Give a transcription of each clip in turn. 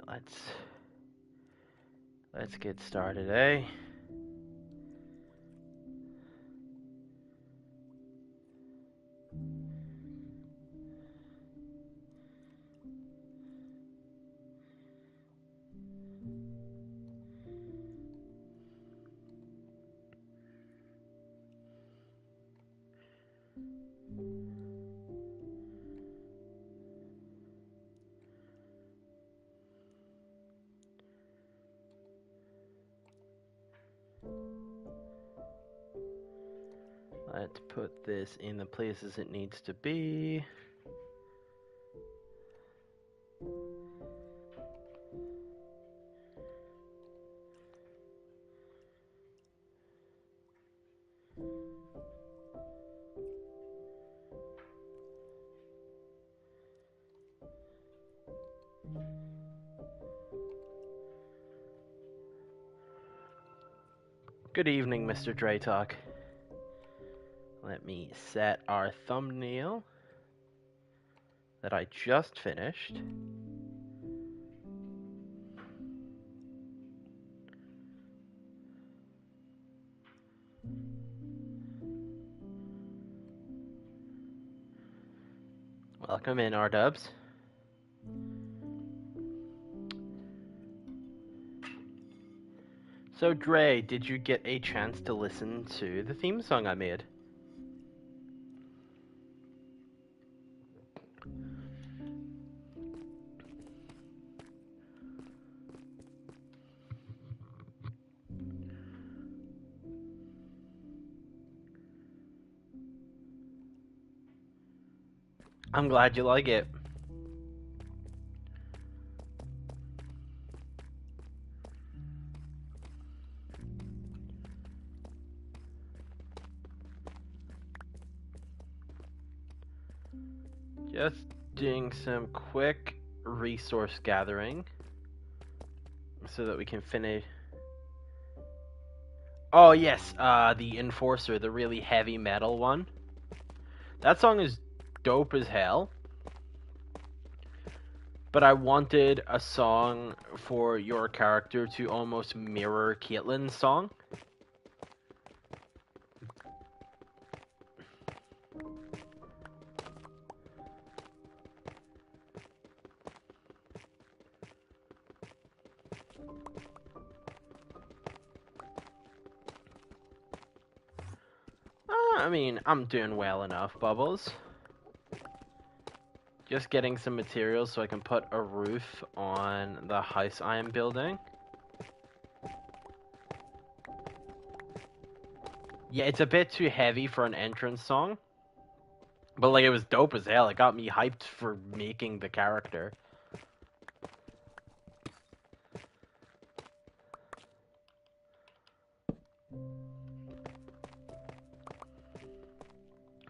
let's get started, eh? Let's put this in the places it needs to be. Good evening, Mr. Dre Talk. Let me set our thumbnail that I just finished. Welcome in, R-dubs. So, Dre, did you get a chance to listen to the theme song I made? I'm glad you like it. Just doing some quick resource gathering so that we can finish. Oh yes, the Enforcer, the really heavy metal one. That song is dope as hell. But I wanted a song for your character to almost mirror Caitlyn's song. I mean, I'm doing well enough, Bubbles. Just getting some materials so I can put a roof on the house I am building. Yeah, it's a bit too heavy for an entrance song. But, like, it was dope as hell. It got me hyped for making the character.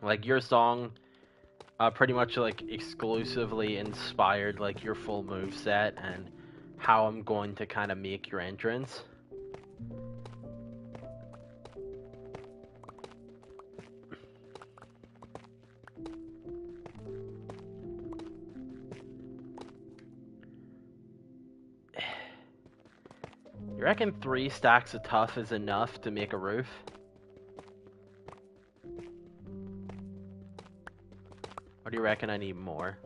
Like, your song pretty much, like, exclusively inspired, like, your full moveset and how I'm going to kind of make your entrance. You reckon 3 stacks of tough is enough to make a roof? Or do you reckon I need more?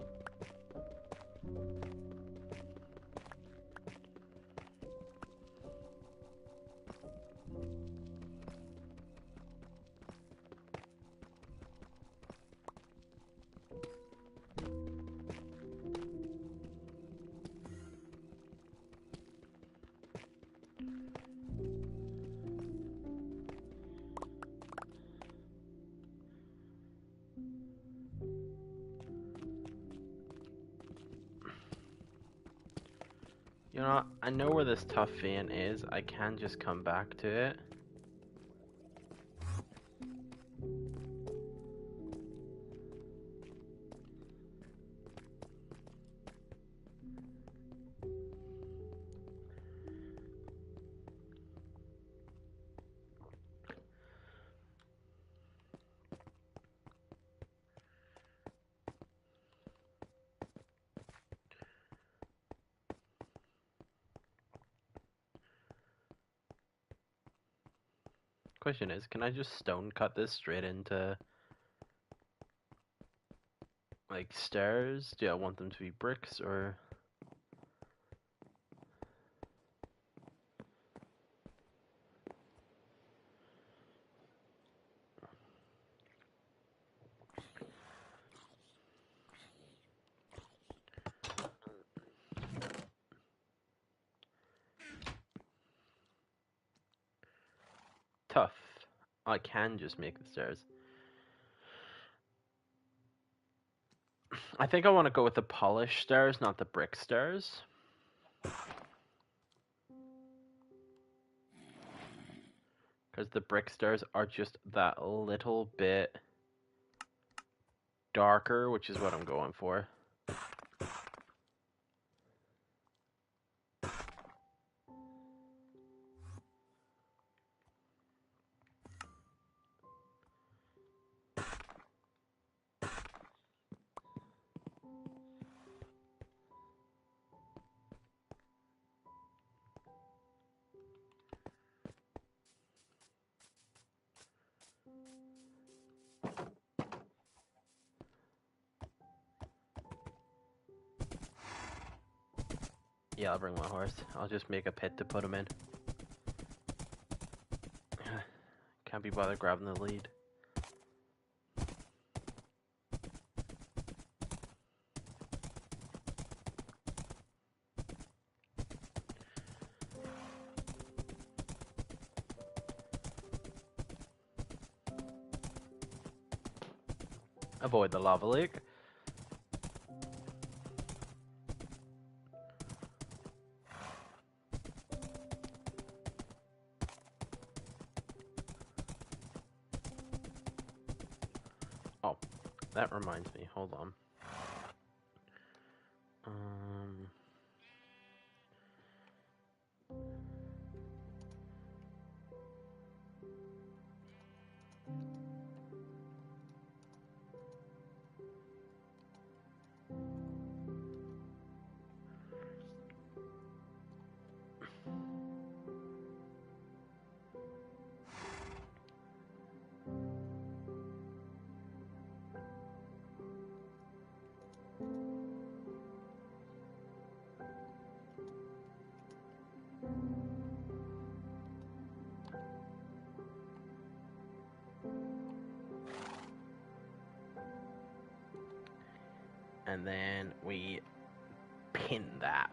You know, I know where this tough vein is. I can just come back to it. question is, can I just stone cut this straight into like stairs? Do I want them to be bricks or? Tough. I can just make the stairs. I think I want to go with the polished stairs, not the brick stairs. Because the brick stairs are just that little bit darker, which is what I'm going for. Yeah, I'll bring my horse. I'll just make a pit to put him in. Can't be bothered grabbing the lead. Avoid the lava lake. Oh, that reminds me. Hold on. And then we pin that.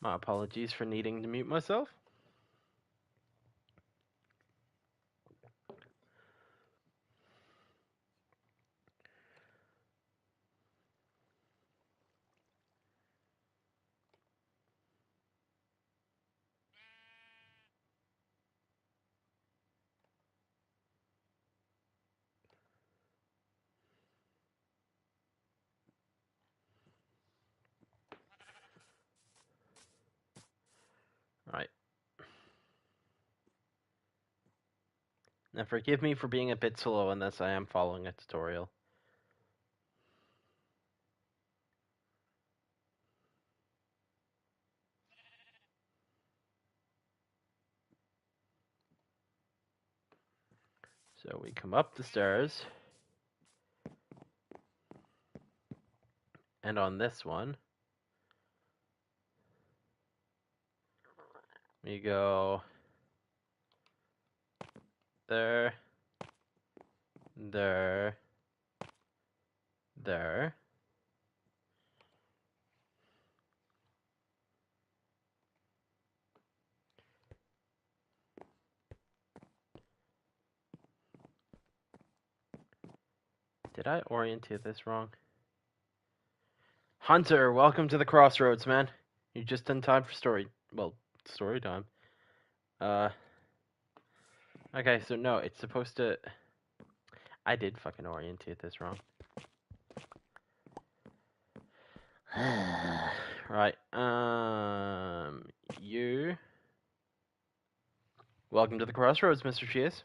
My apologies for needing to mute myself. Right. Now forgive me for being a bit slow on this, I am following a tutorial. So we come up the stairs. And on this one, we go there, there, there. Did I orientate this wrong? Hunter, welcome to the crossroads, man. You're just in time for story time. Okay, so no, it's supposed to... I did fucking orientate this wrong. Right, you... Welcome to the crossroads, Mr. Cheers.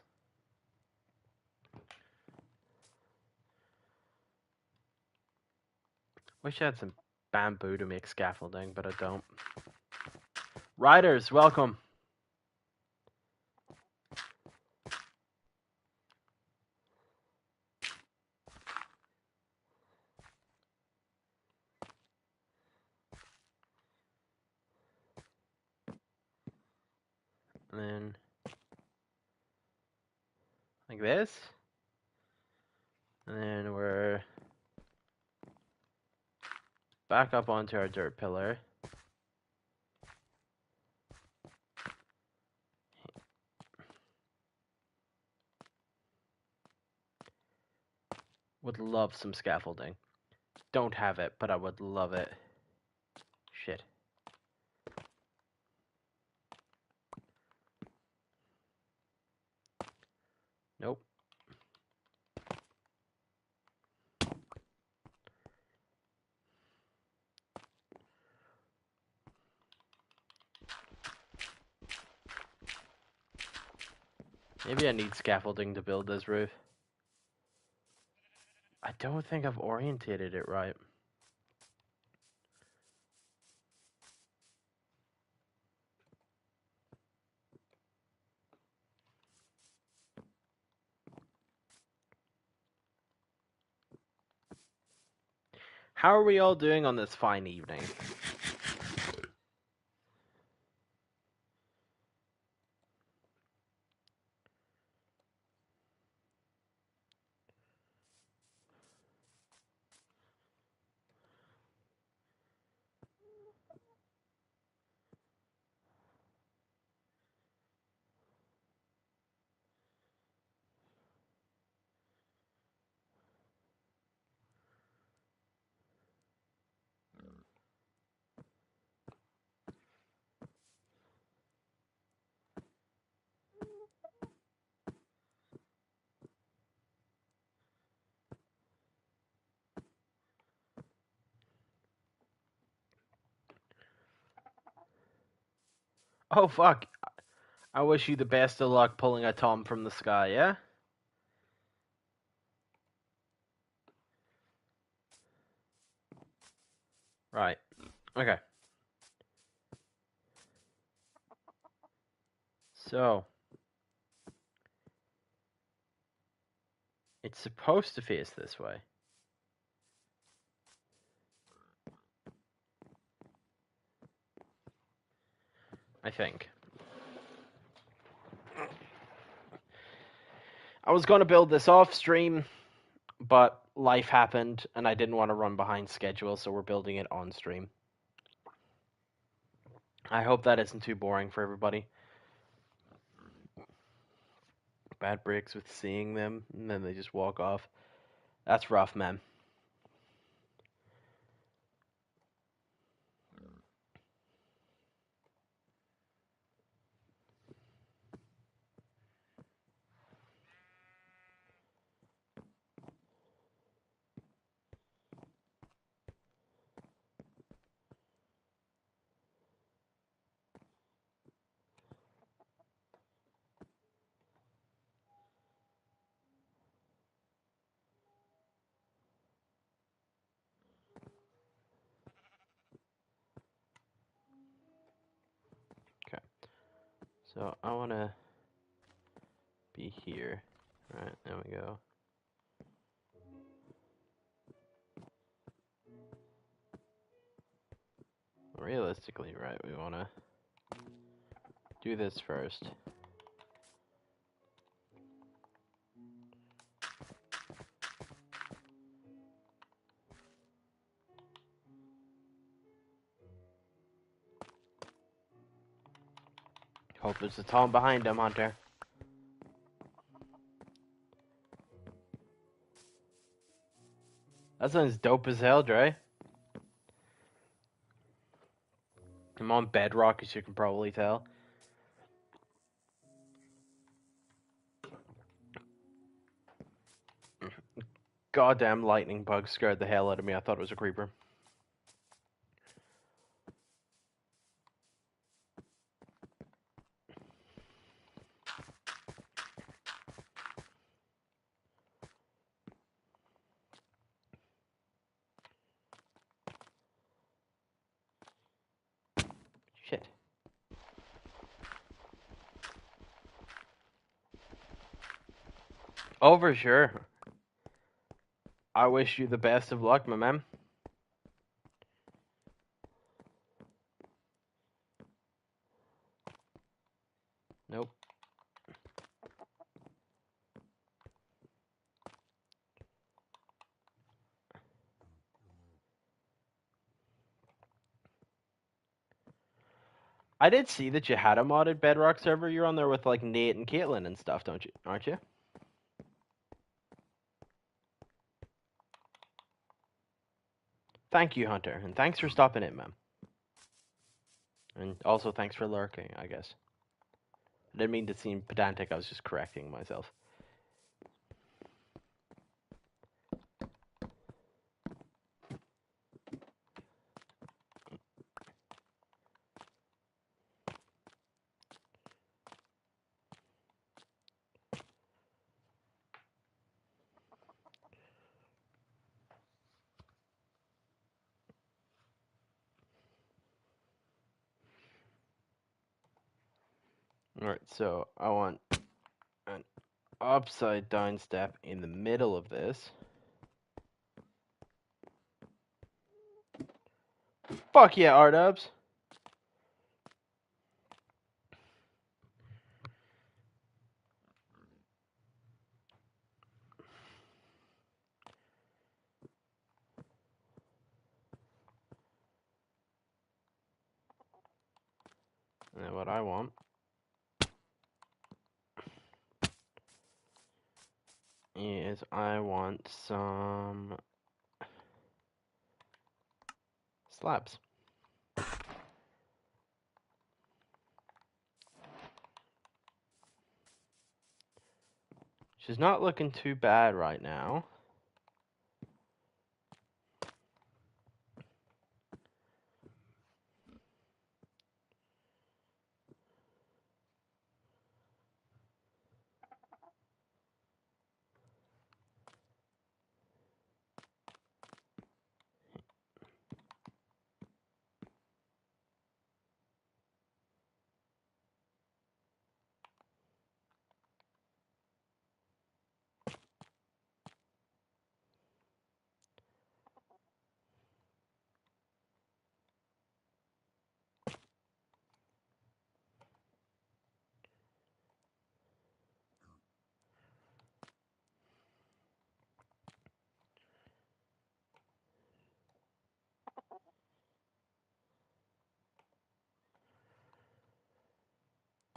Wish I had some bamboo to make scaffolding, but I don't. Riders, welcome. And then... like this. And then we're... back up onto our dirt pillar. Would love some scaffolding. Don't have it, but I would love it. Shit. Nope. Maybe I need scaffolding to build this roof. I don't think I've orientated it right. How are we all doing on this fine evening? Oh, fuck. I wish you the best of luck pulling a Tom from the sky, yeah? Right. Okay. So. It's supposed to face this way. I think. I was going to build this off stream, but life happened and I didn't want to run behind schedule, so we're building it on stream. I hope that isn't too boring for everybody. Bad Briggs with seeing them, and then they just walk off. That's rough, man. Okay. So I want to be here. All right, there we go. Realistically, right, we want to do this first. Hope there's a Tom behind him, Hunter. That sounds dope as hell, Dre. I'm on bedrock, as you can probably tell. Goddamn lightning bug scared the hell out of me. I thought it was a creeper. Shit. Oh, for sure. I wish you the best of luck, my man. Nope. I did see that you had a modded Bedrock server. You're on there with like Nate and Caitlin and stuff, don't you? Aren't you? Thank you, Hunter, and thanks for stopping in, man. And also thanks for lurking, I guess. I didn't mean to seem pedantic. I was just correcting myself. Alright, so I want an upside down step in the middle of this. Fuck yeah, R-dubs! And then what I want is I want some slabs. She's not looking too bad right now.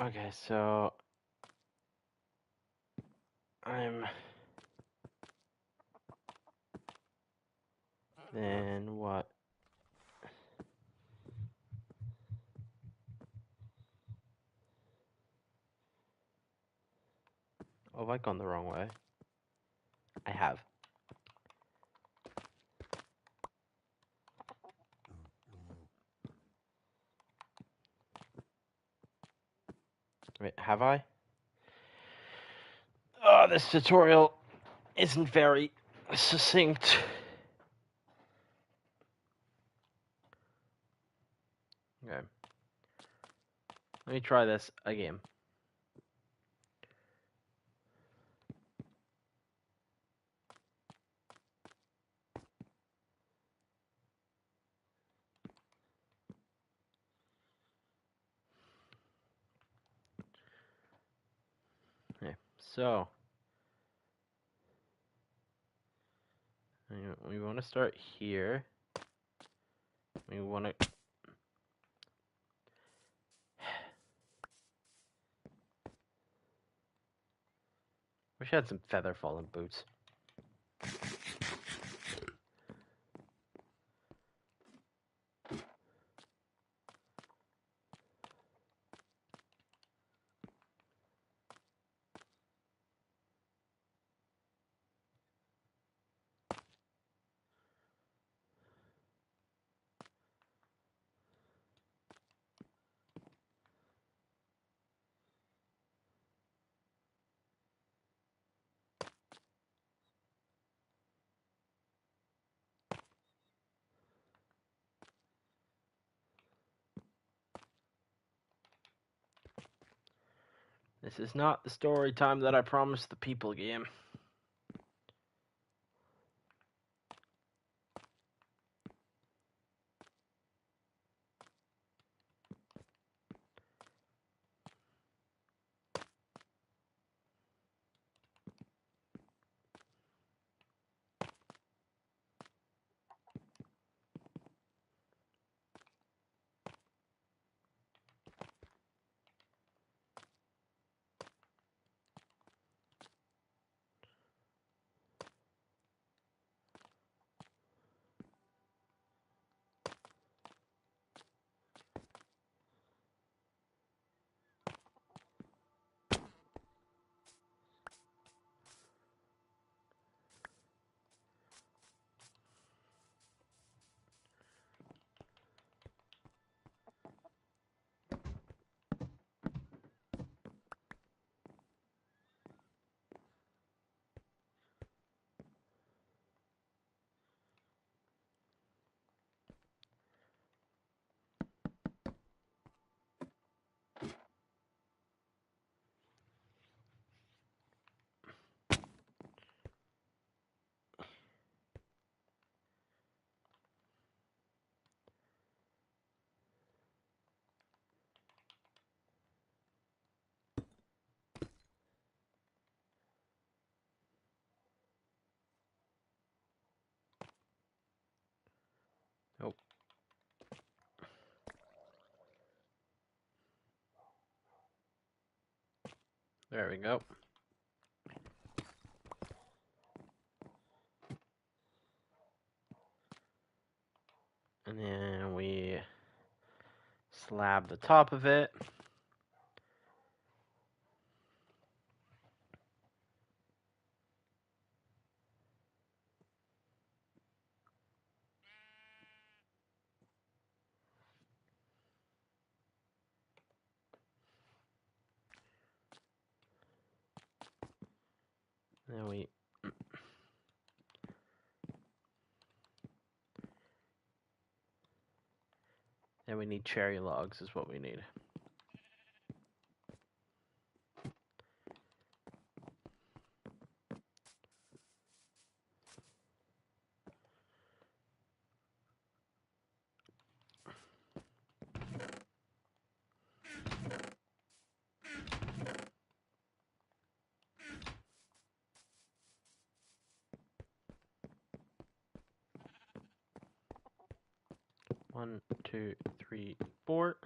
Okay, so I'm then what? Oh, have I gone the wrong way? I have. Wait, have I? Oh, this tutorial isn't very succinct. Okay. Let me try this again. Okay, so we want to start here. We want to. Wish I had some feather falling boots. This is not the story time that I promised the people game. Oh, there we go. And then we slab the top of it. Then we need cherry logs is what we need. One, two, three, four.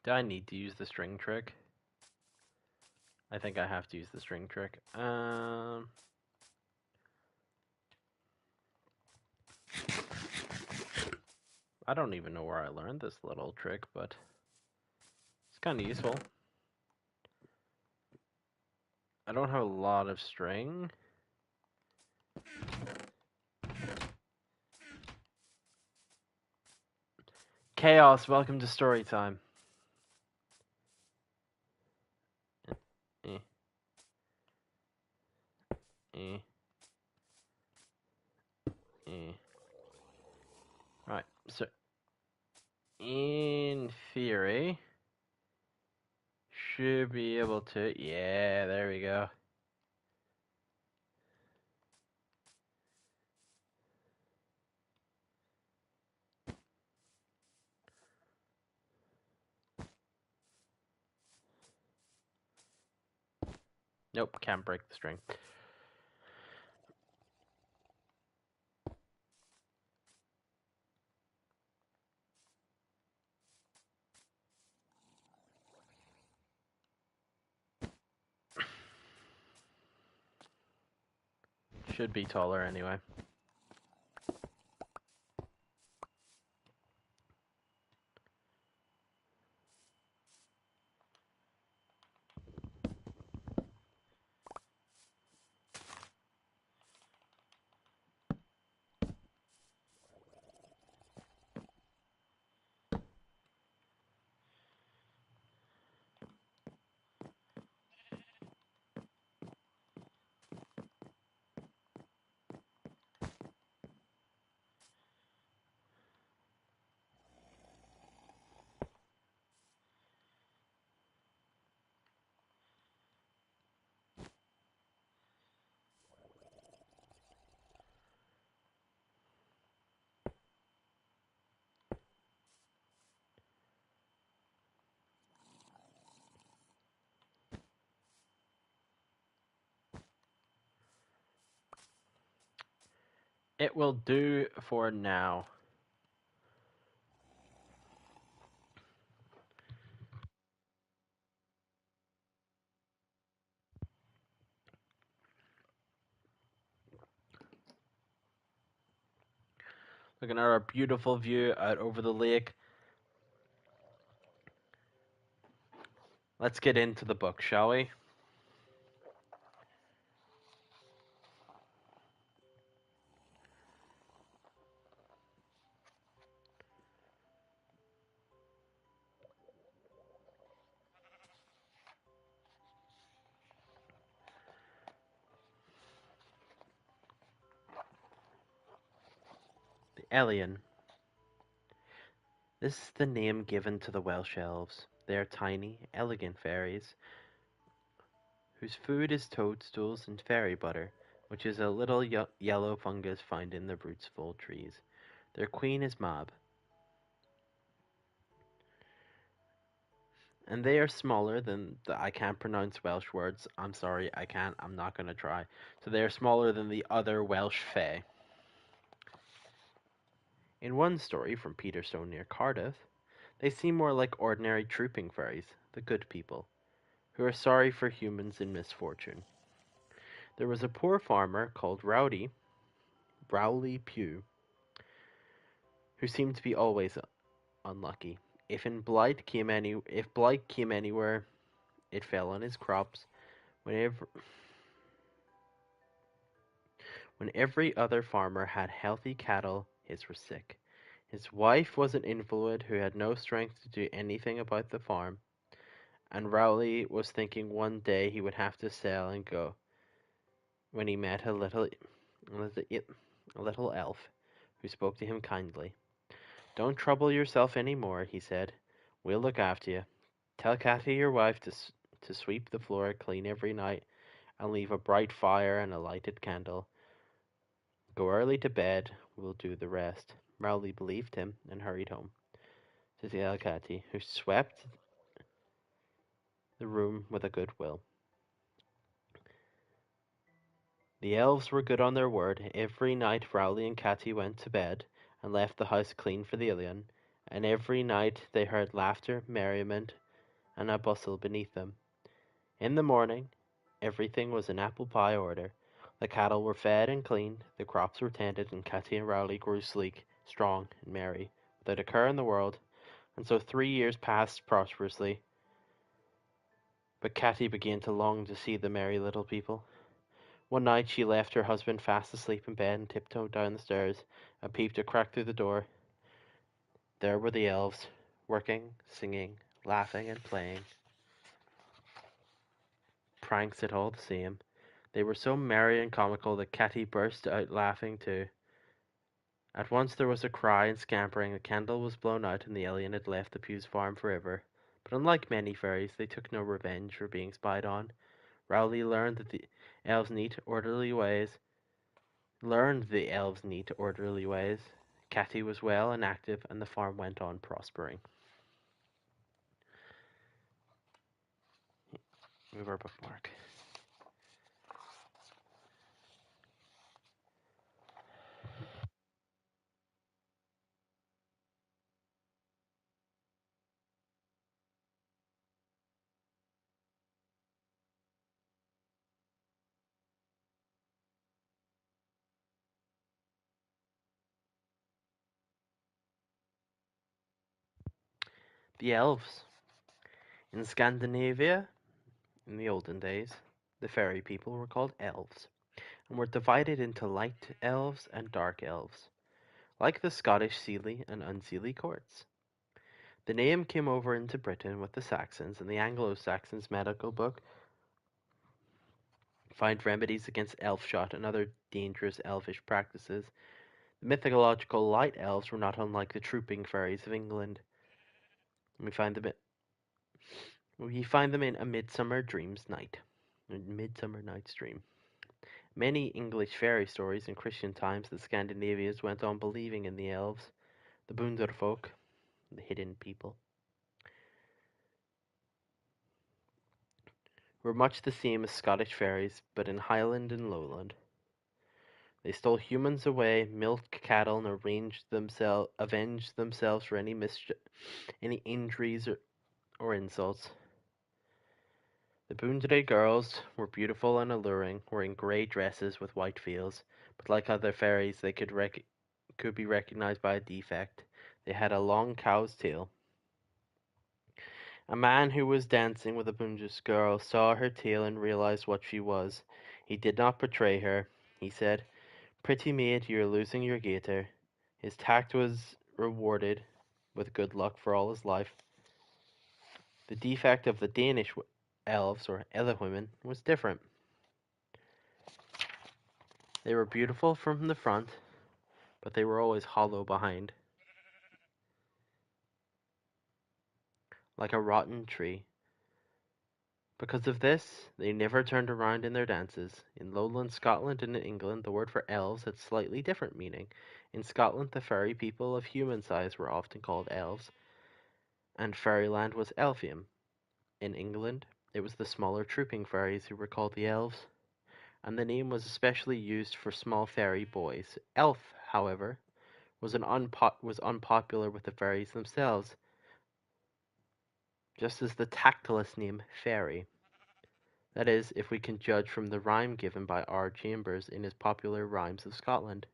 Do I need to use the string trick? I think I have to use the string trick. I don't even know where I learned this little trick, but it's kind of useful. I don't have a lot of string. Chaos, welcome to story time. Eh. Eh. Eh. Right, so in theory, should be able to, yeah, there we go. Nope, can't break the string. Should be taller anyway. It will do for now. Looking at our beautiful view out over the lake. Let's get into the book, shall we? The Elian. This is the name given to the Welsh elves. They are tiny, elegant fairies whose food is toadstools and fairy butter, which is a little yellow fungus found in the roots of old trees. Their queen is Mab, and they are smaller than I can't pronounce Welsh words. I'm sorry, I can't. I'm not going to try. So they are smaller than the other Welsh fae. In one story from Peterstone near Cardiff, they seem more like ordinary trooping fairies, the good people, who are sorry for humans in misfortune. There was a poor farmer called Rowley Pugh, who seemed to be always unlucky. If blight came anywhere, it fell on his crops. Whenever when every other farmer had healthy cattle, his were sick. His wife was an invalid who had no strength to do anything about the farm, and Rowley was thinking one day he would have to sell and go when he met a little elf who spoke to him kindly. "Don't trouble yourself any more," he said. "We'll look after you. Tell Kathy, your wife, to sweep the floor clean every night and leave a bright fire and a lighted candle. Go early to bed. We'll do the rest." Rowley believed him and hurried home to tell Kathy, who swept the room with a good will. The elves were good on their word. Every night Rowley and Katty went to bed and left the house clean for the Ilion, and every night they heard laughter, merriment, and a bustle beneath them. In the morning, everything was in apple pie order. The cattle were fed and cleaned, the crops were tended, and Katty and Rowley grew sleek, strong, and merry, without a care in the world. And so 3 years passed prosperously. But Katty began to long to see the merry little people. One night she left her husband fast asleep in bed and tiptoed down the stairs and peeped a crack through the door. There were the elves, working, singing, laughing, and playing pranks at all the same. They were so merry and comical that Katty burst out laughing too. At once there was a cry and scampering, a candle was blown out, and the alien had left the Pew's farm forever. But unlike many fairies, they took no revenge for being spied on. Rowley elves' neat, orderly ways. Learned the elves' neat, orderly ways. Katty was well and active, and the farm went on prospering. Move our bookmark. The elves. In Scandinavia, in the olden days, the fairy people were called elves, and were divided into light elves and dark elves, like the Scottish Seelie and Unseelie courts. The name came over into Britain with the Saxons, and the Anglo-Saxons medical book find remedies against elf-shot and other dangerous elvish practices. The mythological light elves were not unlike the trooping fairies of England. We find them in A Midsummer Dream's Night, A Midsummer Night's Dream. Many English fairy stories in Christian times, the Scandinavians went on believing in the elves, the Bunderfolk, the hidden people, were much the same as Scottish fairies, but in Highland and Lowland. They stole humans away, milked cattle, and avenged themselves for any injuries or insults. The Boundary girls were beautiful and alluring, wearing grey dresses with white veils, but like other fairies, they could be recognized by a defect. They had a long cow's tail. A man who was dancing with a Bundes girl saw her tail and realized what she was. He did not betray her. He said, "Pretty maid, you are losing your gaiter." His tact was rewarded with good luck for all his life. The defect of the Danish elves, or women, was different. They were beautiful from the front, but they were always hollow behind, like a rotten tree. Because of this, they never turned around in their dances. In lowland Scotland and in England, the word for elves had slightly different meaning. In Scotland, the fairy people of human size were often called elves, and fairyland was Elfium. In England, it was the smaller trooping fairies who were called the elves, and the name was especially used for small fairy boys. Elf, however, was unpopular with the fairies themselves, just as the tactless name fairy. That is, if we can judge from the rhyme given by R. Chambers in his Popular Rhymes of Scotland.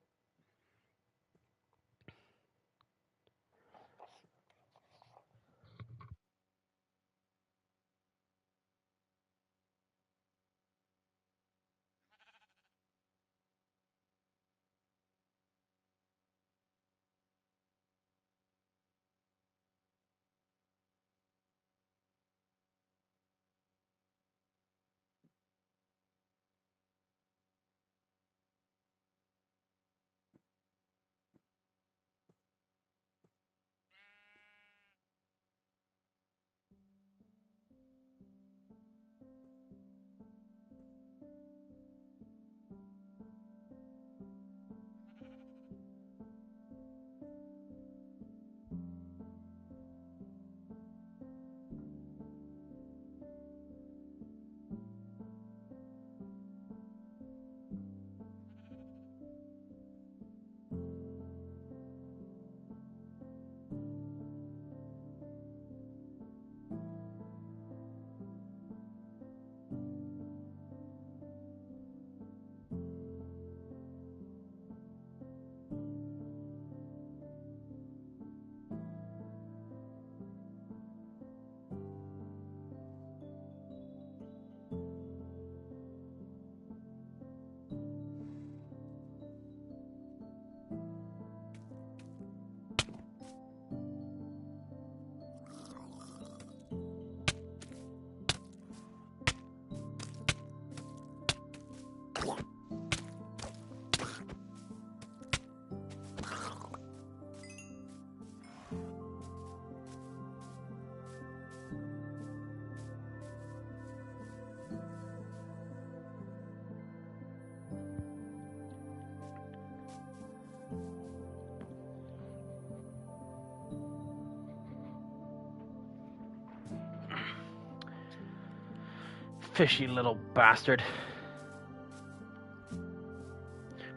Fishy little bastard.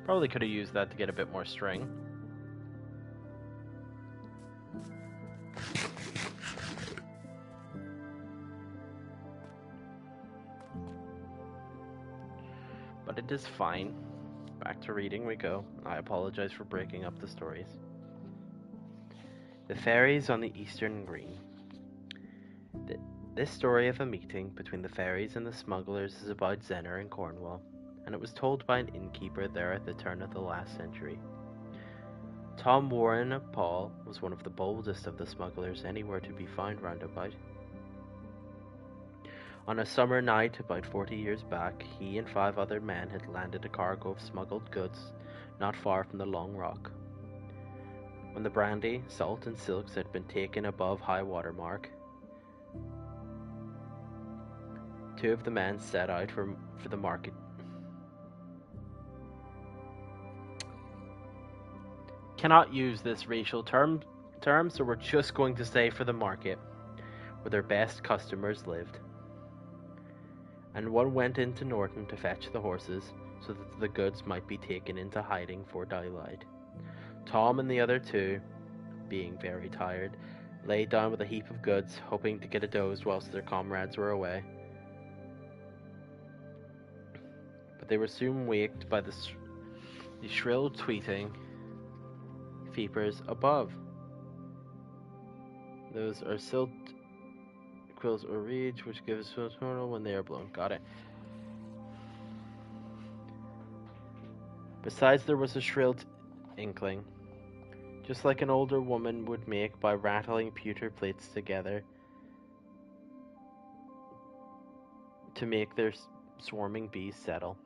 Probably could have used that to get a bit more string. But it is fine. Back to reading we go. I apologize for breaking up the stories. The Faeries on the Eastern Green. This story of a meeting between the fairies and the smugglers is about Zenner in Cornwall, and it was told by an innkeeper there at the turn of the last century. Tom Warren of Paul was one of the boldest of the smugglers anywhere to be found round about. On a summer night about 40 years back, he and 5 other men had landed a cargo of smuggled goods not far from the Long Rock. When the brandy, salt, and silks had been taken above high water mark, 2 of the men set out for the market. Cannot use this racial term, so we're just going to say for the market, where their best customers lived. And one went into Norton to fetch the horses, so that the goods might be taken into hiding for daylight. Tom and the other 2, being very tired, lay down with a heap of goods, hoping to get a doze whilst their comrades were away. But they were soon waked by the shrill tweeting peepers above. Those are silt quills or reeds, which gives total when they are blown. Got it. Besides, there was a shrill inkling, just like an older woman would make by rattling pewter plates together to make their swarming bees settle.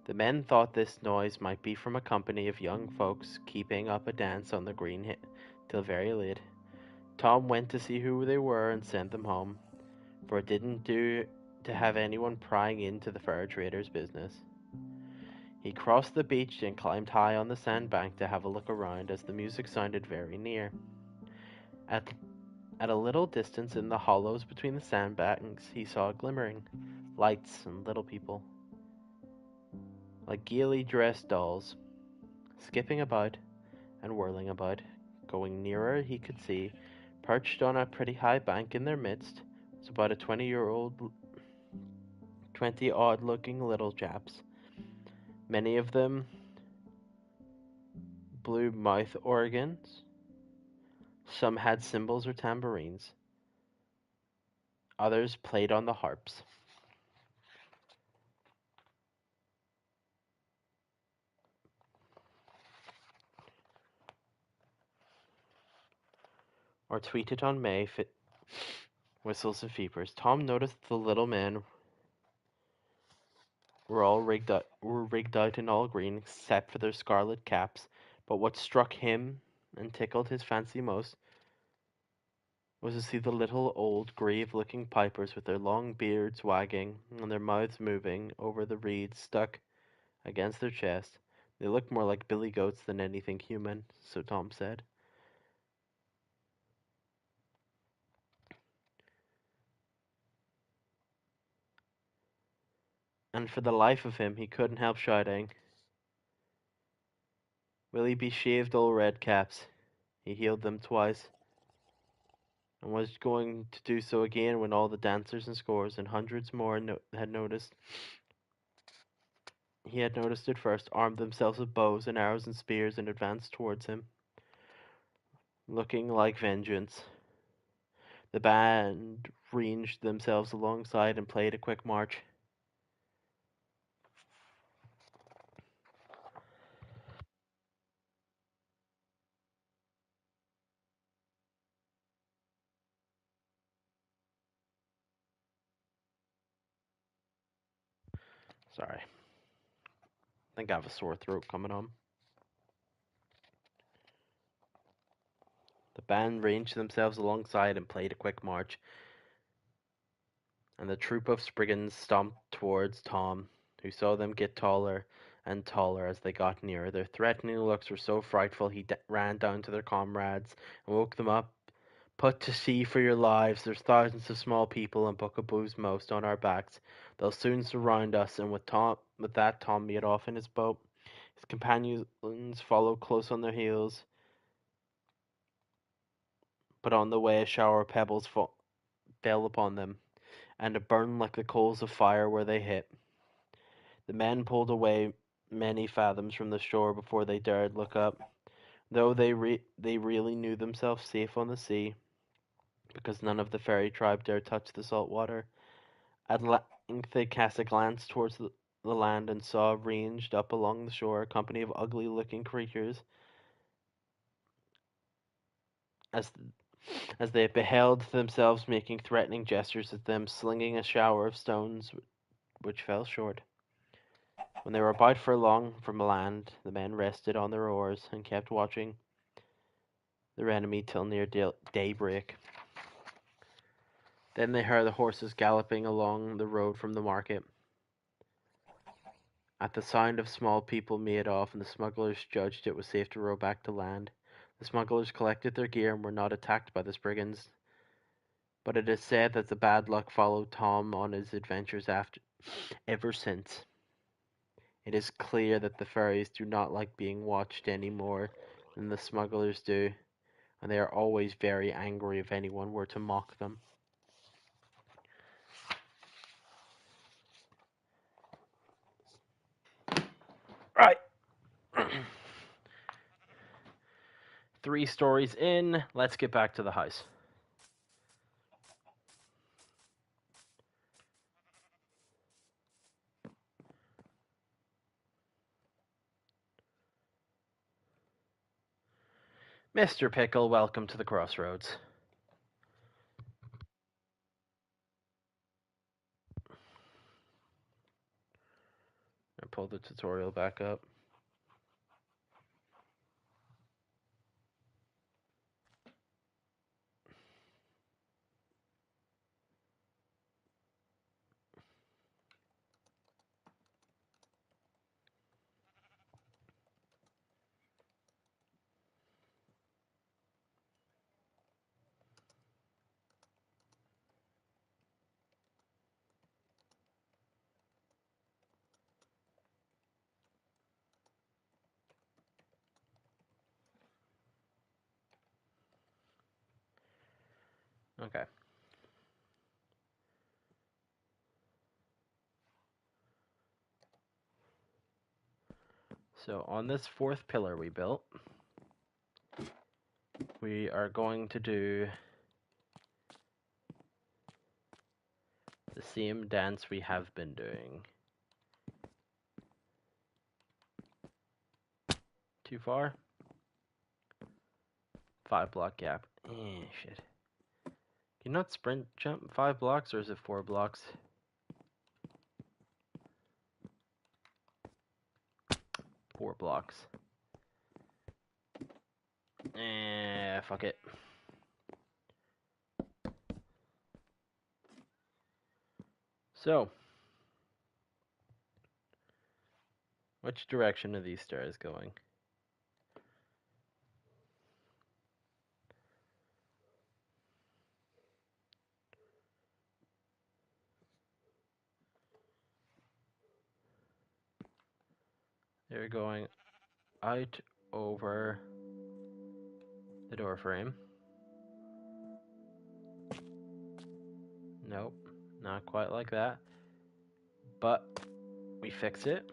The men thought this noise might be from a company of young folks keeping up a dance on the green till very late. Tom went to see who they were and sent them home, for it didn't do to have anyone prying into the fur trader's business. He crossed the beach and climbed high on the sandbank to have a look around, as the music sounded very near. At a little distance in the hollows between the sandbanks, he saw glimmering lights and little people, like gaily dressed dolls, skipping about and whirling about. Going nearer, he could see, perched on a pretty high bank in their midst, was about a 20-odd looking little chaps. Many of them blew mouth organs. Some had cymbals or tambourines. Others played on the harps. Or tweeted on May whistles and peepers. Tom noticed the little men were rigged out in all green except for their scarlet caps, but what struck him and tickled his fancy most was to see the little old grave-looking pipers with their long beards wagging and their mouths moving over the reeds stuck against their chest. They looked more like billy goats than anything human, so Tom said. And for the life of him, he couldn't help shouting, "Will he be shaved, old redcaps?" He healed them twice, and was going to do so again when all the dancers and scores and hundreds more had noticed. He had noticed it first, armed themselves with bows and arrows and spears, and advanced towards him, looking like vengeance. The band ranged themselves alongside and played a quick march. Sorry. I think I have a sore throat coming on. The band ranged themselves alongside and played a quick march, and the troop of Spriggans stomped towards Tom, who saw them get taller and taller as they got nearer. Their threatening looks were so frightful he ran down to their comrades and woke them up Put to sea for your lives. There's thousands of small people and buckaboos most on our backs. They'll soon surround us, and with that Tom made off in his boat. His companions followed close on their heels, but on the way a shower of pebbles fell upon them, and it burned like the coals of fire where they hit. The men pulled away many fathoms from the shore before they dared look up, though they really knew themselves safe on the sea, because none of the fairy tribe dared touch the salt water. At length they cast a glance towards the land and saw ranged up along the shore a company of ugly-looking creatures. As as they beheld themselves making threatening gestures at them, slinging a shower of stones which fell short. When they were about furlong from land, the men rested on their oars and kept watching their enemy till near daybreak. Then they heard the horses galloping along the road from the market. At the sound of small people made off, and the smugglers judged it was safe to row back to land. The smugglers collected their gear and were not attacked by the brigands, but it is said that the bad luck followed Tom on his adventures ever since. It is clear that the fairies do not like being watched any more than the smugglers do, and they are always very angry if anyone were to mock them. Right. 3 stories in, let's get back to the house. Mr. Pickle, welcome to the crossroads. I pulled the tutorial back up. Okay. So on this 4th pillar we built, we are going to do the same dance we have been doing. Too far? 5 block gap. Shit. Can you not sprint jump 5 blocks, or is it 4 blocks? 4 blocks. Fuck it. So, which direction are these stairs going? They're going out over the door frame. Nope, not quite like that. But we fix it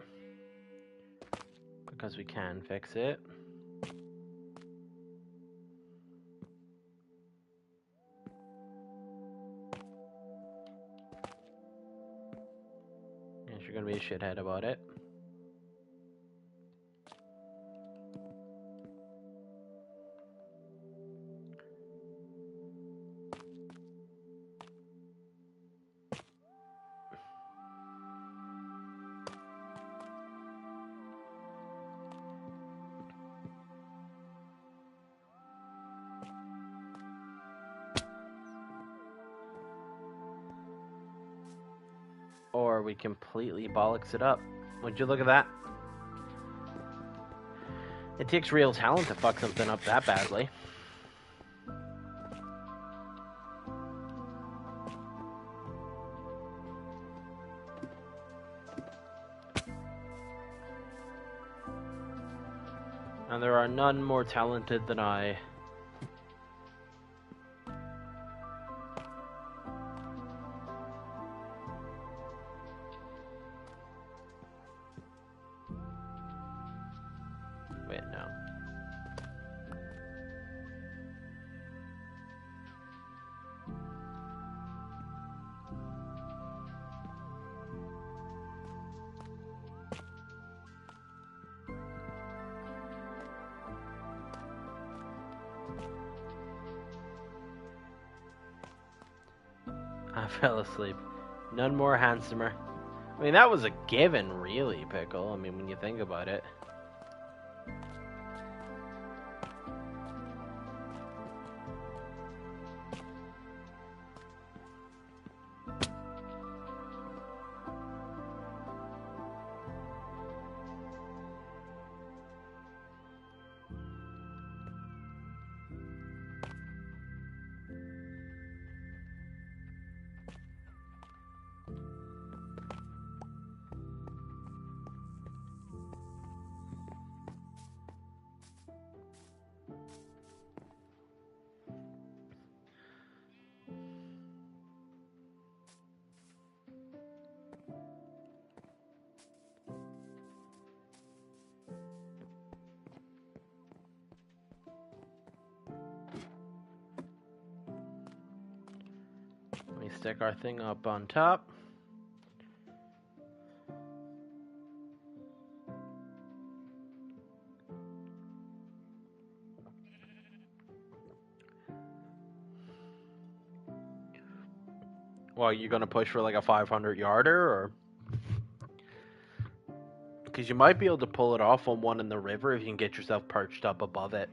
because we can fix it. And you're gonna be a shithead about it. Or we completely bollocks it up. Would you look at that? It takes real talent to fuck something up that badly. And there are none more talented than I. Wait, no. I fell asleep. None more handsomer. I mean, that was a given, really, Pickle. I mean, when you think about it. We stick our thing up on top. Well, you gonna push for like a 500 yarder, or? Because you might be able to pull it off on one in the river if you can get yourself perched up above it.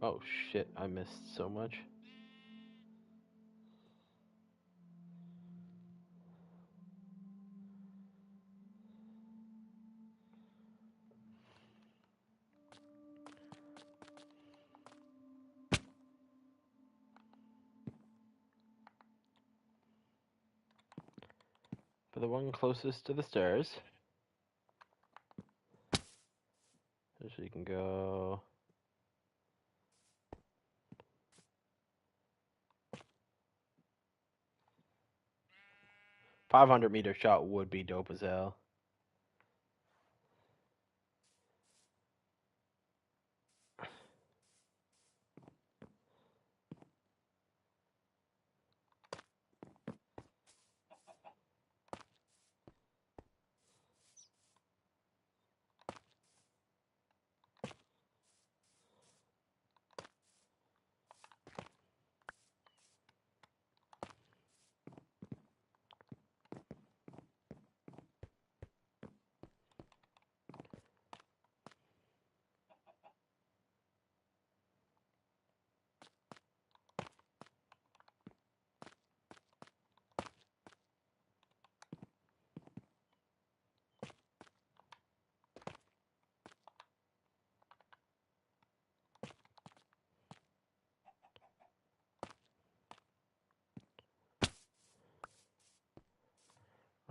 Oh shit, I missed so much. For the one closest to the stairs. So you can go... 500-meter shot would be dope as hell.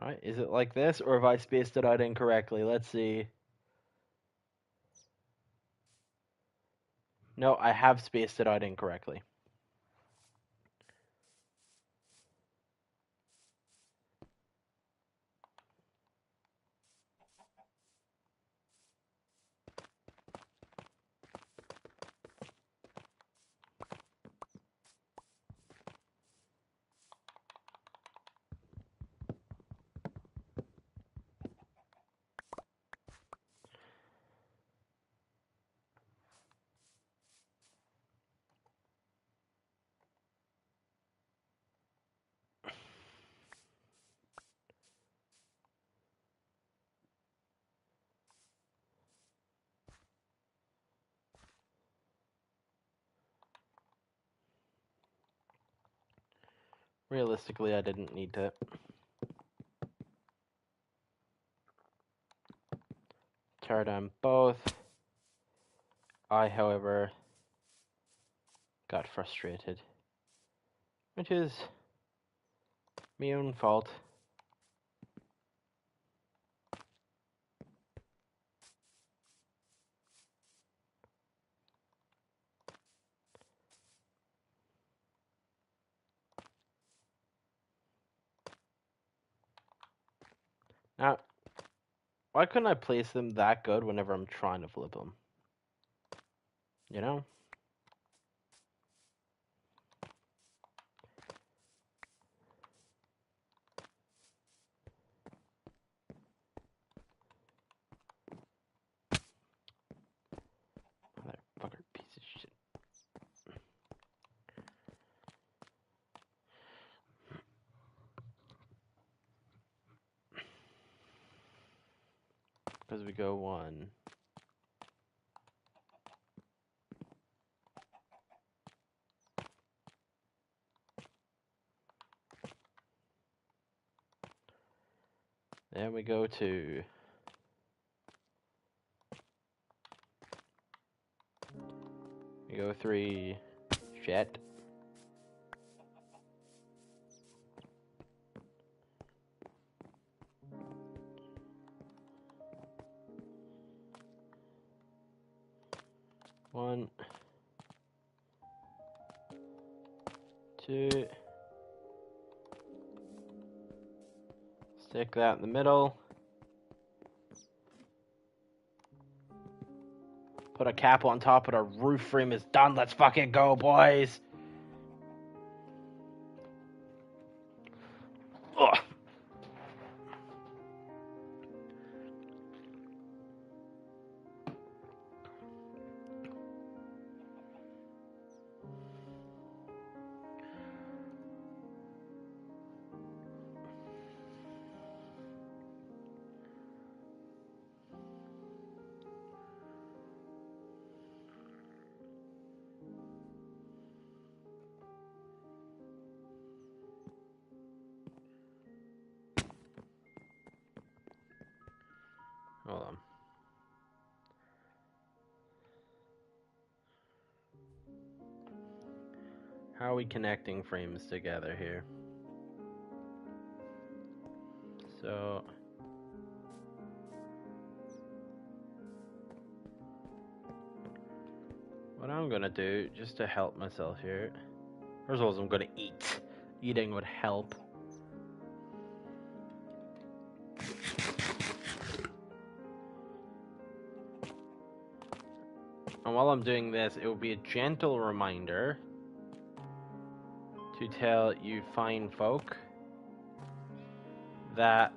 Alright, is it like this, or have I spaced it out incorrectly? Let's see. No, I have spaced it out incorrectly. Realistically, I didn't need to. Tear down both. I, however, got frustrated, which is my own fault. Now, why couldn't I place them that good whenever I'm trying to flip them? You know? Motherfucker, piece of shit. Because we go 1. Then we go 2. We go 3. Shit. One, 2. Stick that in the middle. Put a cap on top of the roof frame is done. Let's fucking go, boys. Ugh. Hold on. How are we connecting frames together here? So, what I'm gonna do, just to help myself here, first of all, I'm gonna eat. Eating would help. And while I'm doing this, it will be a gentle reminder to tell you fine folk that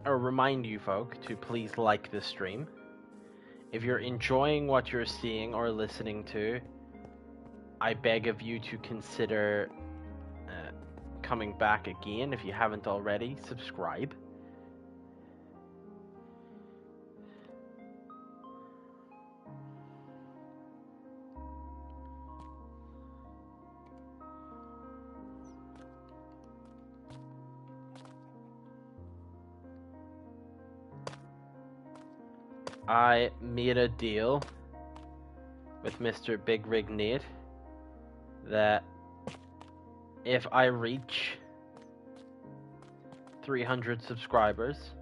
or remind you folk to please like the stream. If you're enjoying what you're seeing or listening to, I beg of you to consider coming back again. If you haven't already, subscribe. I made a deal with Mr. Big Rig Nate that if I reach 300 subscribers,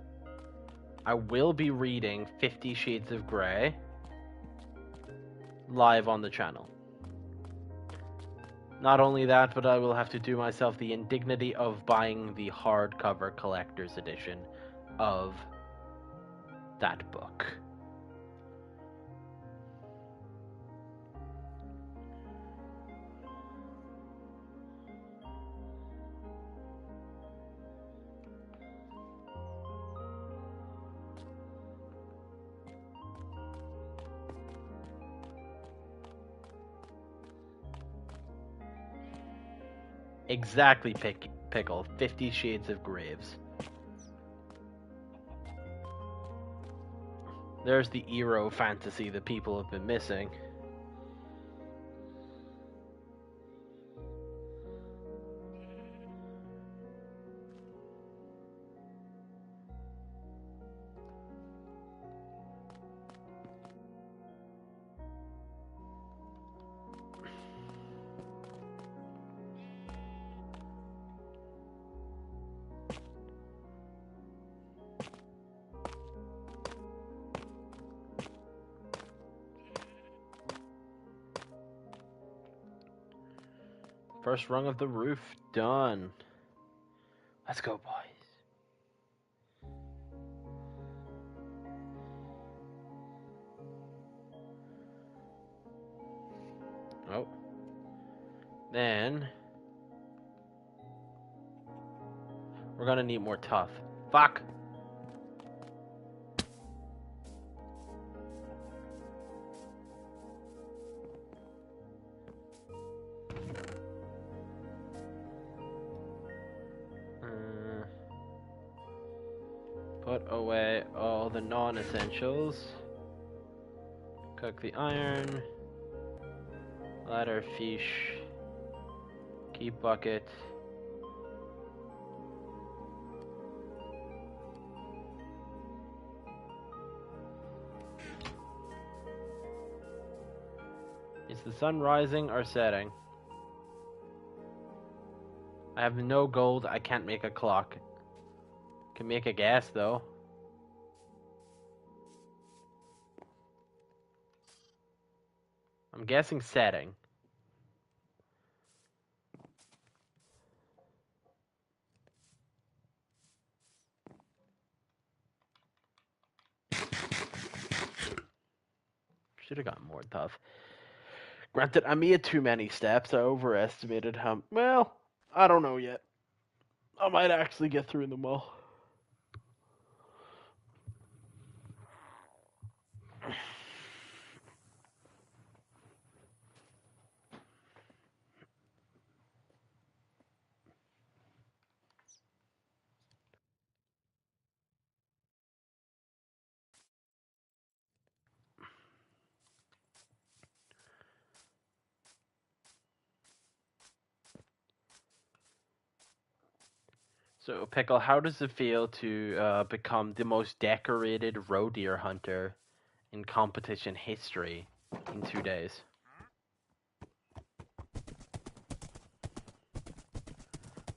I will be reading 50 Shades of Grey live on the channel. Not only that, but I will have to do myself the indignity of buying the hardcover collector's edition of that book. Exactly, Pickle. 50 Shades of Graves. There's the Eero fantasy that people have been missing. First rung of the roof done. Let's go, boys. Oh. Then we're gonna need more tough. Fuck. Put away all the non-essentials. Cook the iron. Ladder, fish. Keep bucket. Is the sun rising or setting? I have no gold. I can't make a clock. Can make a guess though. I'm guessing setting. Should have gotten more tough. Granted, I made too many steps. I overestimated how... Well, I don't know yet. I might actually get through them all. So, Pickle, how does it feel to become the most decorated roe deer hunter in competition history in 2 days?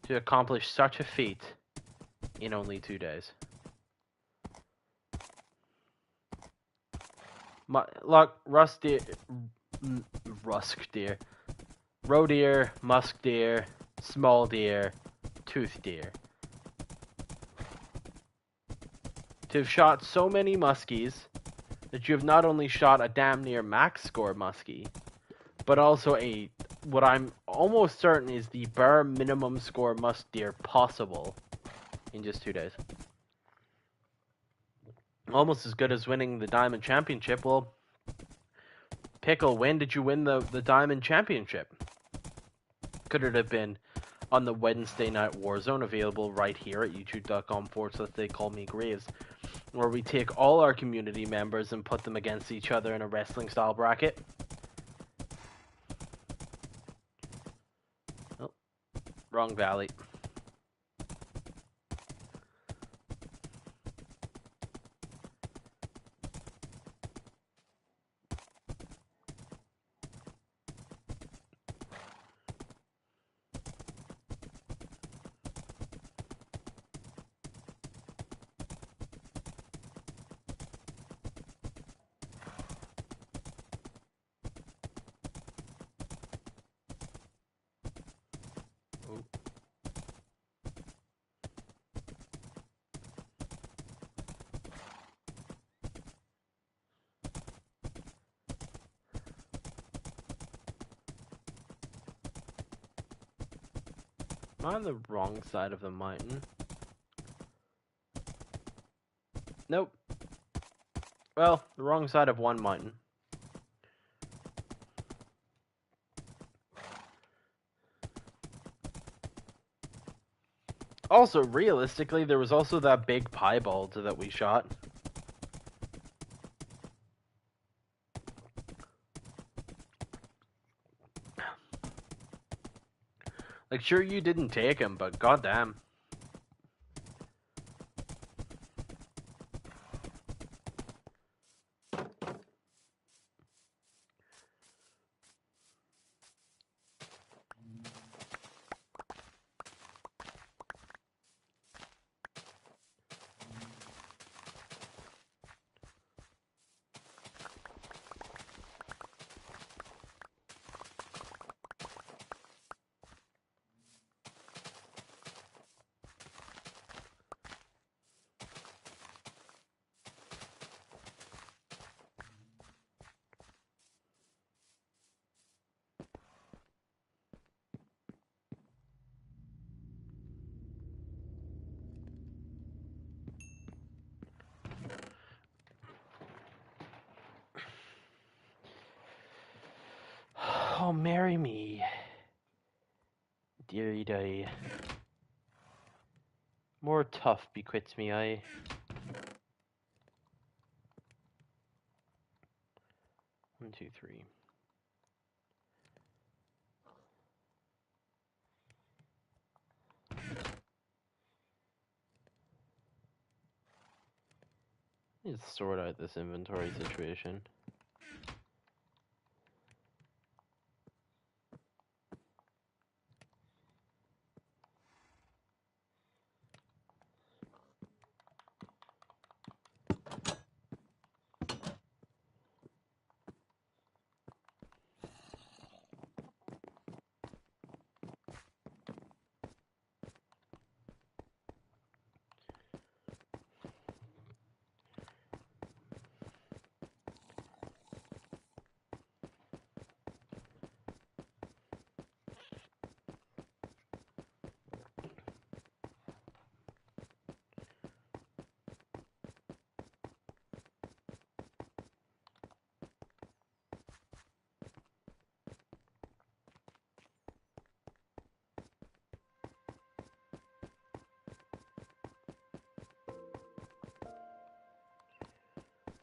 To accomplish such a feat in only 2 days. Look, rusk deer, roe deer, musk deer, small deer, tooth deer. To have shot so many muskies that you have not only shot a damn near max score muskie, but also what I'm almost certain is the bare minimum score musk deer possible in just 2 days. Almost as good as winning the Diamond Championship. Well, Pickle, when did you win the Diamond Championship? Could it have been on the Wednesday night Warzone, available right here at youtube.com/theycallmegraves, where we take all our community members and put them against each other in a wrestling style bracket? Oh, wrong valley. Am I on the wrong side of the mountain? Nope. Well, the wrong side of one mountain. Also, realistically, there was also that big piebald that we shot. Like, sure, you didn't take him, but goddamn. Oh, marry me. Dearie die. More tough bequits me I. One, two, three. Let's sort out this inventory situation.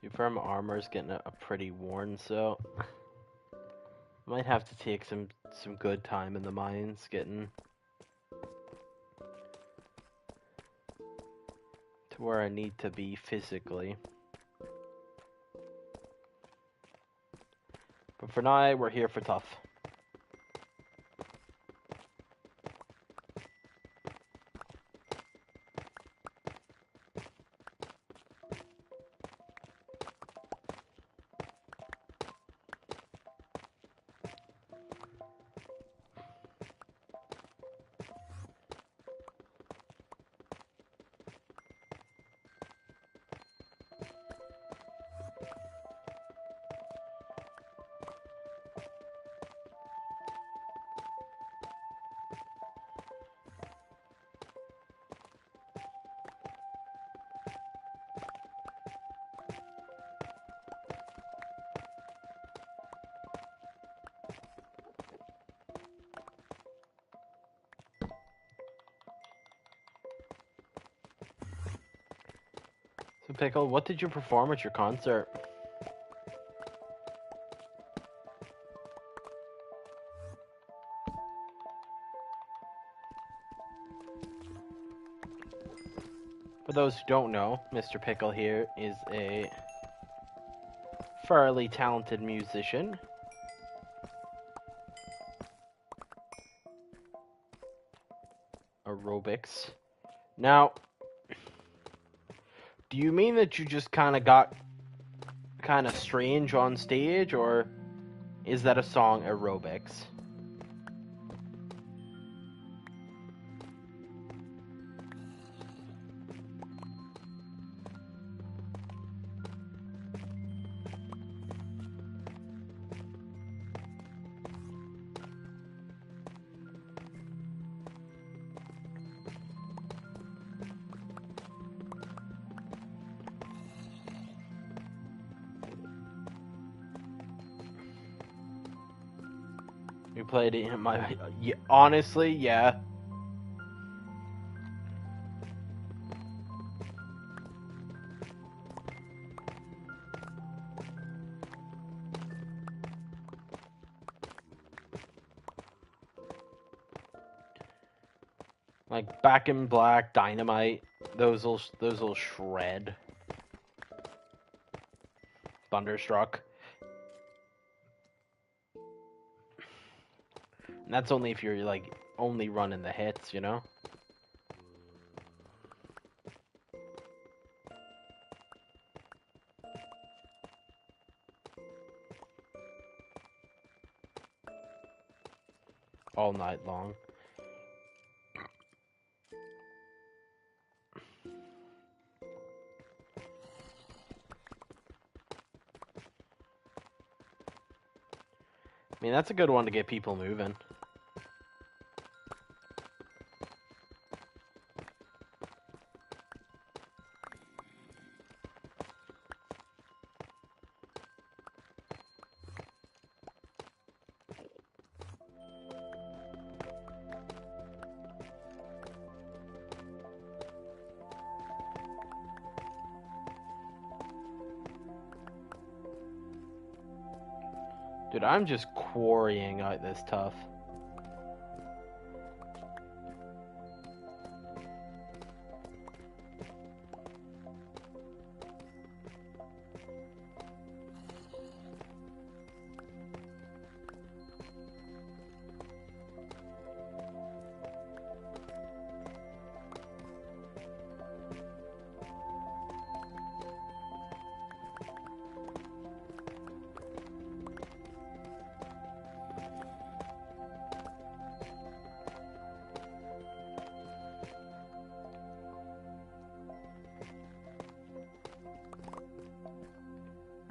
Your firm armor's getting a pretty worn, so might have to take some good time in the mines getting to where I need to be physically. But for now, we're here for tough. So, Pickle, what did you perform at your concert? For those who don't know, Mr. Pickle here is a fairly talented musician. Aerobics. Now, do you mean that you just kind of got kind of strange on stage, or is that a song aerobics? We played it in my... honestly, yeah. Like Back in Black, Dynamite, those'll shred. Thunderstruck. And that's only if you're like only running the hits, you know? All night long. I mean, that's a good one to get people moving. Dude, I'm just quarrying out this tough.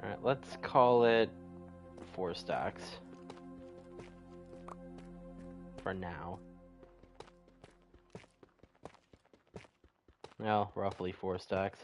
Alright, let's call it 4 stacks. For now. Well, roughly 4 stacks.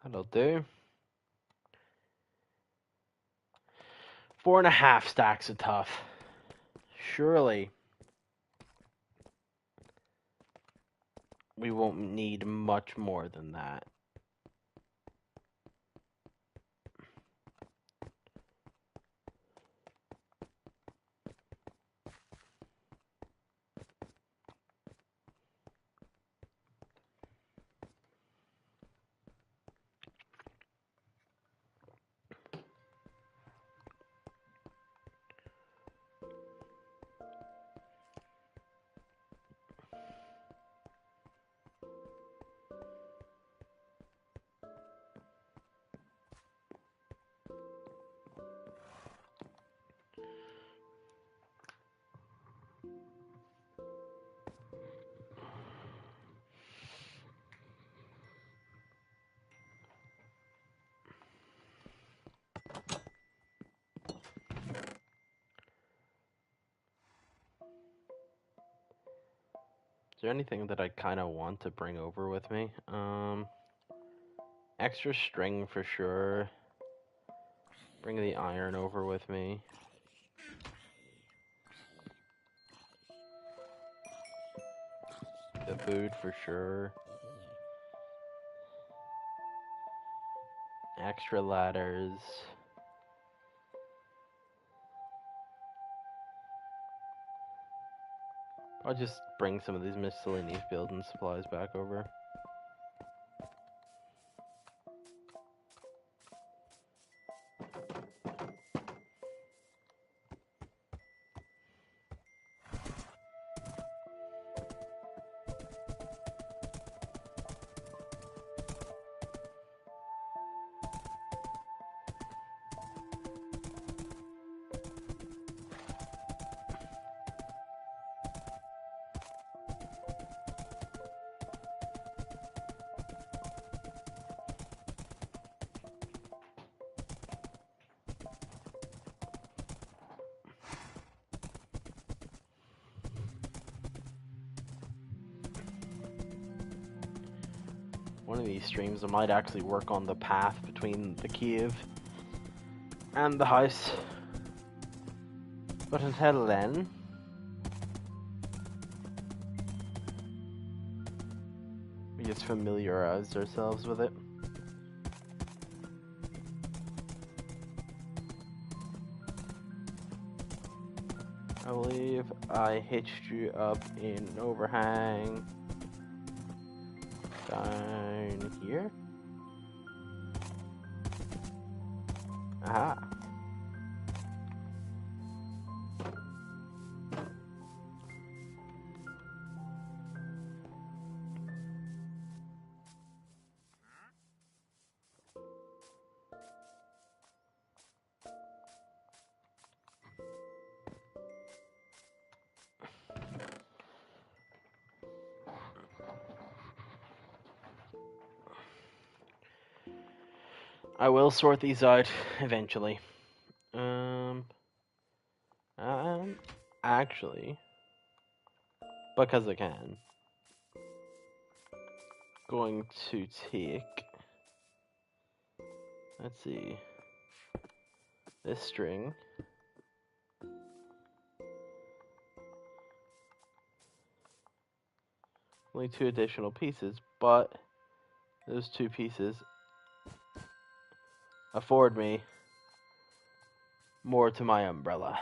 That'll do. 4.5 stacks of tough. Surely we won't need much more than that. Is there anything that I kind of want to bring over with me? Extra string for sure. Bring the iron over with me. The food for sure. Extra ladders. I'll just bring some of these miscellaneous building supplies back over. One of these streams I might actually work on the path between the cave and the house. But until then, we just familiarize ourselves with it. I believe I hitched you up in an overhang down here. Aha. I will sort these out eventually. I'm actually, because I can, going to take, let's see, this string, only 2 additional pieces, but those 2 pieces afford me more to my umbrella.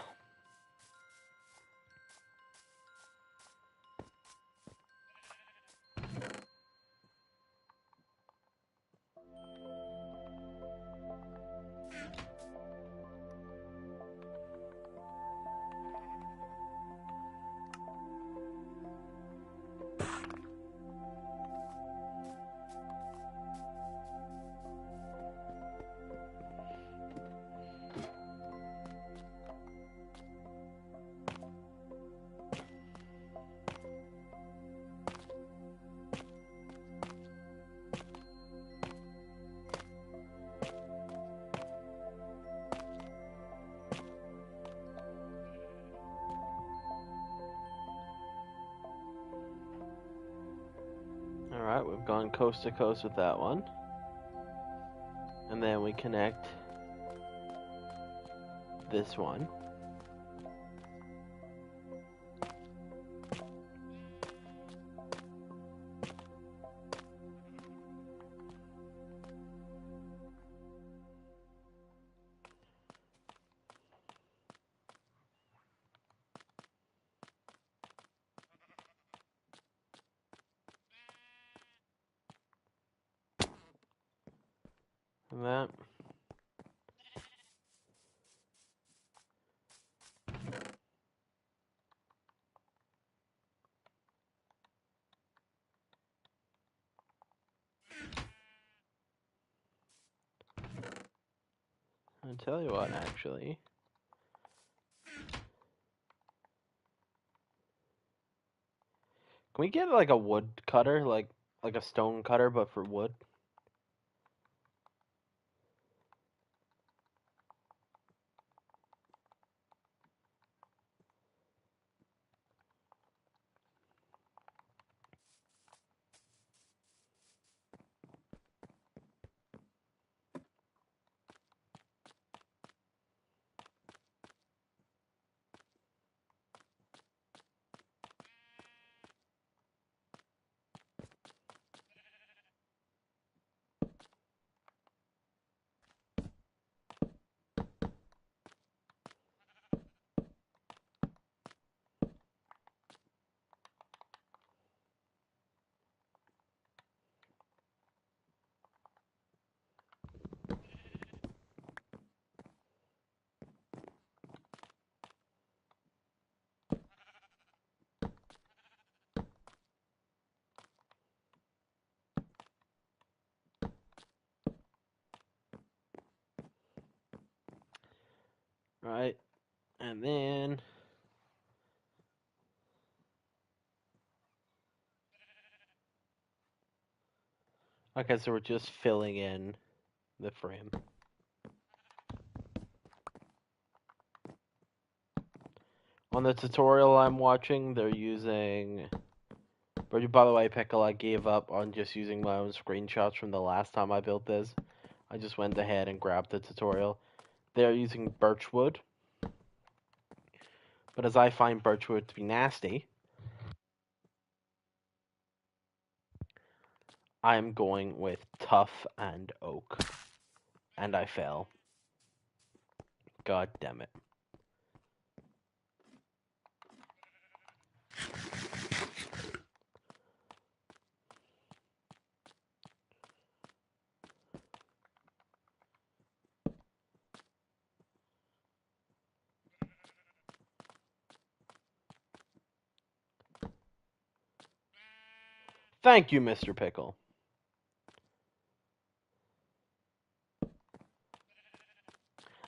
Alright, we've gone coast to coast with that one. And then we connect this one. And that. I'll tell you what, actually. Can we get like a wood cutter, like a stone cutter, but for wood? Right, and then okay, so we're just filling in the frame. On the tutorial I'm watching, they're using. But by the way, Pickle, I gave up on just using my own screenshots from the last time I built this. I just went ahead and grabbed the tutorial. They're using birchwood. But as I find birchwood to be nasty, I'm going with tough and oak. And I fell. God damn it. Thank you, Mr. Pickle.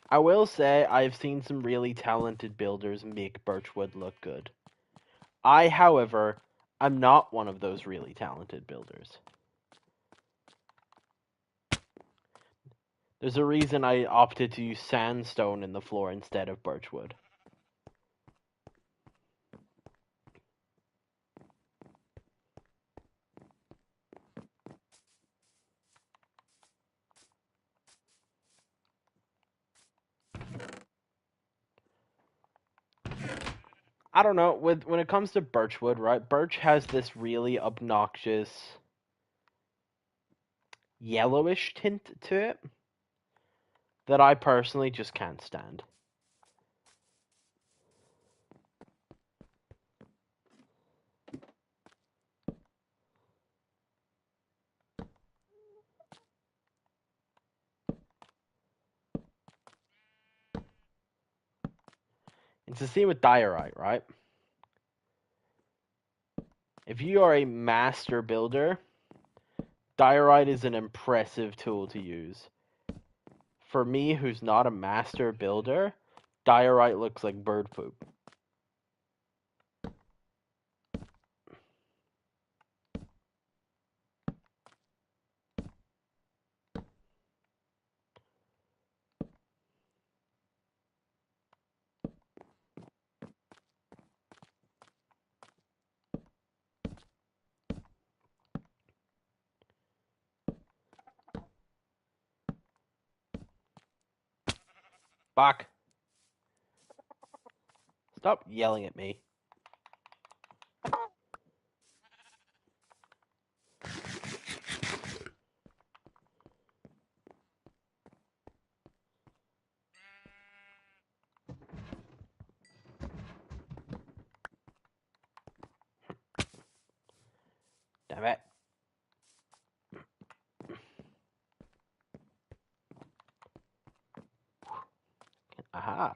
I will say I've seen some really talented builders make birchwood look good. I, however, am not one of those really talented builders. There's a reason I opted to use sandstone in the floor instead of birchwood. I don't know, when it comes to birchwood, right? Birch has this really obnoxious yellowish tint to it that I personally just can't stand. It's the same with diorite, right? If you are a master builder, diorite is an impressive tool to use. For me, who's not a master builder, diorite looks like bird poop. Fuck. Stop yelling at me. Damn it. Aha.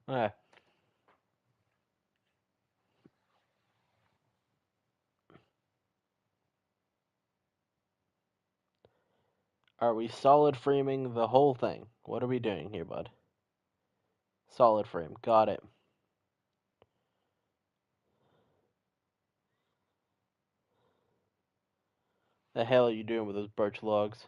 Okay. Are we solid framing the whole thing? What are we doing here, bud? Solid frame. Got it. The hell are you doing with those birch logs?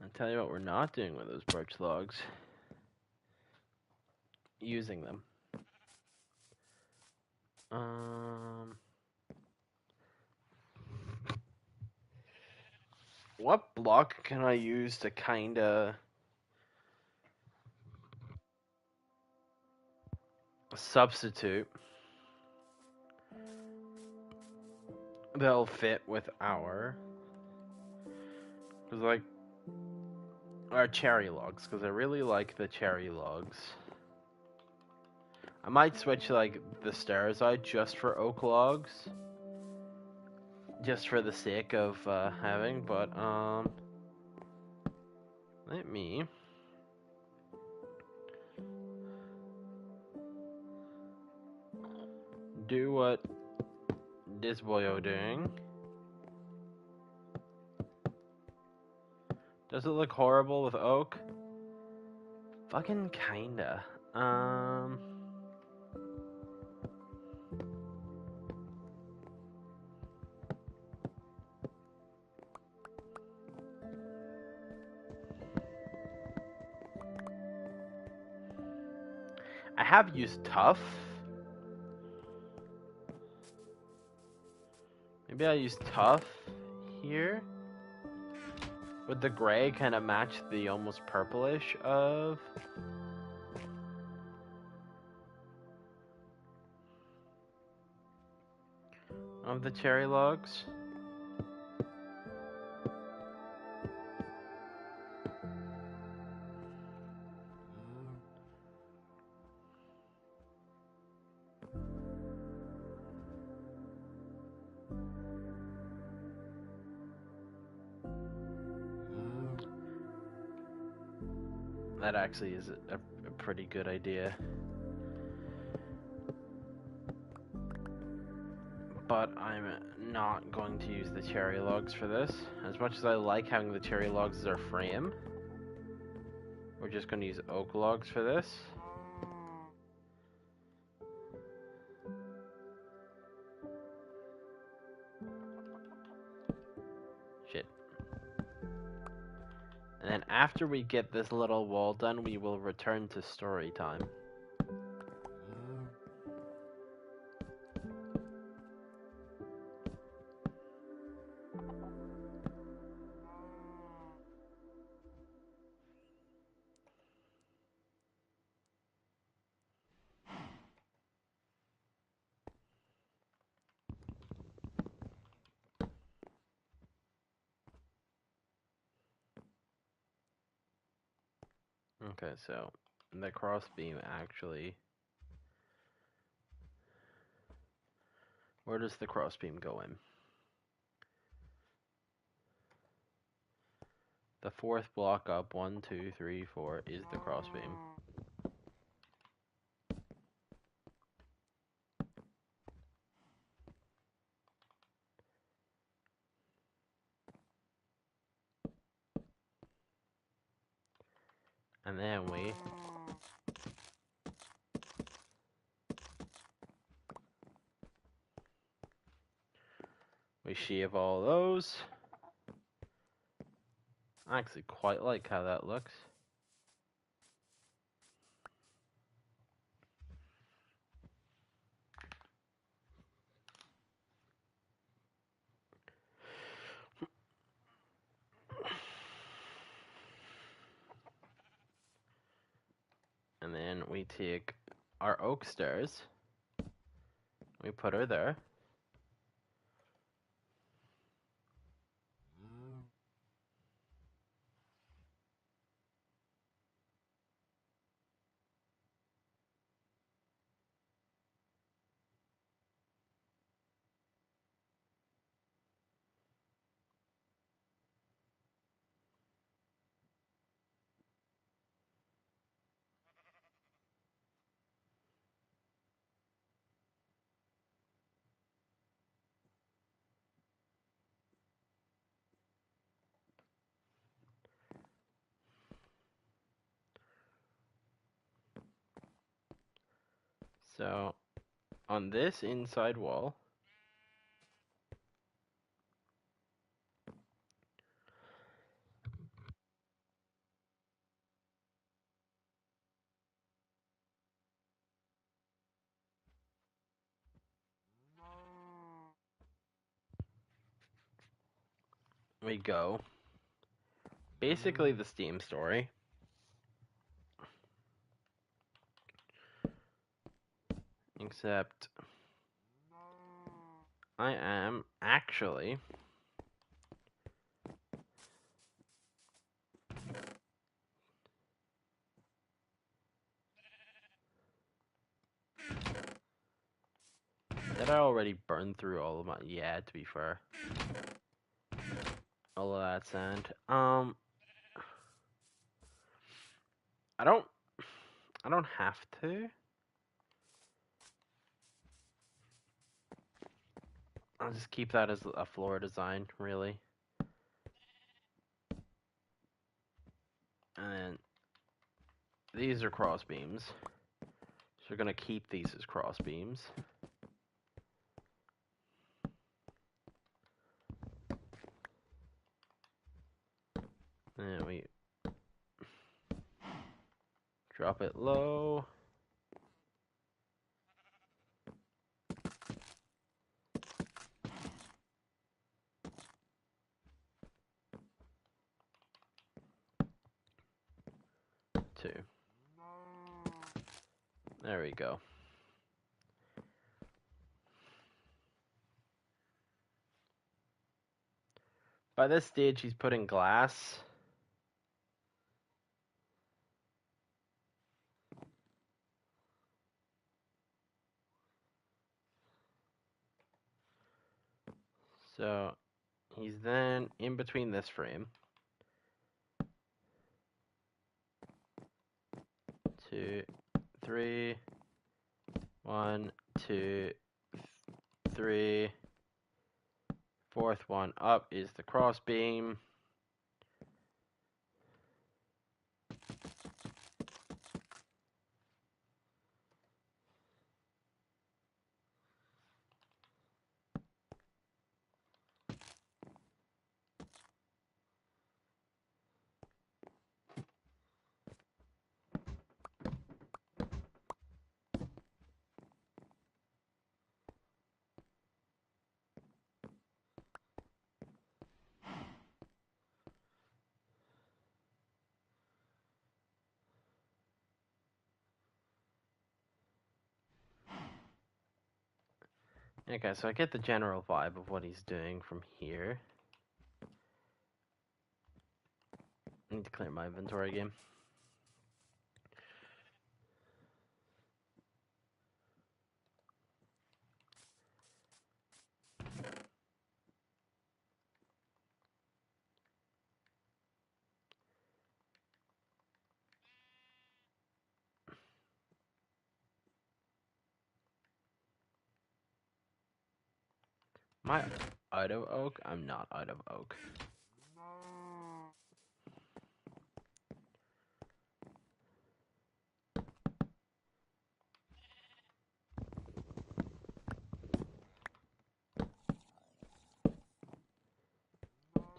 I'll tell you what we're not doing with those birch logs. Using them. What block can I use to kinda substitute that'll fit with our cherry logs, because I really like the cherry logs. I might switch like the stairs out just for oak logs, just for the sake of having. But let me do what this boyo doing. Does it look horrible with oak? Fucking kinda. I have used tough. Maybe I use tough here. Would the gray kind of match the almost purplish of the cherry logs? That actually is a pretty good idea. But I'm not going to use the cherry logs for this. As much as I like having the cherry logs as our frame, we're just going to use oak logs for this. Shit. And then after we get this little wall done, we will return to story time. Okay, so the crossbeam actually... Where does the crossbeam go in? The fourth block up, 1, 2, 3, 4, is the crossbeam. And then we sheave all those. I actually quite like how that looks. And then we take our oak stairs, we put her there. So on this inside wall, we go basically the Steam story. Except I am actually did I already burn through all of my... Yeah, to be fair. All of that sand. I don't have to. I'll just keep that as a floor design, really. And these are cross beams. So we're gonna keep these as cross beams. And we drop it low. Two. There we go. By this stage, he's putting glass. So he's then in between this frame. 2, 3. 1, 2, 3. Fourth one up is the cross beam. Okay, so I get the general vibe of what he's doing from here. I need to clear my inventory again. Am I out of oak? I'm not out of oak.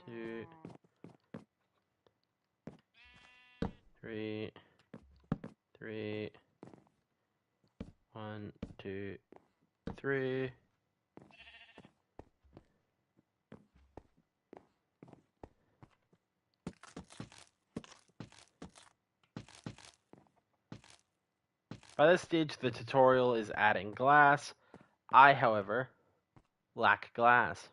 Two, 3, 3. 1, 2, 3. By this stage, the tutorial is adding glass. I, however, lack glass.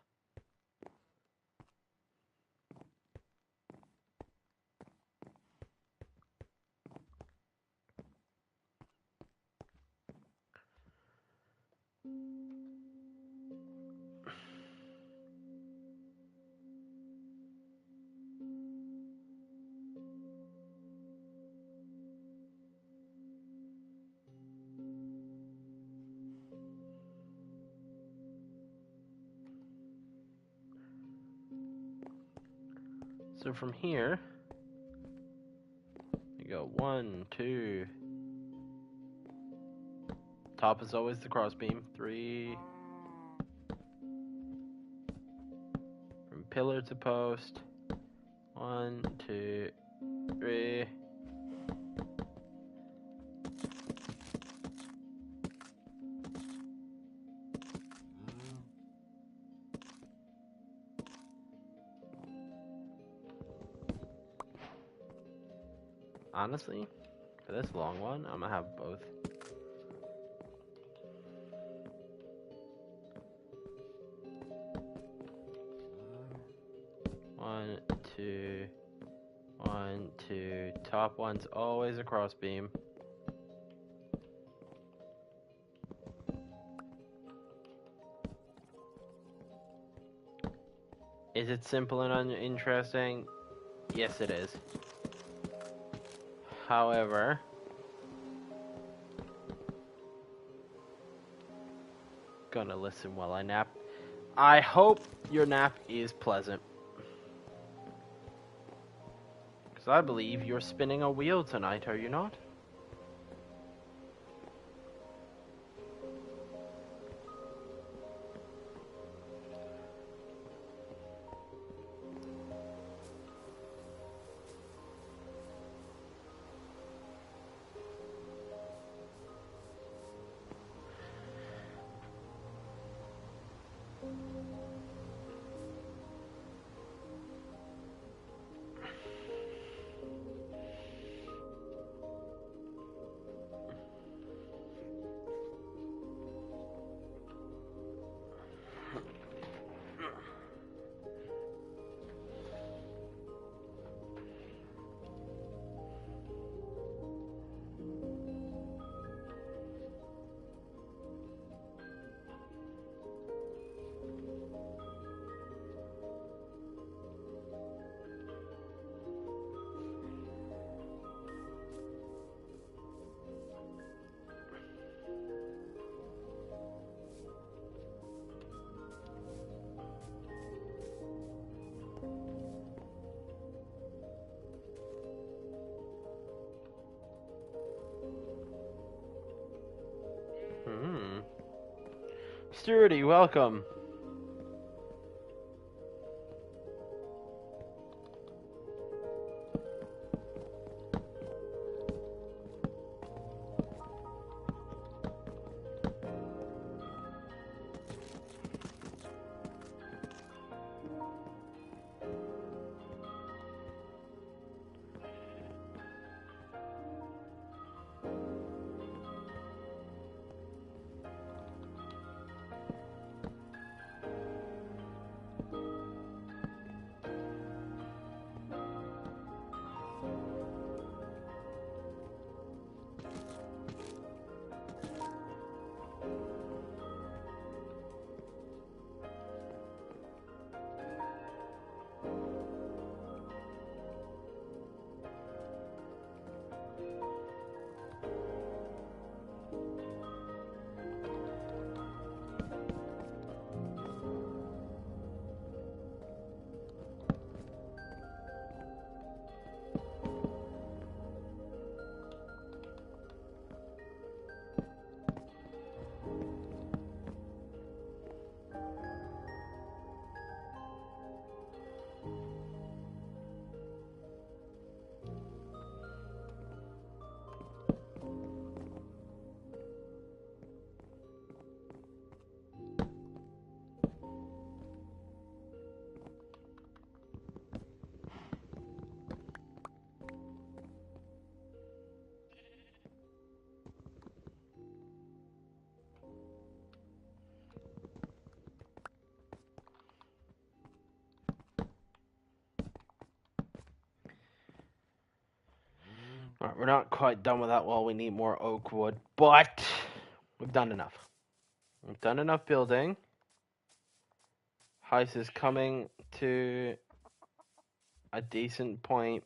So from here, you go 1, 2. Top is always the crossbeam. 3. From pillar to post. 1, 2, 3. Honestly, for this long one, I'm gonna have both. One, two, 1, 2. Top one's always a crossbeam. Is it simple and uninteresting? Yes, it is. However, gonna listen while I nap. I hope your nap is pleasant. Because I believe you're spinning a wheel tonight, are you not? Sturdy, welcome. Alright, we're not quite done with that wall. We need more oak wood, but we've done enough. We've done enough building. House is coming to a decent point.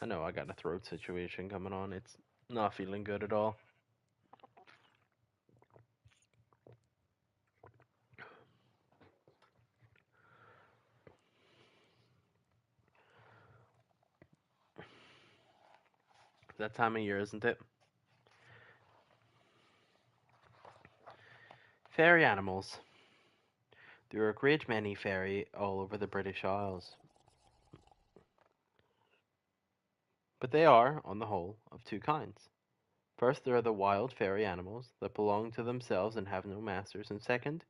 I know I got a throat situation coming on. It's not feeling good at all. That time of year, isn't it? Fairy animals. There are a great many fairy all over the British Isles. But they are, on the whole, of two kinds. First, there are the wild fairy animals that belong to themselves and have no masters, and second,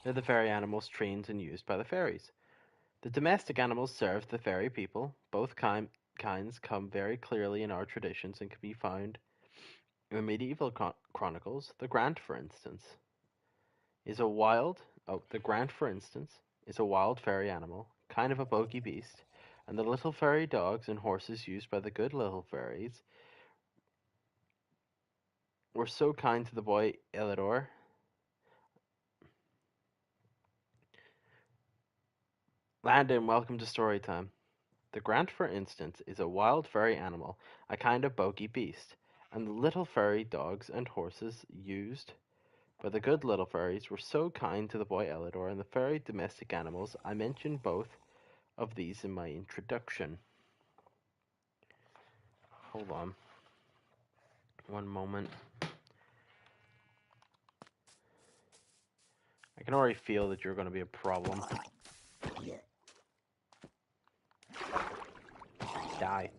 they're the fairy animals trained and used by the fairies. The domestic animals serve the fairy people. Both kinds come very clearly in our traditions and can be found in the medieval chronicles. The Grant, for instance, is a wild. Oh, the Grant, for instance, is a wild fairy animal, kind of a bogey beast, and the little fairy dogs and horses used by the good little fairies were so kind to the boy Elidor. Landon, welcome to Storytime. The Grant, for instance, is a wild fairy animal, a kind of bogey beast, and the little fairy dogs and horses used by the good little fairies were so kind to the boy Elidor and the fairy domestic animals. I mentioned both of these in my introduction. Hold on. One moment. I can already feel that you're going to be a problem. Die.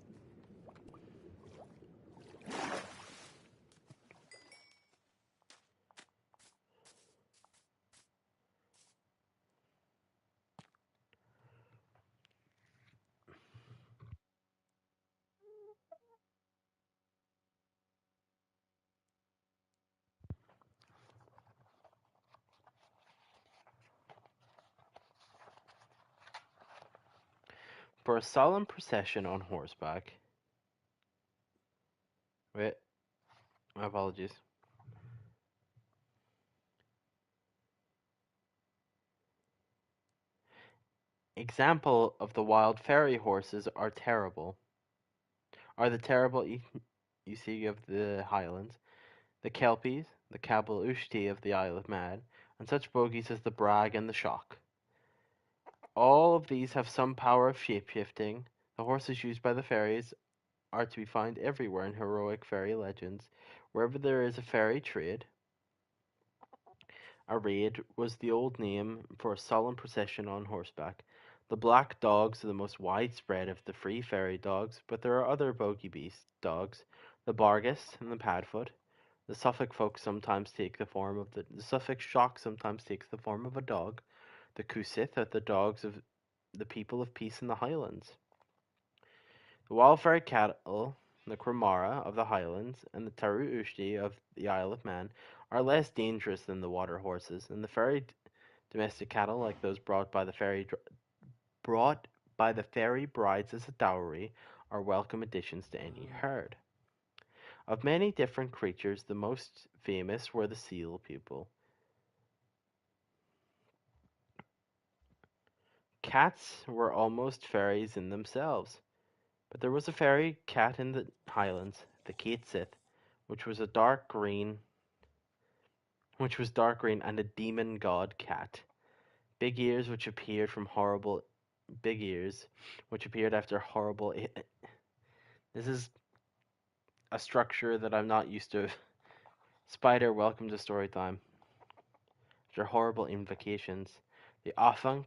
For a solemn procession on horseback. Wait. My apologies. Example of the wild fairy horses are the terrible you see of the Highlands, the Kelpies, the Cabal Ushti of the Isle of Man, and such bogies as the brag and the shock. All of these have some power of shape-shifting. The horses used by the fairies are to be found everywhere in heroic fairy legends. Wherever there is a fairy trade, a raid was the old name for a solemn procession on horseback. The black dogs are the most widespread of the free fairy dogs, but there are other bogey beast dogs, the Bargus and the Padfoot. The Suffolk folk sometimes take the form of the Suffolk shock sometimes takes the form of a dog. The Cusith are the dogs of the people of peace in the Highlands. The wild fairy cattle, the Cromara of the Highlands, and the Taru Ushti of the Isle of Man are less dangerous than the water horses, and the fairy domestic cattle, like those brought by the fairy brides as a dowry, are welcome additions to any herd. Of many different creatures, the most famous were the seal people. Cats were almost fairies in themselves, but there was a fairy cat in the Highlands, the Katesith, which was dark green and a demon god cat. Big ears which appeared after horrible. This is a structure that I'm not used to. Spider, welcome to story time. After horrible invocations, the Athunk,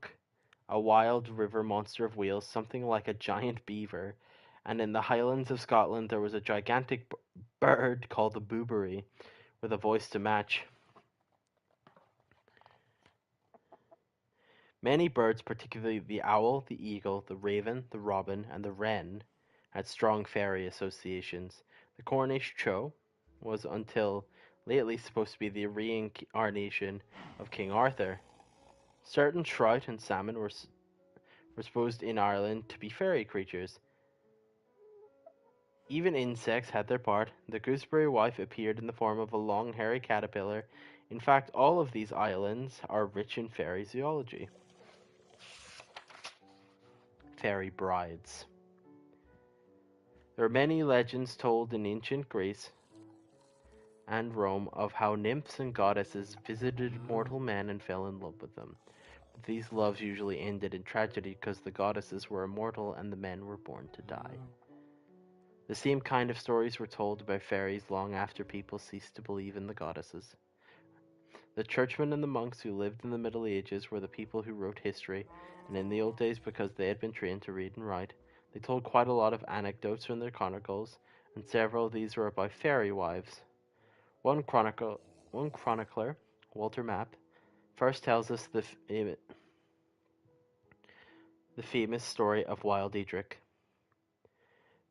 a wild river monster of Wales, something like a giant beaver, and in the Highlands of Scotland there was a gigantic bird called the Booberry, with a voice to match. Many birds, particularly the owl, the eagle, the raven, the robin, and the wren, had strong fairy associations. The Cornish chough was until lately supposed to be the reincarnation of King Arthur. Certain trout and salmon were supposed in Ireland to be fairy creatures. Even insects had their part. The gooseberry wife appeared in the form of a long hairy caterpillar. In fact, all of these islands are rich in fairy zoology. Fairy brides. There are many legends told in ancient Greece and Rome of how nymphs and goddesses visited mortal men and fell in love with them. But these loves usually ended in tragedy because the goddesses were immortal and the men were born to die. The same kind of stories were told about fairies long after people ceased to believe in the goddesses. The churchmen and the monks who lived in the Middle Ages were the people who wrote history, and in the old days, because they had been trained to read and write, they told quite a lot of anecdotes from their chronicles, and several of these were about fairy wives. One chronicler, Walter Map, first tells us the famous story of Wild Edric,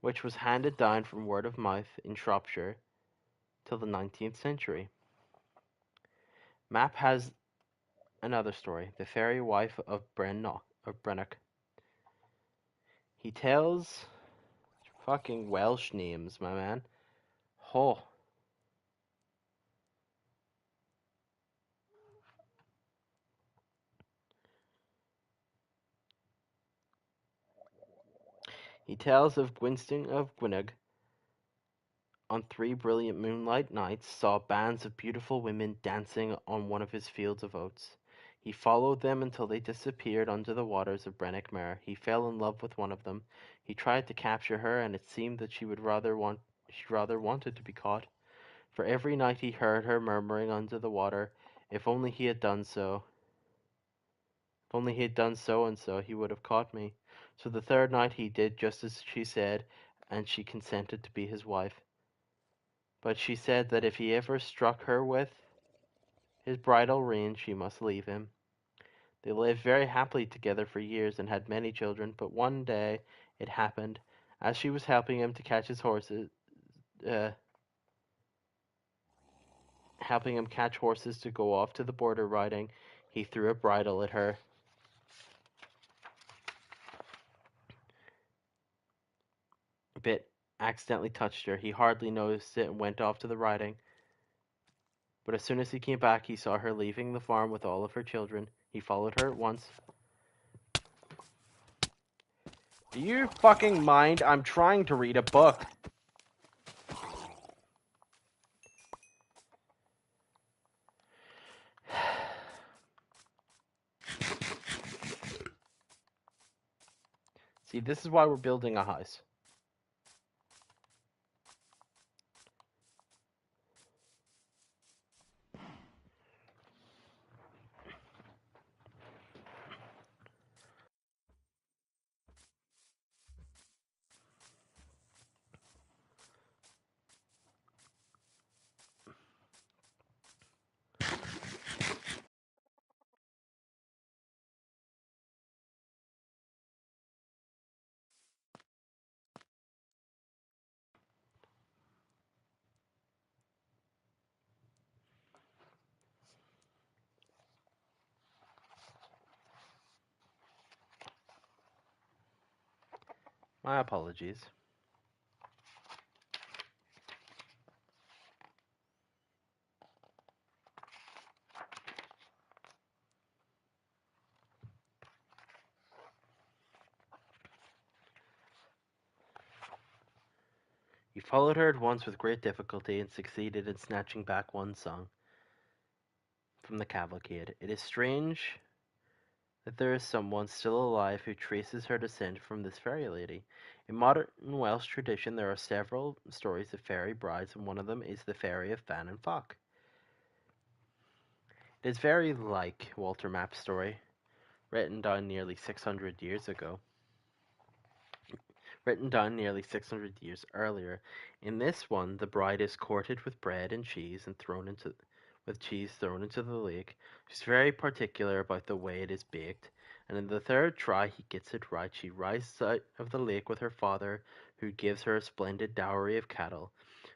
which was handed down from word of mouth in Shropshire till the 19th century. Map has another story, the fairy wife of Brennock. He tells fucking Welsh names, my man. Oh. He tells of Gwynston of Gwynedd on 3 brilliant moonlight nights saw bands of beautiful women dancing on one of his fields of oats. He followed them until they disappeared under the waters of Brennock Mere. He fell in love with one of them. He tried to capture her, and it seemed that she rather wanted to be caught. For every night he heard her murmuring under the water, "If only he had done so. If only he had done so and so, he would have caught me." So the third night he did just as she said, and she consented to be his wife. But she said that if he ever struck her with his bridal rein, she must leave him. They lived very happily together for years and had many children, but one day it happened, as she was helping him to catch his horses, helping him catch horses to go off to the border riding, he threw a bridle at her. Bit accidentally touched her. He hardly noticed it and went off to the riding. But as soon as he came back, he saw her leaving the farm with all of her children. He followed her at once. Do you fucking mind? I'm trying to read a book. See, this is why we're building a house. My apologies. He followed her at once with great difficulty and succeeded in snatching back one song from the cavalcade. It is strange that there is someone still alive who traces her descent from this fairy lady. In modern Welsh tradition, there are several stories of fairy brides, and one of them is the Fairy of Fan and Fock. It is very like Walter Map's story, written down nearly 600 years ago. Written down nearly 600 years earlier. In this one, the bride is courted with bread and cheese and thrown into the lake. She's very particular about the way it is baked, and in the third try he gets it right. She rises out of the lake with her father, who gives her a splendid dowry of cattle,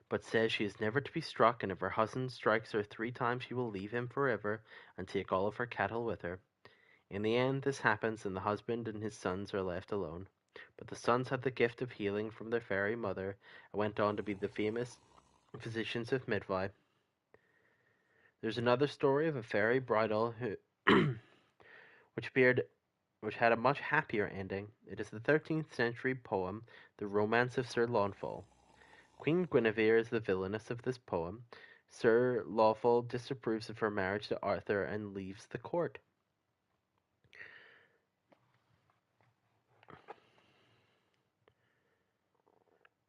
but says she is never to be struck, and if her husband strikes her 3 times she will leave him forever and take all of her cattle with her. In the end, this happens, and the husband and his sons are left alone. But the sons had the gift of healing from their fairy mother, and went on to be the famous physicians of Midway. There's another story of a fairy bridal who, which appeared, which had a much happier ending. It is the 13th century poem, The Romance of Sir Launfal. Queen Guinevere is the villainess of this poem. Sir Launfal disapproves of her marriage to Arthur and leaves the court.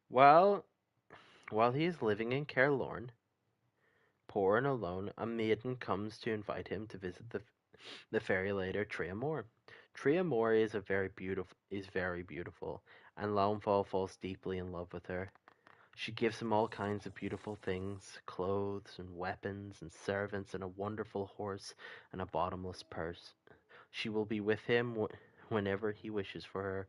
While while he is living in Caerleon, poor and alone, a maiden comes to invite him to visit the fairy lady Triamore. Triamore is very beautiful, and Launfal falls deeply in love with her. She gives him all kinds of beautiful things, clothes and weapons and servants and a wonderful horse and a bottomless purse. She will be with him whenever he wishes for her,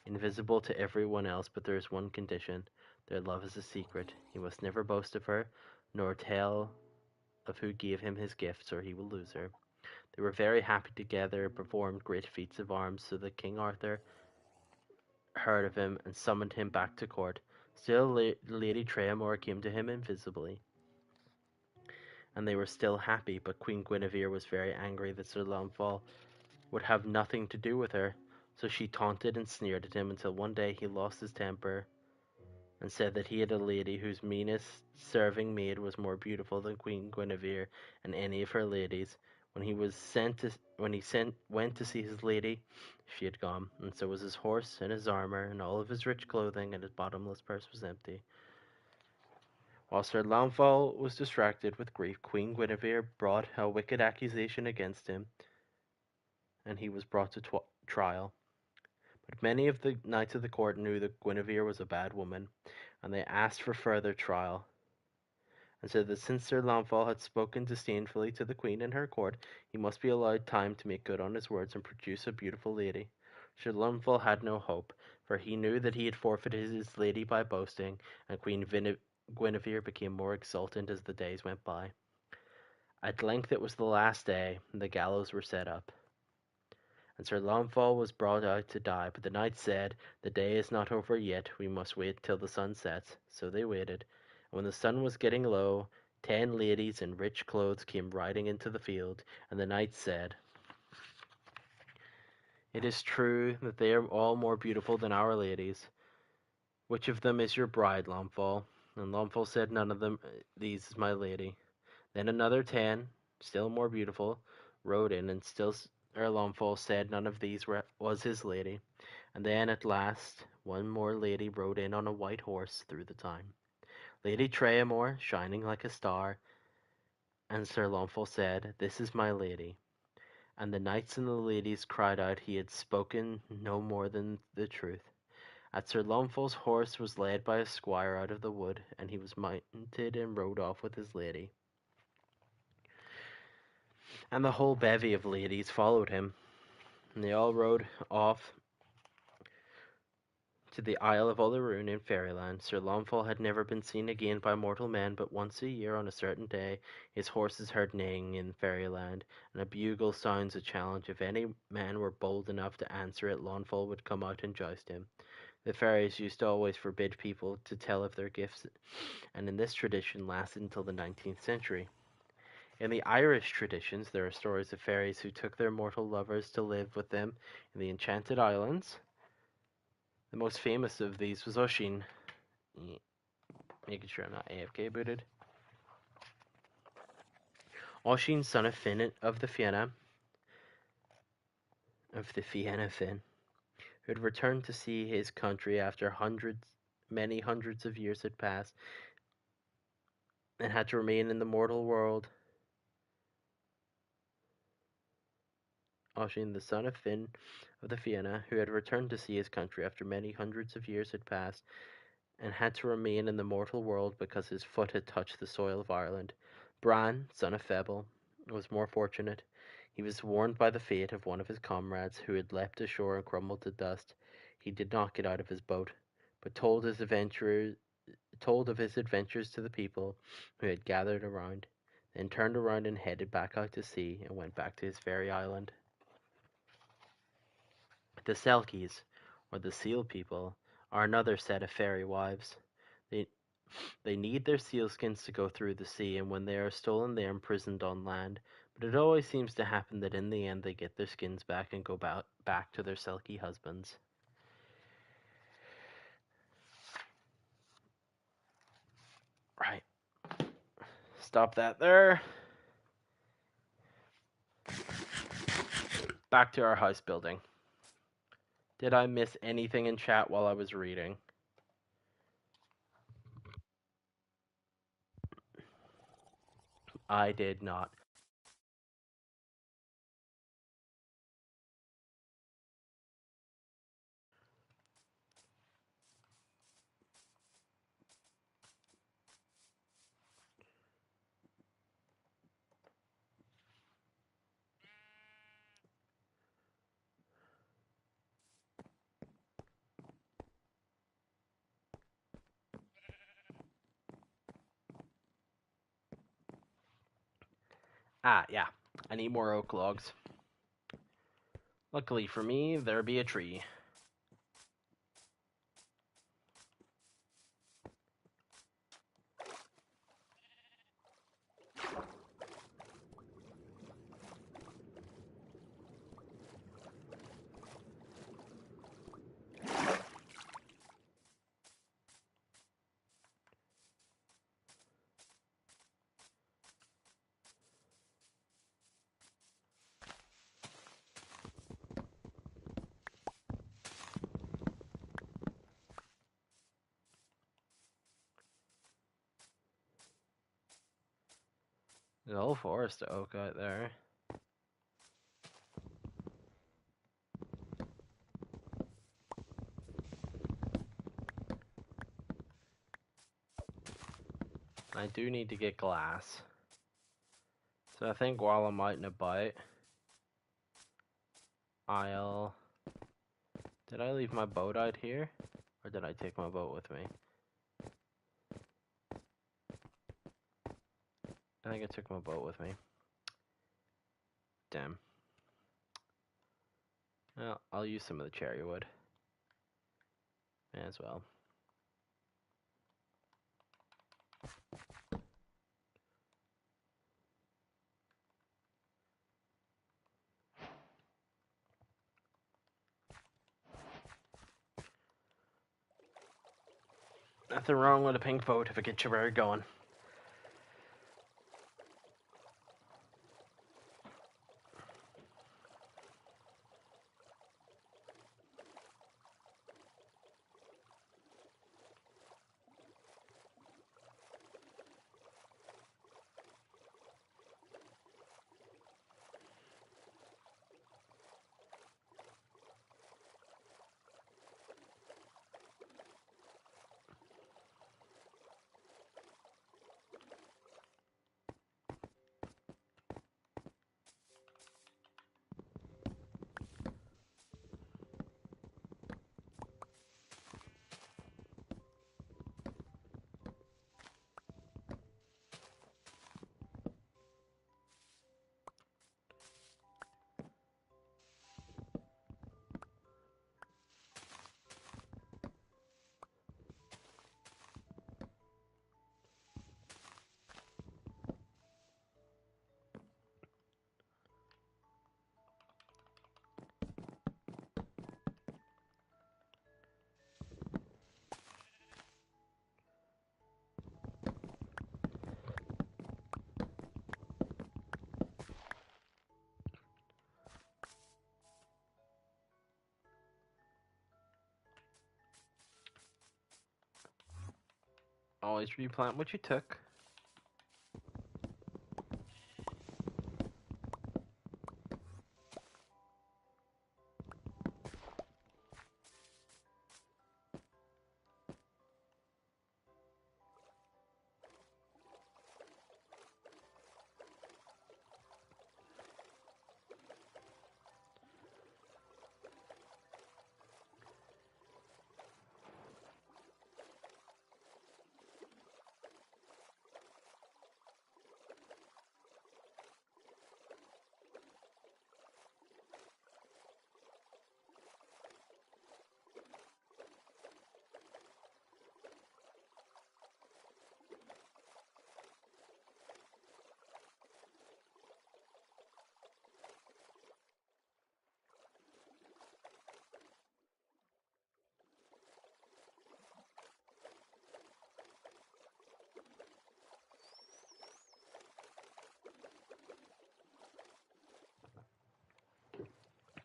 invisible to everyone else, but there is one condition. Their love is a secret. He must never boast of her, nor tell of who gave him his gifts, or he will lose her. They were very happy together, performed great feats of arms, so that King Arthur heard of him and summoned him back to court. Still, Lady Treamore came to him invisibly, and they were still happy, but Queen Guinevere was very angry that Sir Launfal would have nothing to do with her, so she taunted and sneered at him until one day he lost his temper and said that he had a lady whose meanest serving maid was more beautiful than Queen Guinevere and any of her ladies. When he went to see his lady, she had gone, and so was his horse and his armor and all of his rich clothing, and his bottomless purse was empty. While Sir Launfal was distracted with grief, Queen Guinevere brought a wicked accusation against him, and he was brought to trial. But many of the knights of the court knew that Guinevere was a bad woman, and they asked for further trial, and said that since Sir Launfal had spoken disdainfully to the queen in her court, he must be allowed time to make good on his words and produce a beautiful lady. Sir Launfal had no hope, for he knew that he had forfeited his lady by boasting, and Queen Guinevere became more exultant as the days went by. At length it was the last day, and the gallows were set up, and Sir Launfal was brought out to die, but the knights said, "The day is not over yet, we must wait till the sun sets." So they waited, and when the sun was getting low, 10 ladies in rich clothes came riding into the field, and the knights said, "It is true that they are all more beautiful than our ladies. Which of them is your bride, Launfal?" And Launfal said, "None of them these is my lady." Then another 10, still more beautiful, rode in, and still Sir Launfal said none of these was his lady. And then at last one more lady rode in on a white horse through the town. Lady Treamore, shining like a star, and Sir Launfal said, "This is my lady." And the knights and the ladies cried out he had spoken no more than the truth. At Sir Launfal's horse was led by a squire out of the wood, and he was mounted and rode off with his lady. And the whole bevy of ladies followed him, and they all rode off to the Isle of Oleroon in Fairyland. Sir Launfal had never been seen again by mortal men, but once a year on a certain day his horse is heard neighing in Fairyland, and a bugle sounds a challenge. If any man were bold enough to answer it, Launfal would come out and joust him. The fairies used to always forbid people to tell of their gifts, and in this tradition lasted until the 19th century. In the Irish traditions, there are stories of fairies who took their mortal lovers to live with them in the Enchanted Islands. The most famous of these was Oisin. Making sure I'm not AFK booted. Oisin, son of Finn of the Fianna Finn, who had returned to see his country after many hundreds of years had passed, and had to remain in the mortal world. Oisin, the son of Finn of the Fianna, who had returned to see his country after many hundreds of years had passed, and had to remain in the mortal world because his foot had touched the soil of Ireland. Bran, son of Febble, was more fortunate. He was warned by the fate of one of his comrades who had leapt ashore and crumbled to dust. He did not get out of his boat, but told of his adventures to the people who had gathered around, then turned around and headed back out to sea and went back to his fairy island. The Selkies, or the Seal People, are another set of fairy wives. They need their sealskins to go through the sea, and when they are stolen they are imprisoned on land. But it always seems to happen that in the end they get their skins back and go back to their Selkie husbands. Right. Stop that there. Back to our house building. Did I miss anything in chat while I was reading? I did not. Yeah. I need more oak logs. Luckily for me, there be a tree. There's a whole forest of oak out there. I do need to get glass. So I think while I'm out and about, Did I leave my boat out here? Or did I take my boat with me? I think I took my boat with me. Damn. Well, I'll use some of the cherry wood. May as well. Nothing wrong with a pink boat if it gets you where you're going. Always replant what you took.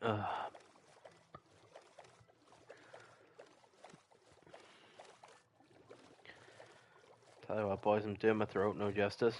Ugh. Tell you what, boys, I'm doing my throat no justice.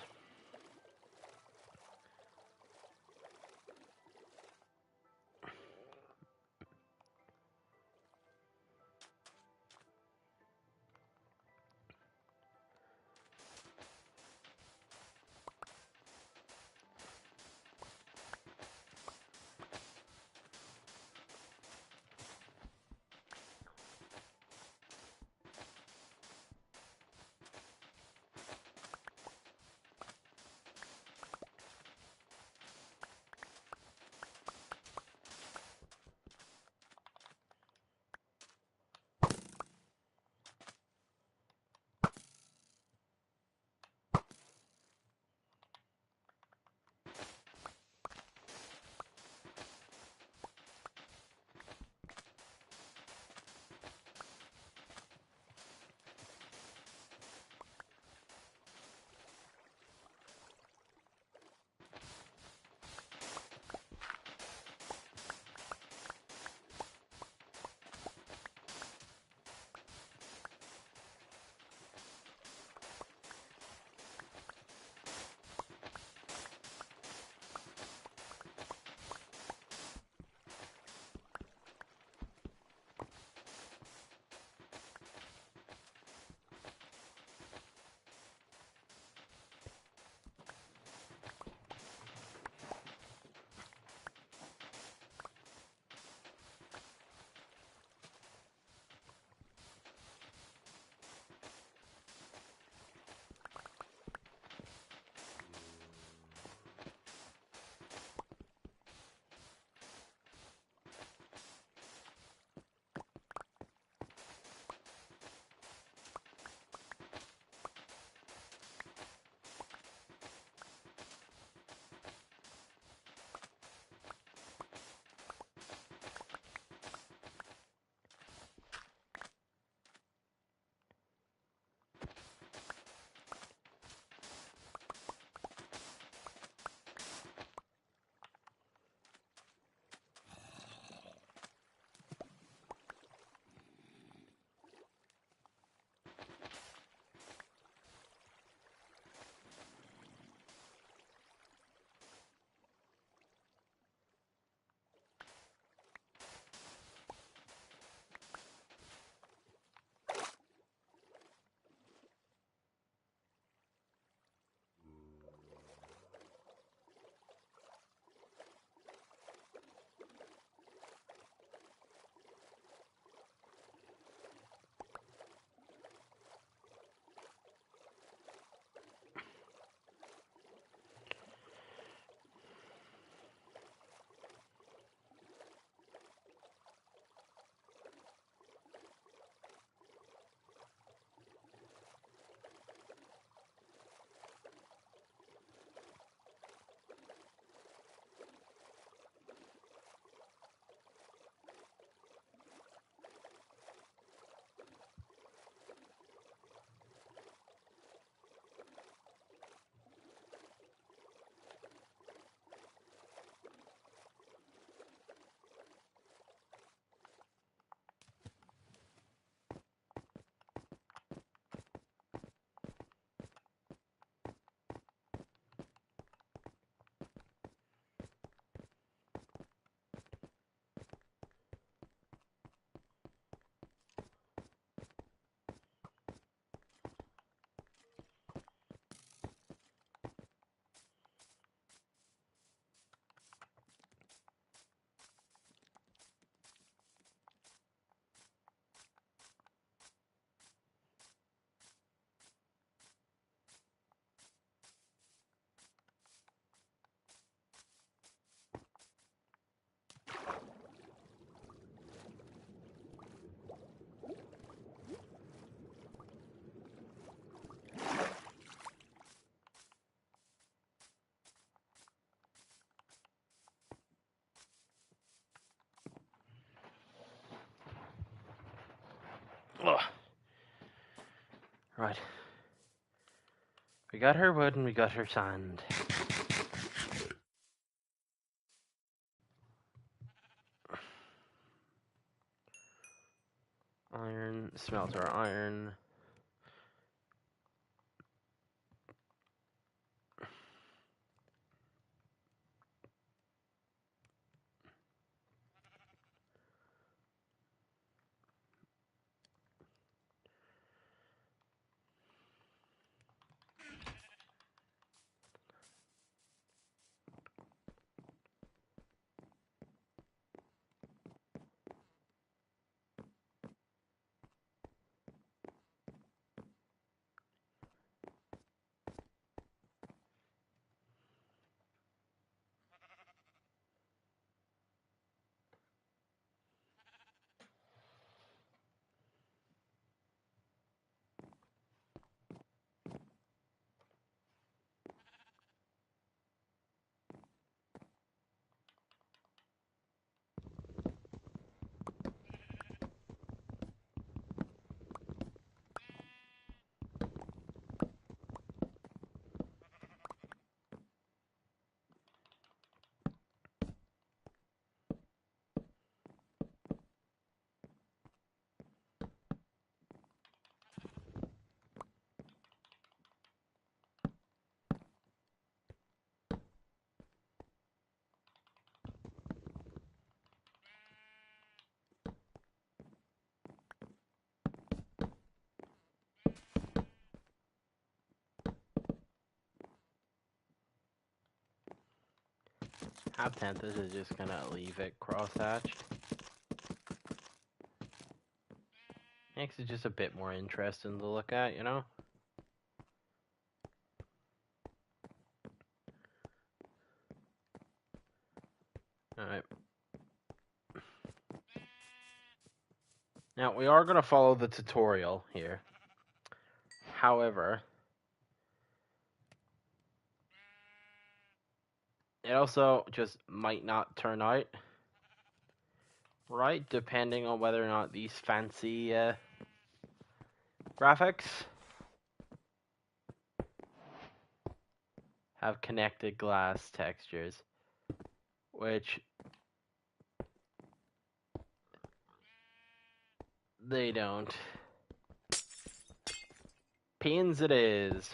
Ugh. Right. We got her wood and we got her sand. Iron, smelter iron. Half Tempest is just gonna leave it crosshatched. Makes it just a bit more interesting to look at, you know? Alright. Now, we are going to follow the tutorial here. However, it also just might not turn out right, depending on whether or not these fancy graphics have connected glass textures, which they don't. Pains it is.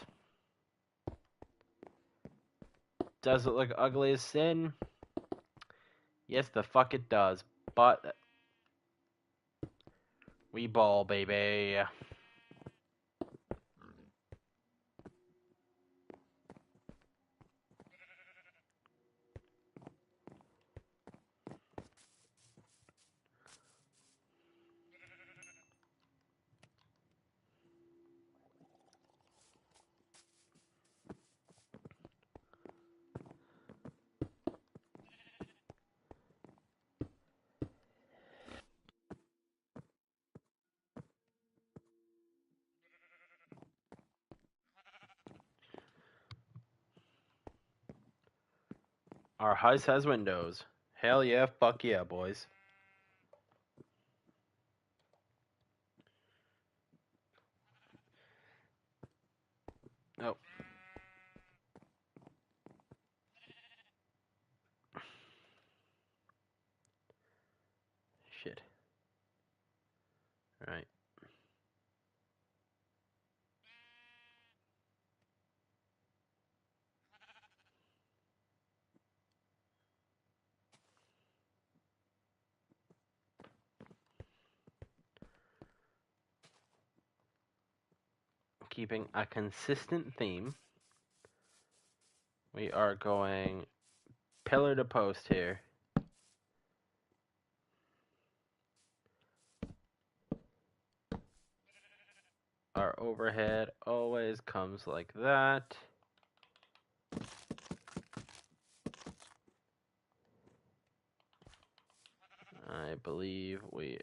Does it look ugly as sin? Yes, the fuck it does. But we ball, baby. Our house has windows. Hell yeah, fuck yeah, boys. Oh. Shit. Alright. Keeping a consistent theme, we are going pillar to post here. Our overhead always comes like that. I believe we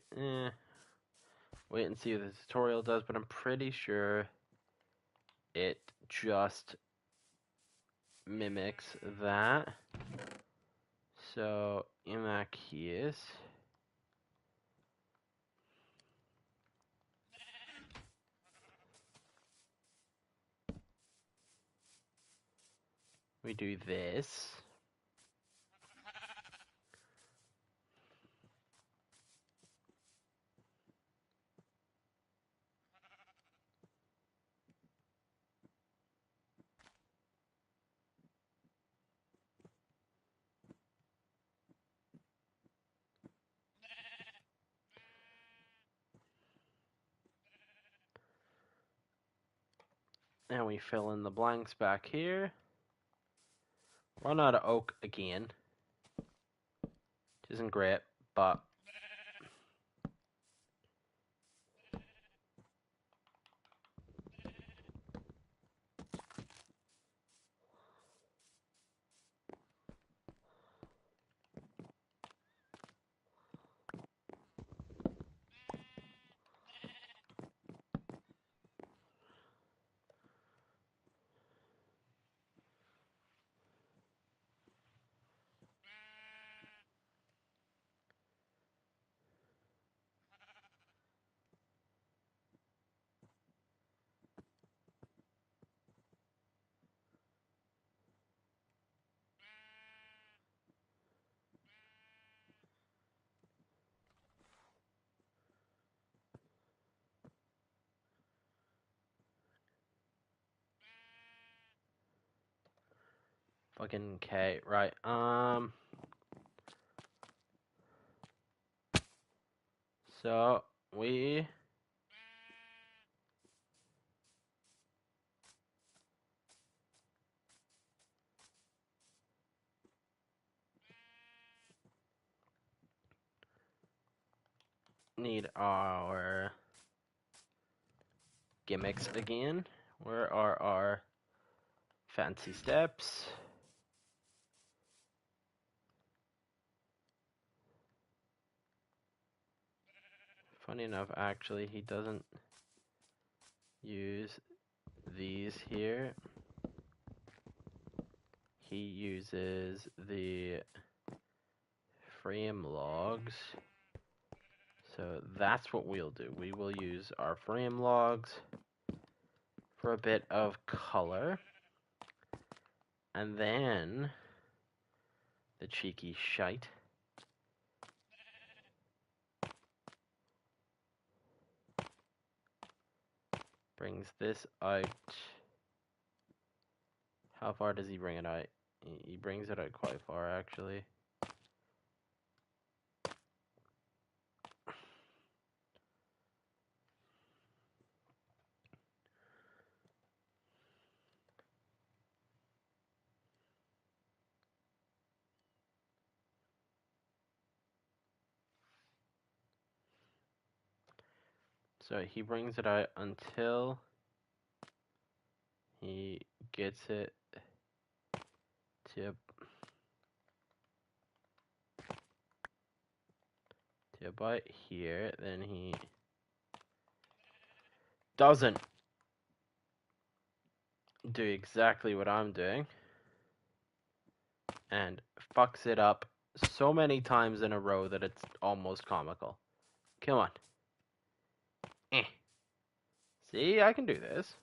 wait and see what the tutorial does, but I'm pretty sure it just mimics that. So in that case, We do this. And we fill in the blanks back here. Run out of oak again. Which isn't great, but fucking okay, right. So we need our gimmicks again. Where are our fancy steps? Funny enough, actually, he doesn't use these here. He uses the frame logs. So that's what we'll do. We will use our frame logs for a bit of color. And then the cheeky shite brings this out. How far does he bring it out? He brings it out quite far, actually. So he brings it out until he gets it to about here. Then he doesn't do exactly what I'm doing and fucks it up so many times in a row that it's almost comical. Come on. See, I can do this.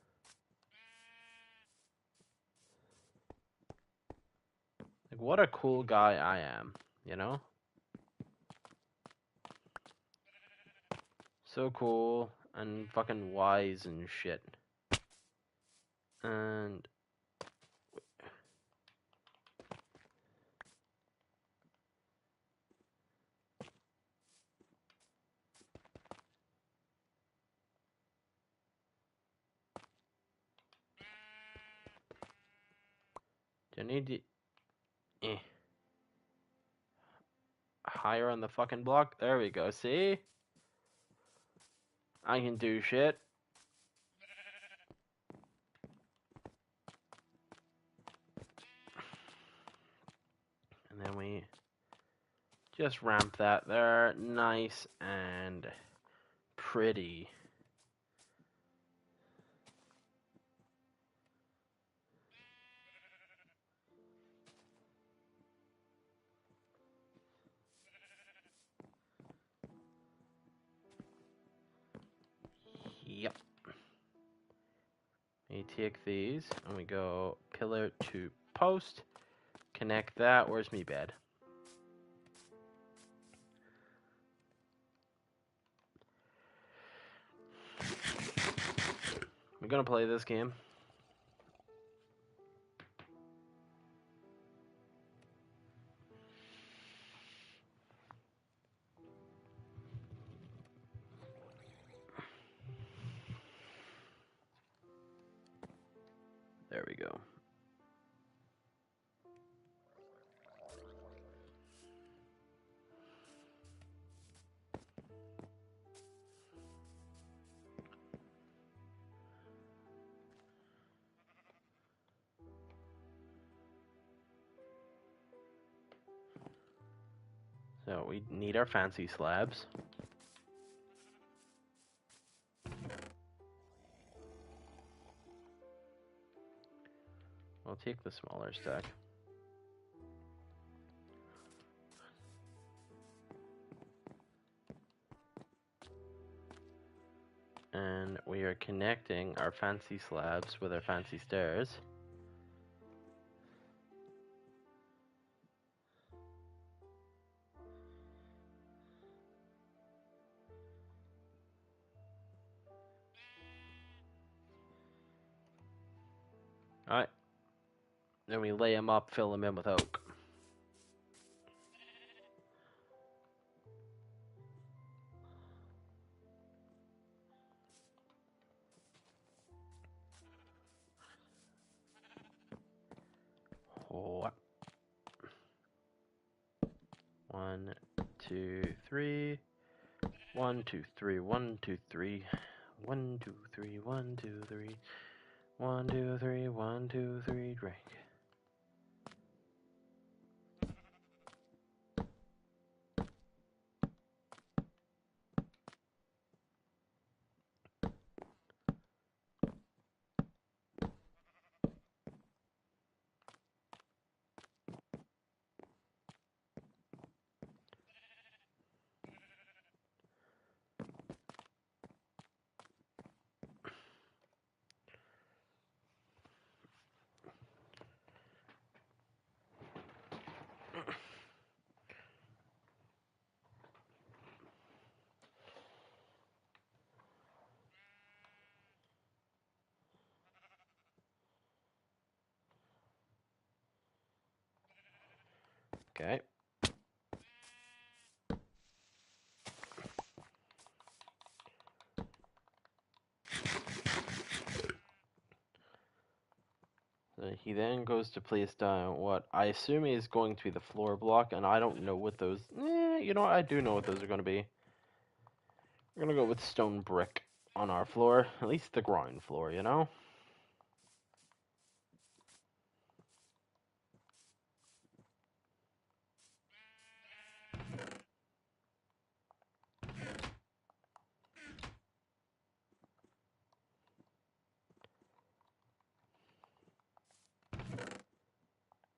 Like, what a cool guy I am, you know? So cool and fucking wise and shit. And do I need to higher on the fucking block? There we go, see? I can do shit. And then we just ramp that there, nice and pretty. Yep. We take these and we go pillar to post. Connect that. Where's me bed? We're gonna play this game. There we go. So we need our fancy slabs. I'll take the smaller stack. And we are connecting our fancy slabs with our fancy stairs. Alright. Then we lay them up, fill them in with oak. What? 1, 2, 3. 1, 2, 3. 1, 2, 3. 1, 2, 3. 1, 2, 3. 1, 2, 3. 1, 2, 3. Drink. Okay. So he then goes to place down what I assume is going to be the floor block, and I don't know what those. You know what? I do know what those are going to be. We're going to go with stone brick on our floor, at least the ground floor, you know?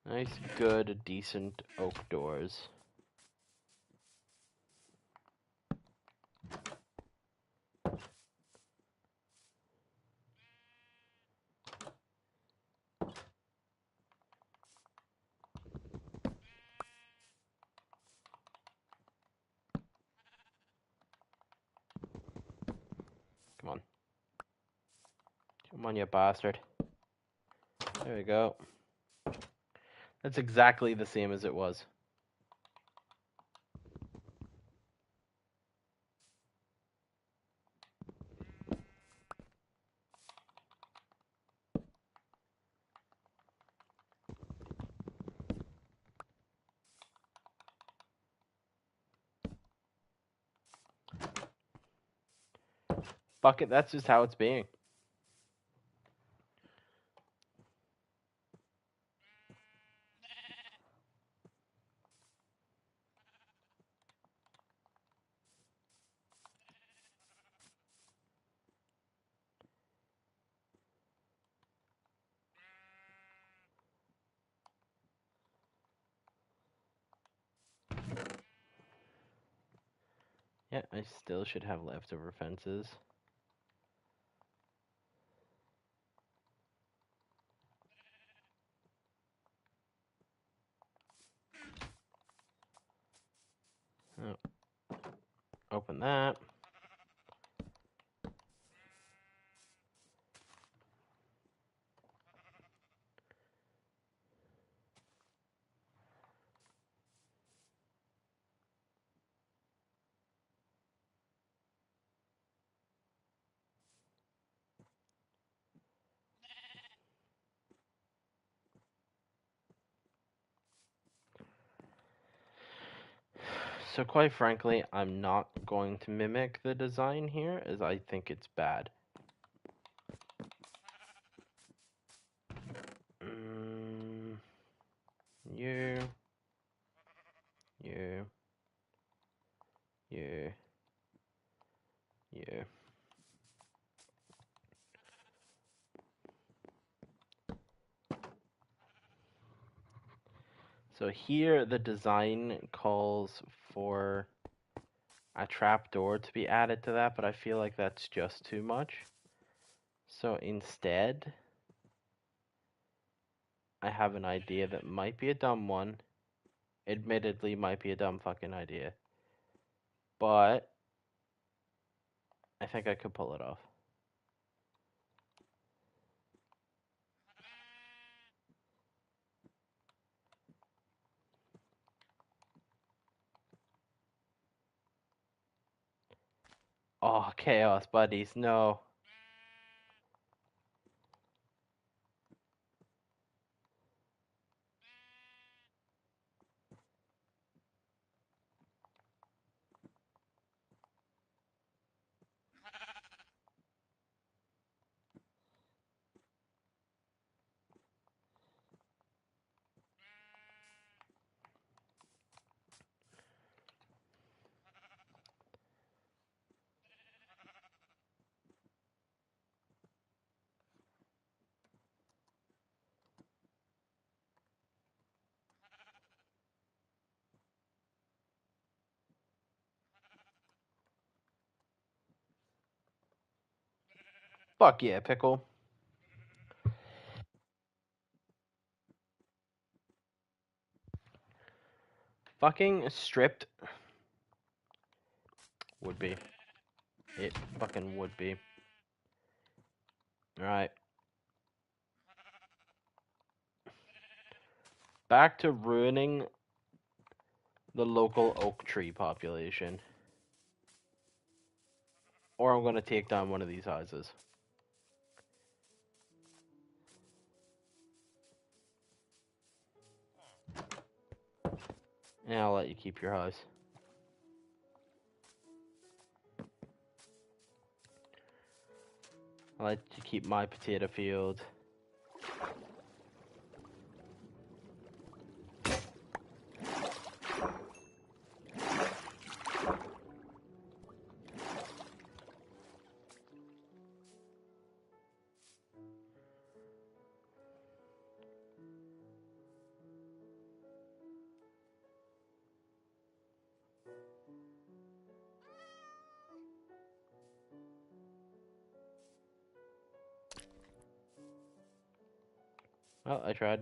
Nice, good, decent oak doors. Come on. Come on, you bastard. There we go. That's exactly the same as it was. Fuck it, that's just how it's being. Yeah, I still should have leftover fences. Open that. So quite frankly, I'm not going to mimic the design here, as I think it's bad. You, you, you, you. So here the design calls for a trapdoor to be added to that, but I feel like that's just too much. So instead, I have an idea that might be a dumb one. Admittedly, might be a dumb fucking idea. But I think I could pull it off. Oh, chaos buddies, no. Fuck yeah, pickle. Fucking stripped. Would be. It fucking would be. Alright. Back to ruining the local oak tree population. Or I'm gonna take down one of these houses. And I'll let you keep your house. I'll let you keep my potato field. Well, I tried.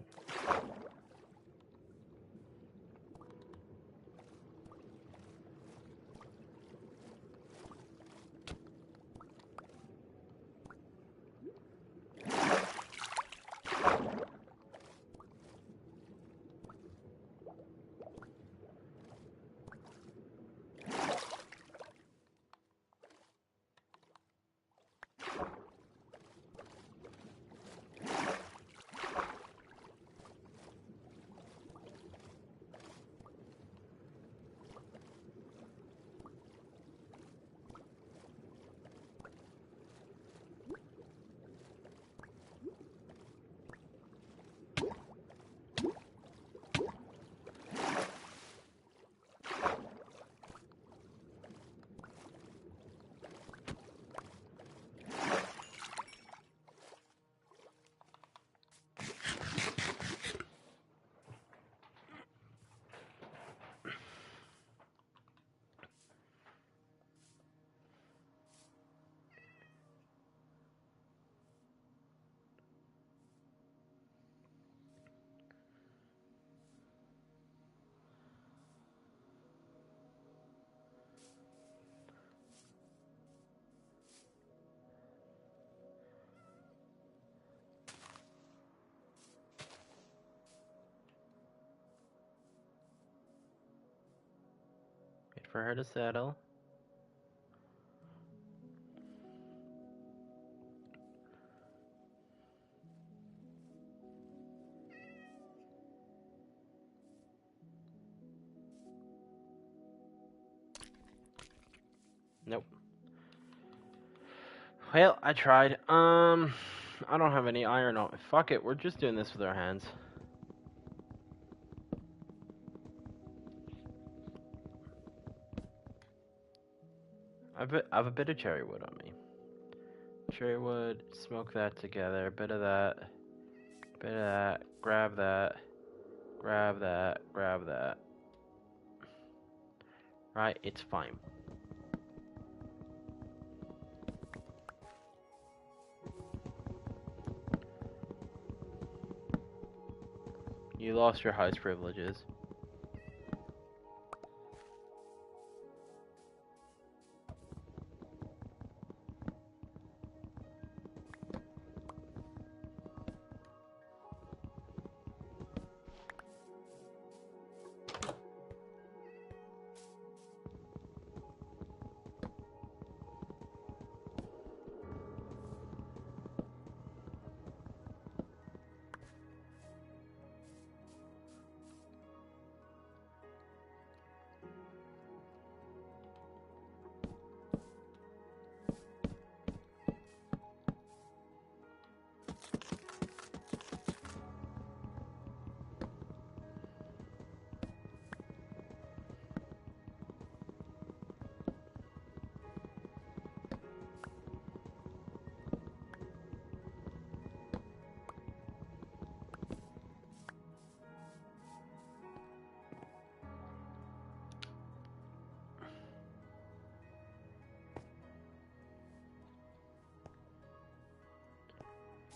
for her to settle. Nope. Well, I tried. I don't have any iron on. Fuck it, we're just doing this with our hands. I have a bit of cherry wood on me. Cherry wood, smoke that together. A bit of that. Bit of that. Grab that. Grab that. Grab that. Right, it's fine. You lost your house privileges.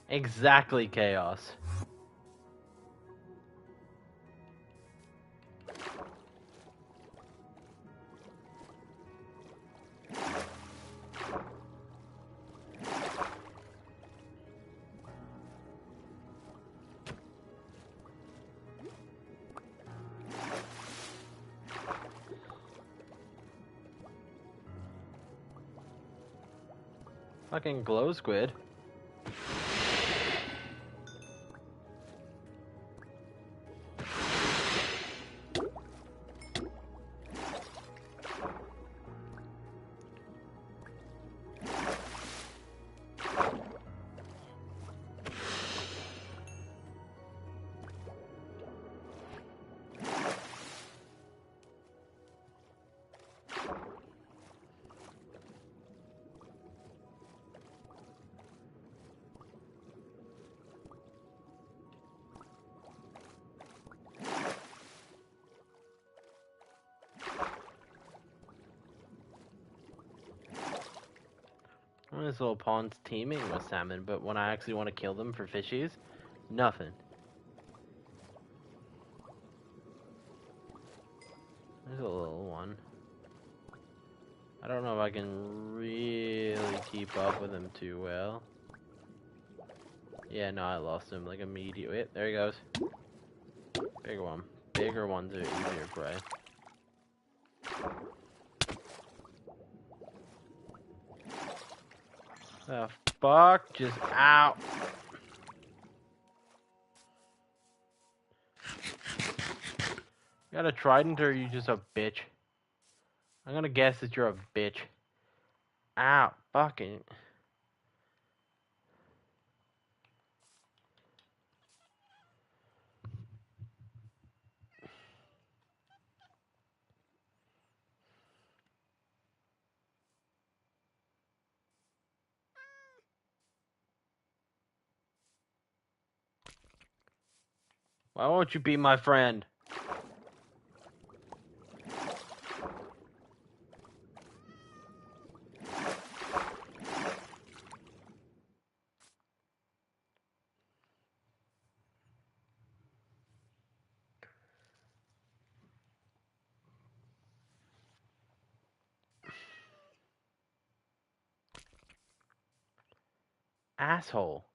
Exactly, Chaos. Fucking glow squid. This little pond's teeming with salmon, but when I actually want to kill them for fishies, nothing. There's a little one. I don't know if I can really keep up with him too well. Yeah, no, I lost him like immediately. There he goes. Bigger one. Bigger ones are easier prey. The fuck? Just out. You got a trident or are you just a bitch? I'm gonna guess that you're a bitch. Ow. Fucking. Why won't you be my friend? Asshole.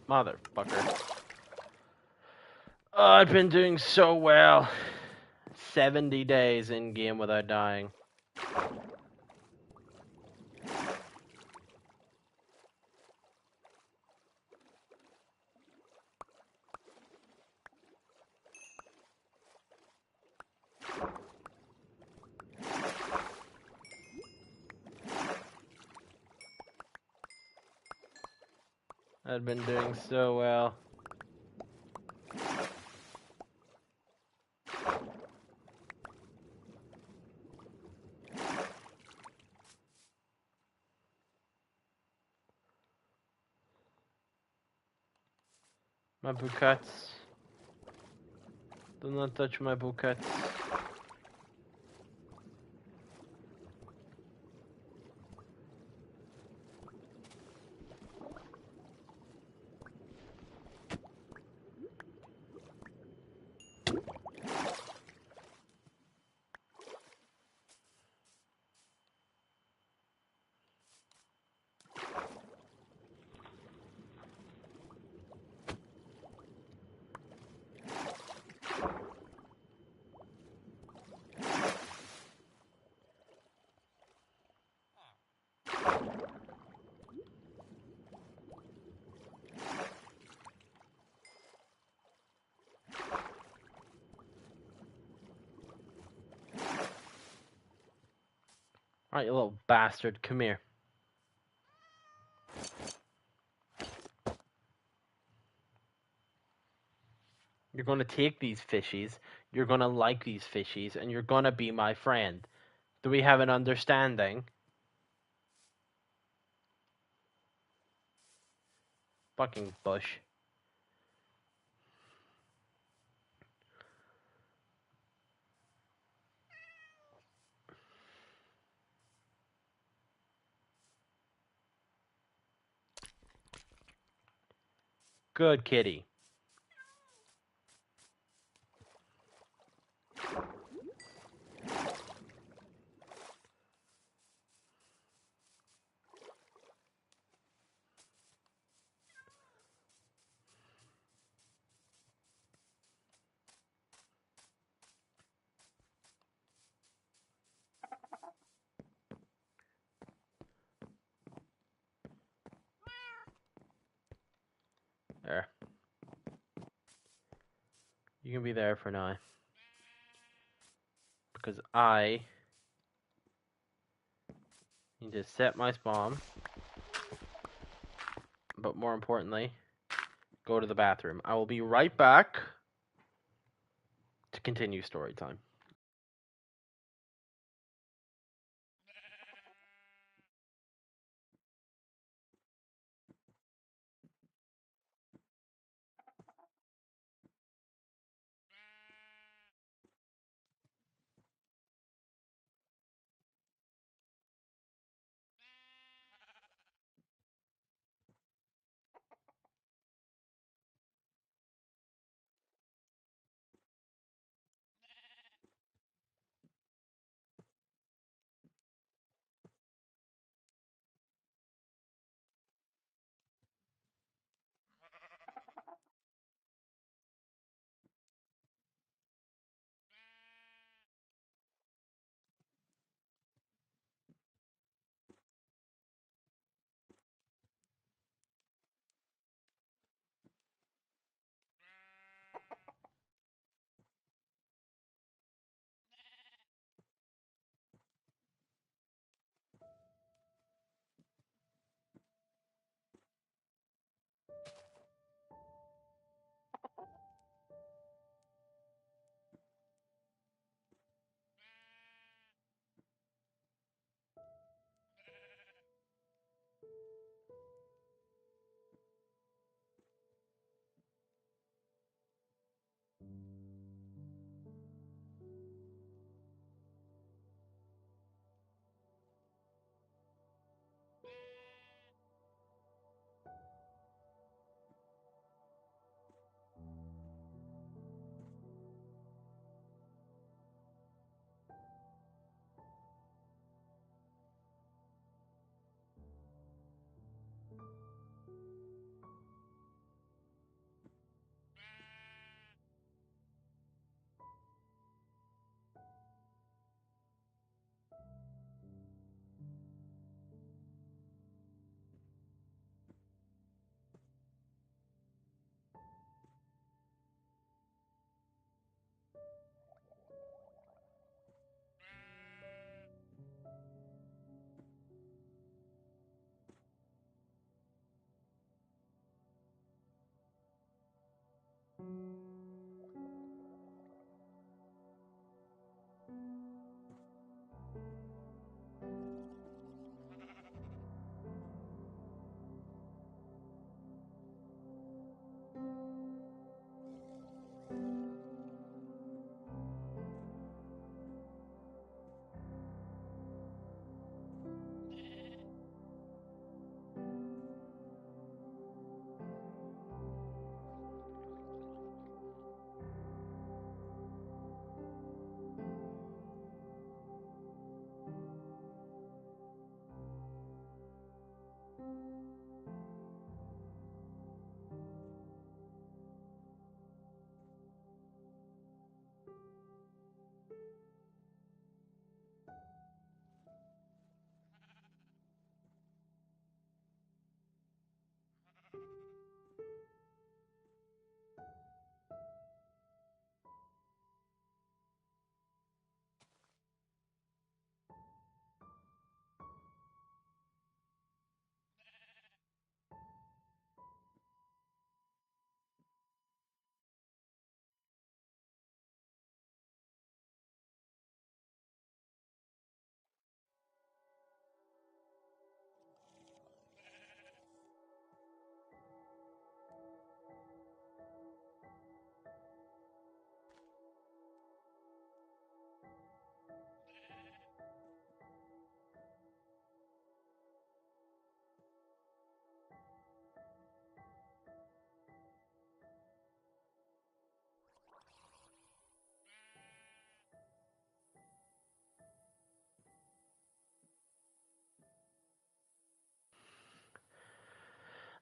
Motherfucker. Oh, I've been doing so well. 70 days in game without dying. I've been doing so well. My bouquets. Do not touch my bouquets. Alright, you little bastard, come here. You're gonna take these fishies, you're gonna like these fishies, and you're gonna be my friend. Do we have an understanding? Fucking bush. Good kitty. There. You can be there for now. Because I need to set my spawn. But more importantly, go to the bathroom. I will be right back to continue story time.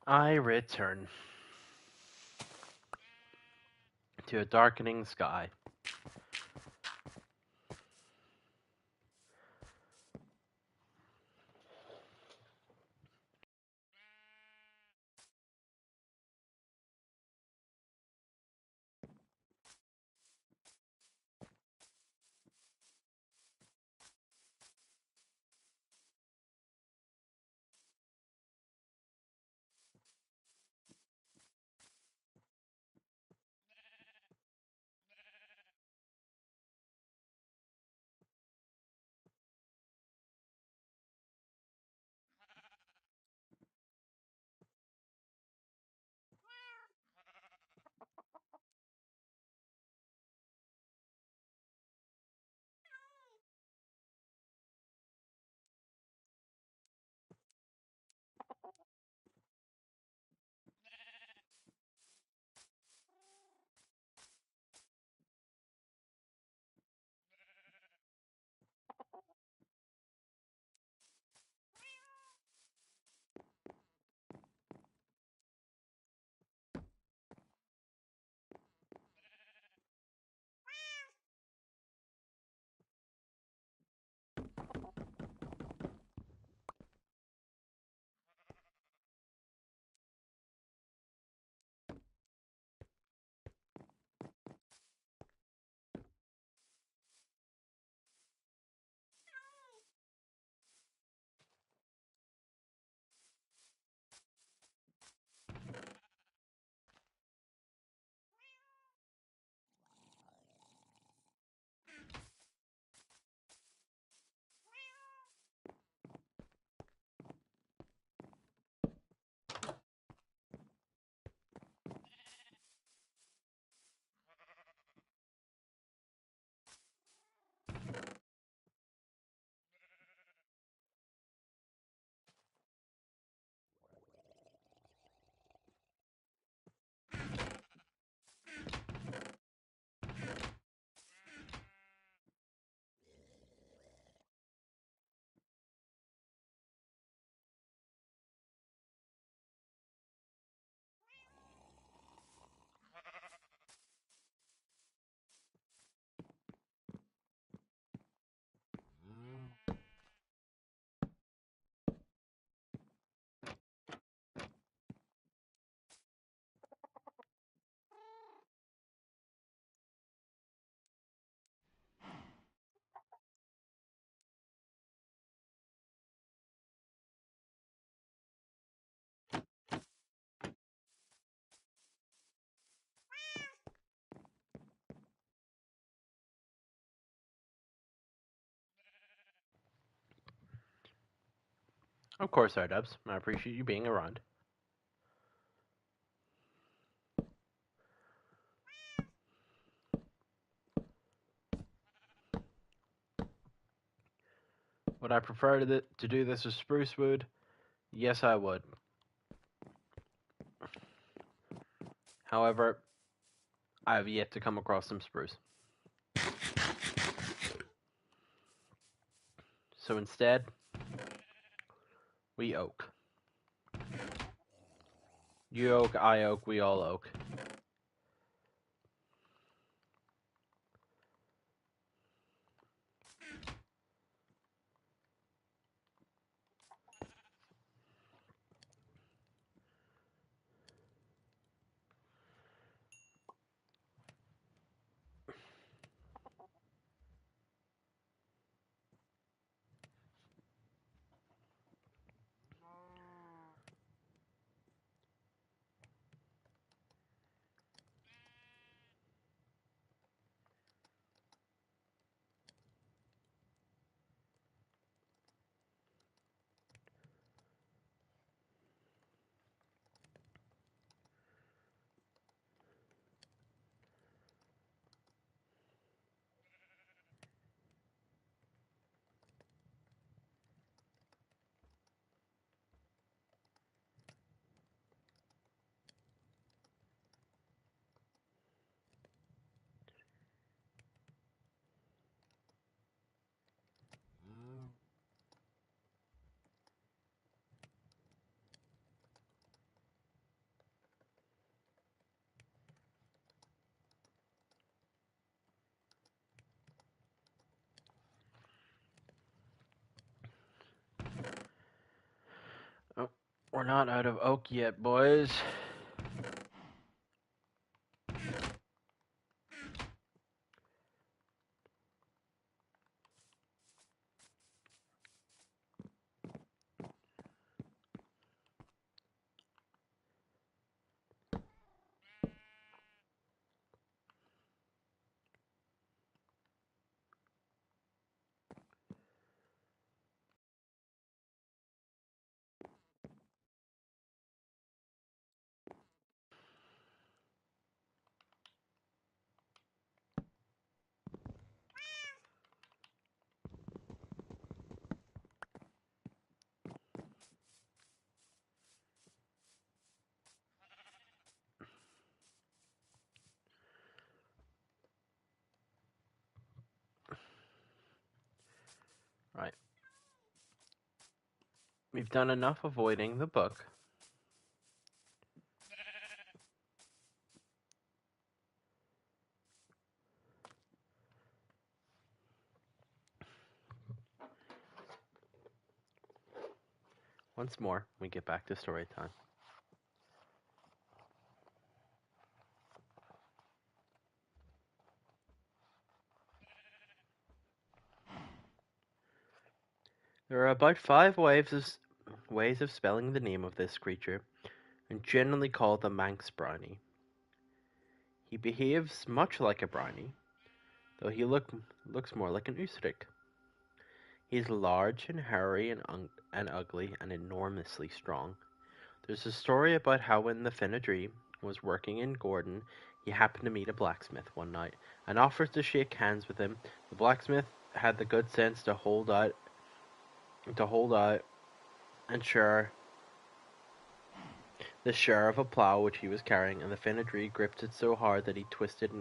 I return to a darkening sky. Of course, Ardubs. I appreciate you being around. Would I prefer to do this with spruce wood? Yes, I would. However, I have yet to come across some spruce. So instead, we oak. You oak, I oak, we all oak. not out of oak yet, boys. Right. We've done enough avoiding the book. Once more, we get back to story time. There are about 5 ways of spelling the name of this creature, and generally called the Manx brownie. He behaves much like a brownie, though he looks more like an ostrich. He's large and hairy and ugly and enormously strong. There's a story about how when the Fenadri was working in Gordon, he happened to meet a blacksmith one night and offered to shake hands with him. The blacksmith had the good sense to hold out and share the share of a plough which he was carrying, and the Fenadri gripped it so hard that he twisted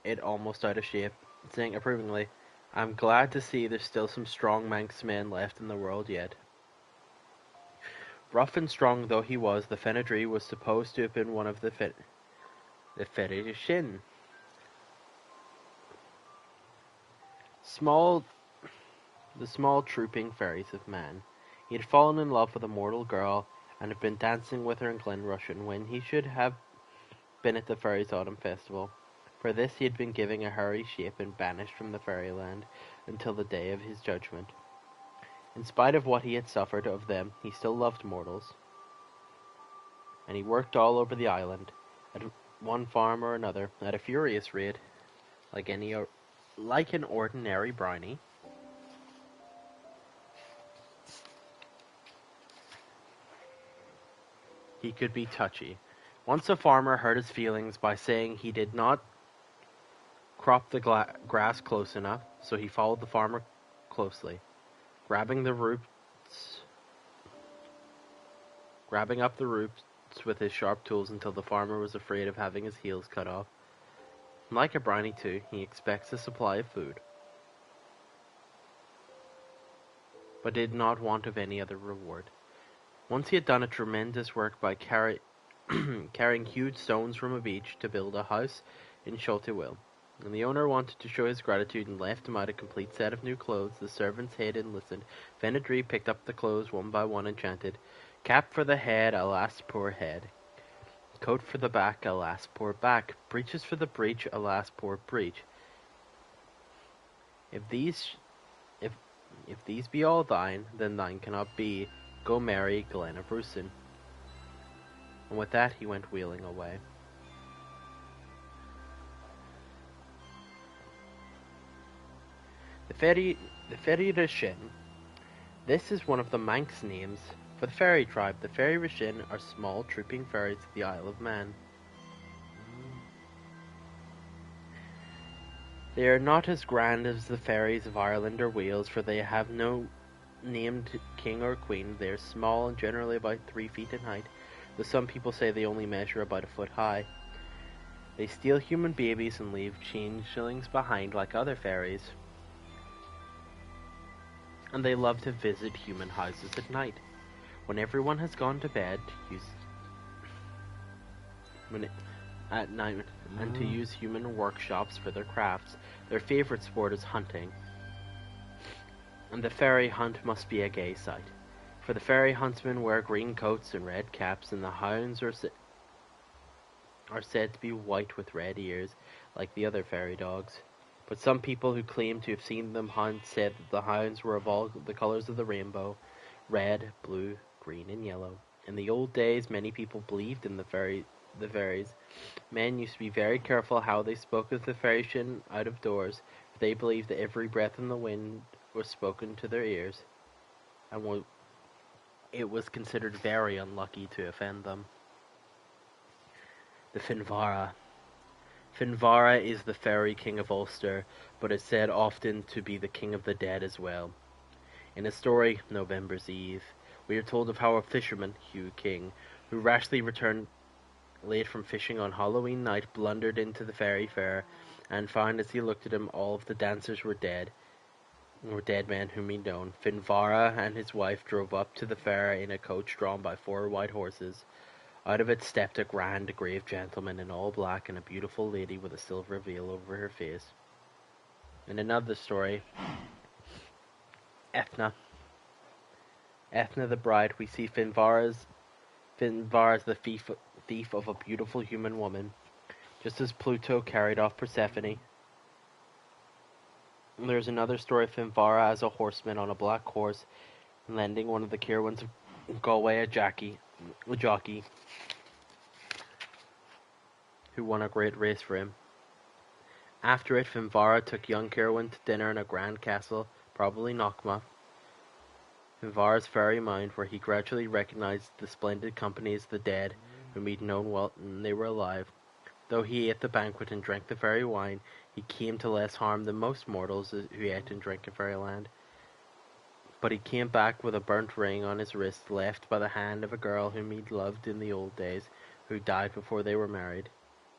it almost out of shape, saying approvingly, "I'm glad to see there's still some strong Manx men left in the world yet." Rough and strong though he was, the Fenadri was supposed to have been one of the Faeries small the small trooping fairies of man. He had fallen in love with a mortal girl and had been dancing with her in Glen Rushen when he should have been at the Fairies' Autumn Festival. For this he had been given a hairy shape and banished from the fairyland until the day of his judgment. In spite of what he had suffered of them, he still loved mortals, and he worked all over the island, at one farm or another, at a furious rate, like an ordinary brownie. He could be touchy. Once a farmer hurt his feelings by saying he did not crop the grass close enough, so he followed the farmer closely, grabbing up the roots with his sharp tools until the farmer was afraid of having his heels cut off. Like a brownie too, he expects a supply of food, but did not want of any other reward. Once he had done a tremendous work by carrying huge stones from a beach to build a house in Sholtywell. When the owner wanted to show his gratitude and left him out a complete set of new clothes, the servants hid and listened. Fenadri picked up the clothes one by one and chanted, "Cap for the head, alas poor head. Coat for the back, alas poor back. Breeches for the breech, alas poor breech. If these be all thine, then thine cannot be. Go marry Glen of Russin." And with that he went wheeling away. The Faeries. This is one of the Manx names for the fairy tribe. The Faeries are small, trooping fairies of the Isle of Man. They are not as grand as the fairies of Ireland or Wales, for they have no named king or queen. They are small and generally about 3 feet in height, though some people say they only measure about a foot high. They steal human babies and leave changelings behind like other fairies. And they love to visit human houses at night. When everyone has gone to bed, at night, and to use human workshops for their crafts. Their favorite sport is hunting, and the fairy hunt must be a gay sight. For the fairy huntsmen wear green coats and red caps, and the hounds are said to be white with red ears, like the other fairy dogs. But some people who claim to have seen them hunt said that the hounds were of all the colors of the rainbow: red, blue, green, and yellow. In the old days, many people believed in the fairies. Men used to be very careful how they spoke of the fairytion out of doors, for they believed that every breath in the wind was spoken to their ears, and it was considered very unlucky to offend them. The Finvara. Finvara is the fairy king of Ulster, but is said often to be the king of the dead as well. In a story, November's Eve, we are told of how a fisherman, Hugh King, who rashly returned late from fishing on Halloween night, blundered into the fairy fair, and found as he looked at him all of the dancers were dead men whom he'd known. Finvara and his wife drove up to the fair in a coach drawn by 4 white horses. Out of it stepped a grand, grave gentleman in all black, and a beautiful lady with a silver veil over her face. In another story, Ethna. Ethna the bride, we see Finvara's the thief of a beautiful human woman, just as Pluto carried off Persephone. There's another story of Finvara as a horseman on a black horse, lending one of the Kirwans of Galway a jockey who won a great race for him. After it, Finvara took young Kirwan to dinner in a grand castle, probably Knockma, Finvara's fairy mind, where he gradually recognized the splendid company as the dead, whom he'd known well when they were alive. Though he ate the banquet and drank the fairy wine, he came to less harm than most mortals who ate and drank in fairyland. But he came back with a burnt ring on his wrist, left by the hand of a girl whom he'd loved in the old days, who died before they were married.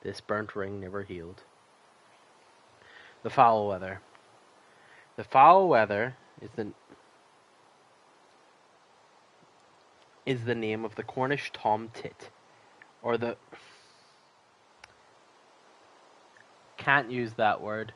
This burnt ring never healed. The foul weather. The foul weather is the name of the Cornish Tom Tit, or the can't use that word.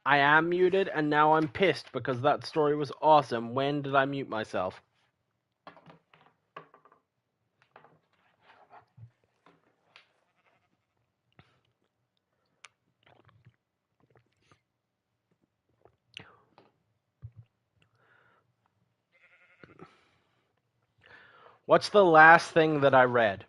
I am muted, and now I'm pissed because that story was awesome. When did I mute myself? What's the last thing that I read?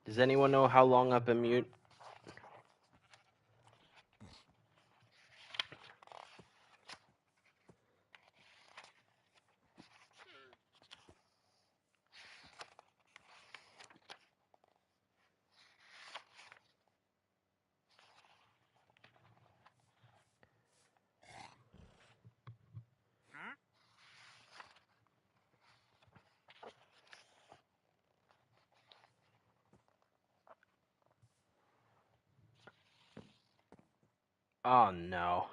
Does anyone know how long I've been mute? Oh no.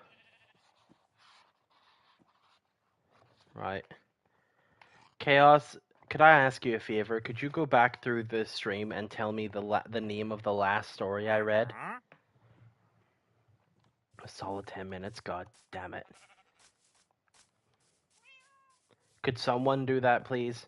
Right. Chaos, could I ask you a favor? Could you go back through the stream and tell me the name of the last story I read? A solid 10 minutes, god damn it. Could someone do that, please?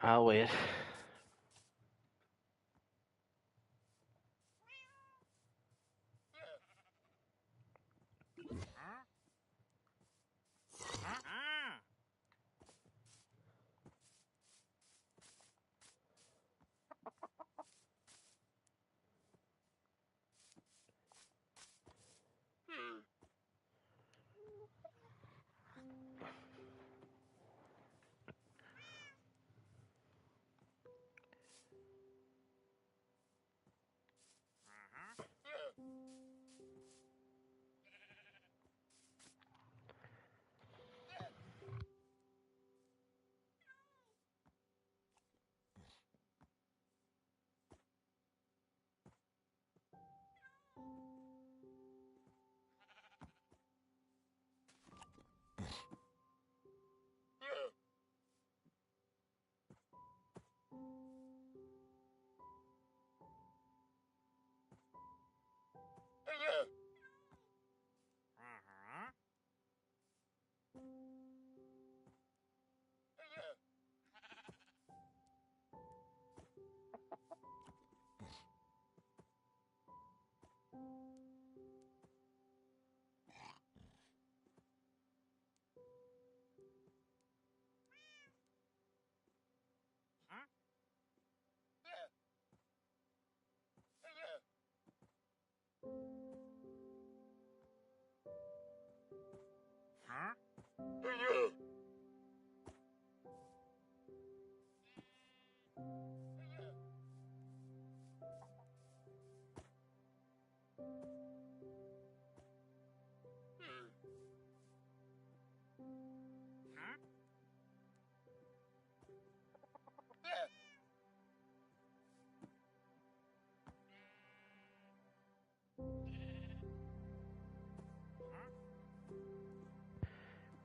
I'll wait.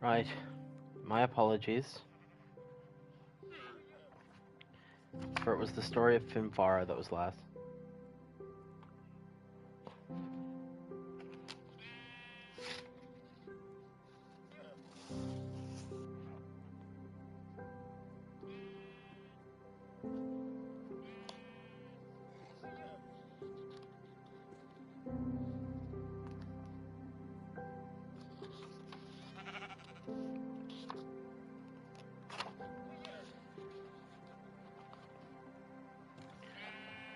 Right. My apologies. For it was the story of Finfara that was last.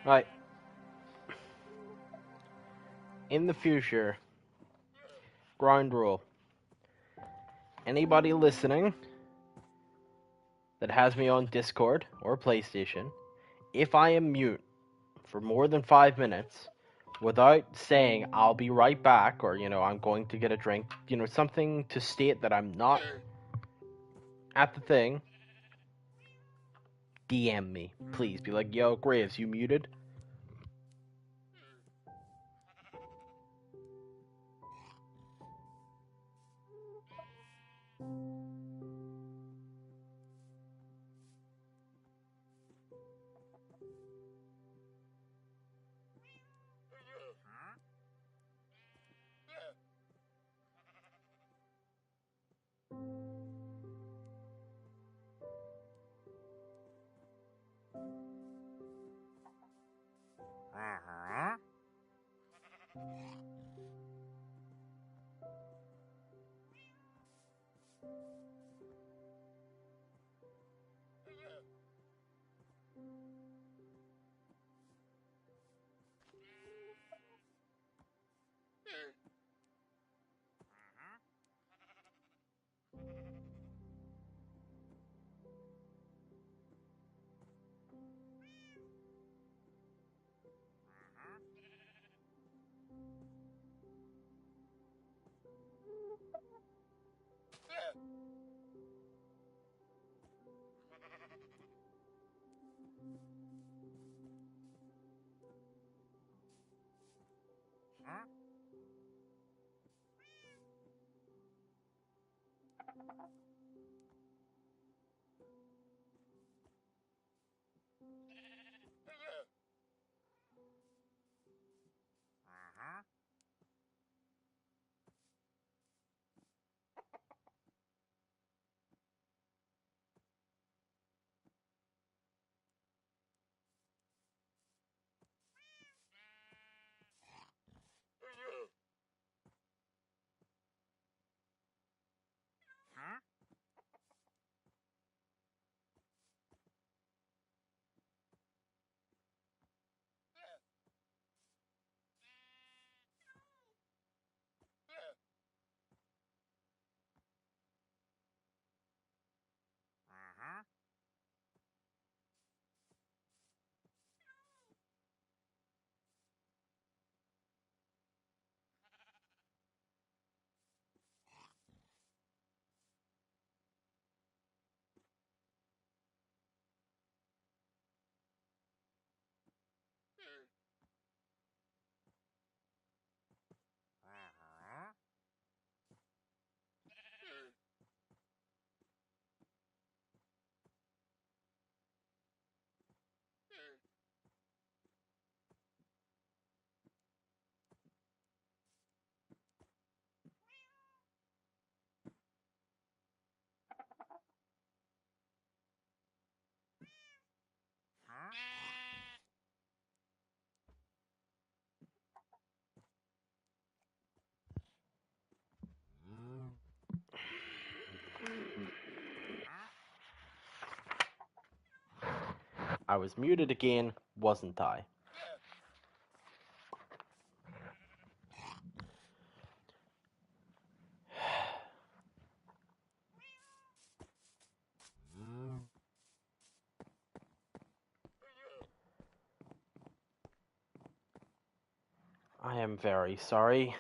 Right. In the future, ground rule. Anybody listening that has me on Discord or PlayStation, if I am mute for more than 5 minutes without saying I'll be right back or, I'm going to get a drink, something to state that I'm not at the thing, DM me. Please be like, yo, Graves, you muted? I was muted again, wasn't I? I am very sorry.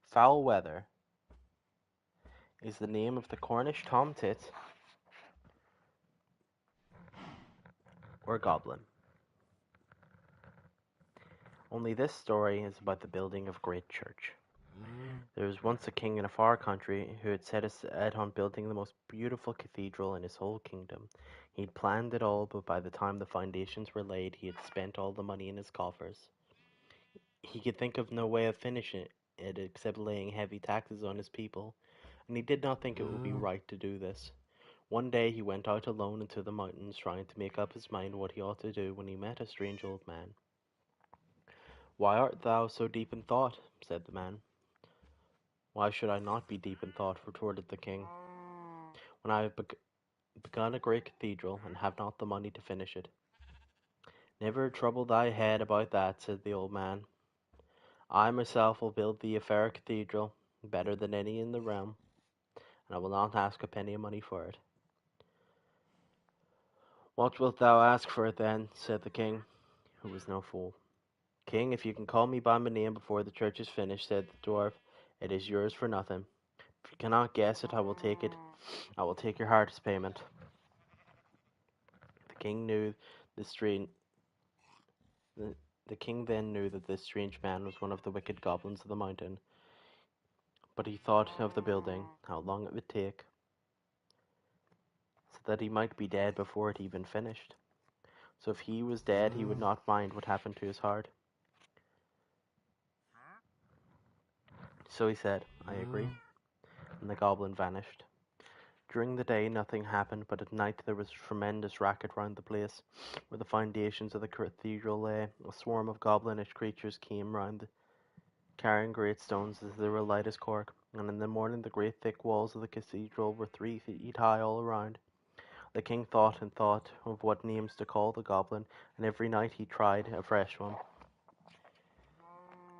Foul weather is the name of the Cornish tomtit or goblin. Only this story is about the building of great church. There was once a king in a far country who had set his head on building the most beautiful cathedral in his whole kingdom. He'd planned it all, but by the time the foundations were laid, he had spent all the money in his coffers. He could think of no way of finishing it except laying heavy taxes on his people, and he did not think it would be right to do this. One day he went out alone into the mountains, trying to make up his mind what he ought to do, when he met a strange old man. "Why art thou so deep in thought?" said the man. "Why should I not be deep in thought?" retorted the king. "When I have begun a great cathedral, and have not the money to finish it. Never trouble thy head about that, said the old man. I myself will build thee a fair cathedral, better than any in the realm, and I will not ask a penny of money for it. What wilt thou ask for it then? Said the king, who was no fool. King, if you can call me by my name before the church is finished, said the dwarf, it is yours for nothing. If you cannot guess it, I will take it. I will take your heart as payment. The king knew the strange. The king then knew that this strange man was one of the wicked goblins of the mountain, but he thought of the building, how long it would take, so that he might be dead before it even finished. So if he was dead, he would not mind what happened to his heart. So he said, I agree, and the goblin vanished. During the day nothing happened, but at night there was a tremendous racket round the place where the foundations of the cathedral lay. A swarm of goblinish creatures came round, carrying great stones as they were light as cork, and in the morning the great thick walls of the cathedral were 3 feet high all around. The king thought and thought of what names to call the goblin, and every night he tried a fresh one.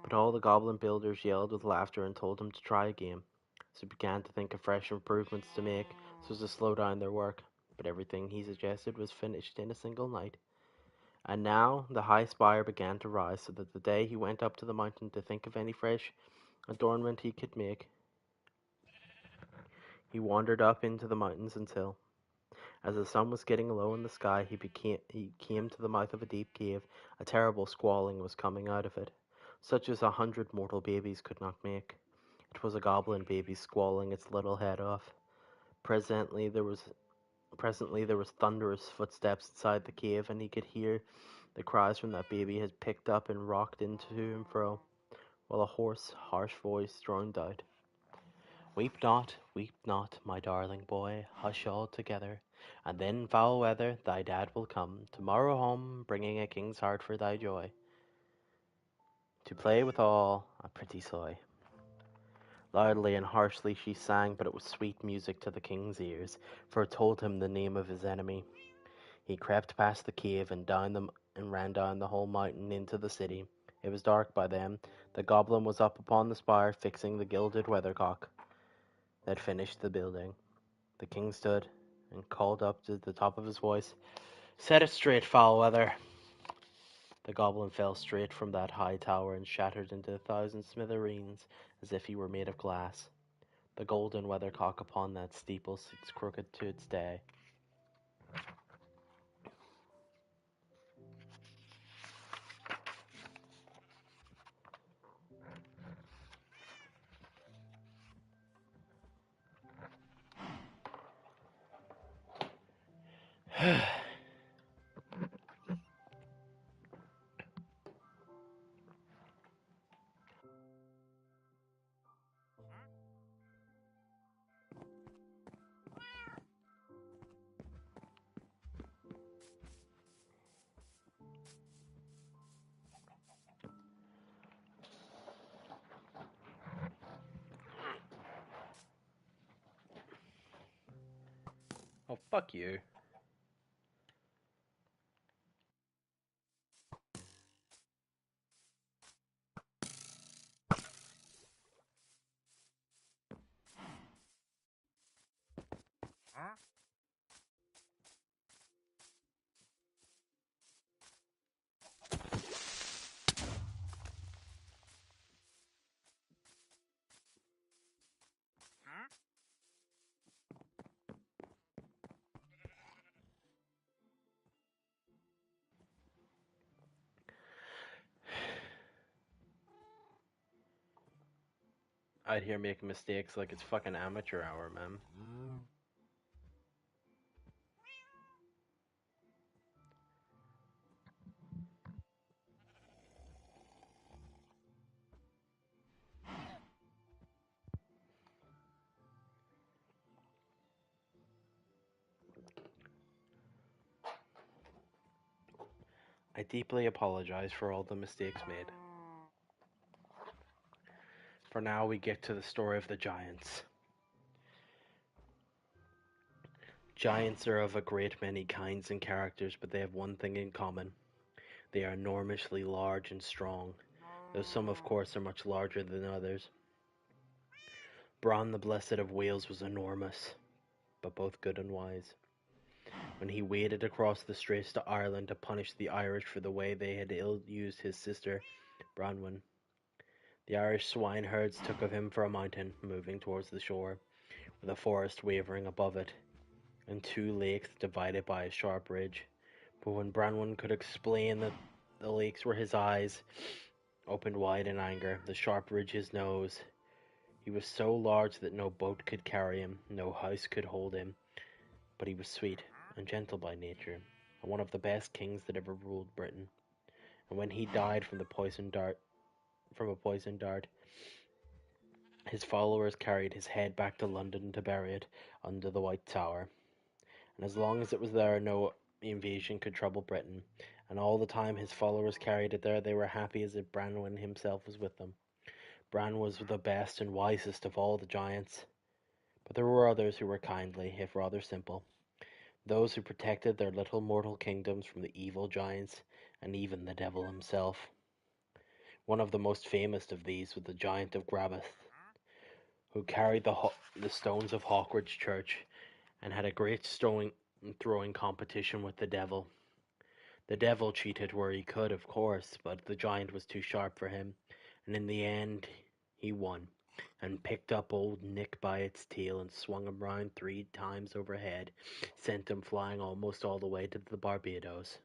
But all the goblin builders yelled with laughter and told him to try again. So he began to think of fresh improvements to make so as to slow down their work. But everything he suggested was finished in a single night. And now the high spire began to rise, so that the day he went up to the mountain to think of any fresh adornment he could make, he wandered up into the mountains until, as the sun was getting low in the sky, he came to the mouth of a deep cave. A terrible squalling was coming out of it, such as 100 mortal babies could not make. It was a goblin baby squalling its little head off. Presently there was thunderous footsteps inside the cave, and he could hear the cries from that baby had picked up and rocked into and fro, while a hoarse, harsh voice droned out, weep not, my darling boy, hush all together, and then foul weather, thy dad will come tomorrow home, bringing a king's heart for thy joy, to play withal, a pretty soy. Loudly and harshly she sang, but it was sweet music to the king's ears, for it told him the name of his enemy. He crept past the cave and ran down the whole mountain into the city. It was dark by then. The goblin was up upon the spire, fixing the gilded weathercock that finished the building. The king stood and called up to the top of his voice, "Set it straight, foul weather!" The goblin fell straight from that high tower and shattered into 1,000 smithereens as if he were made of glass. The golden weathercock upon that steeple sits crooked to its day. Oh, fuck you. Out here making mistakes like it's fucking amateur hour, man. I deeply apologize for all the mistakes made. For now, we get to the story of the giants. Giants are of a great many kinds and characters, but they have one thing in common. They are enormously large and strong, though some, of course, are much larger than others. Bronn the Blessed of Wales was enormous, but both good and wise. When he waded across the straits to Ireland to punish the Irish for the way they had ill-used his sister, Bronwyn, the Irish swineherds took of him for a mountain, moving towards the shore, with a forest wavering above it, and two lakes divided by a sharp ridge. But when Branwen could explain that the lakes were his eyes, opened wide in anger, the sharp ridge his nose, he was so large that no boat could carry him, no house could hold him, but he was sweet and gentle by nature, and one of the best kings that ever ruled Britain. And when he died from a poisoned dart, his followers carried his head back to London to bury it under the White Tower. And as long as it was there, no invasion could trouble Britain, and all the time his followers carried it there, they were happy as if Branwen himself was with them. Bran was the best and wisest of all the giants, but there were others who were kindly, if rather simple, those who protected their little mortal kingdoms from the evil giants and even the devil himself. One of the most famous of these was the giant of Grabbeth, who carried the stones of Hawkridge Church and had a great throwing competition with the devil. The devil cheated where he could, of course, but the giant was too sharp for him, and in the end he won, and picked up old Nick by its tail and swung him round 3 times overhead, sent him flying almost all the way to the Barbados.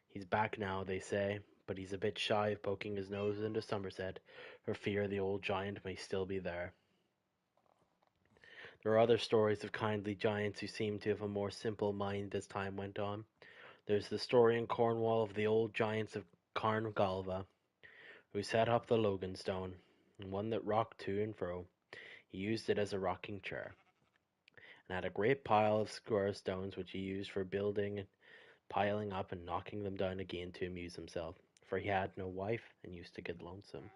He's back now, they say, but he's a bit shy of poking his nose into Somerset, for fear the old giant may still be there. There are other stories of kindly giants who seem to have a more simple mind as time went on. There's the story in Cornwall of the old giants of Carngalva, who set up the Logan Stone, and one that rocked to and fro. He used it as a rocking chair, and had a great pile of square stones which he used for building and piling up and knocking them down again to amuse himself, for he had no wife and used to get lonesome.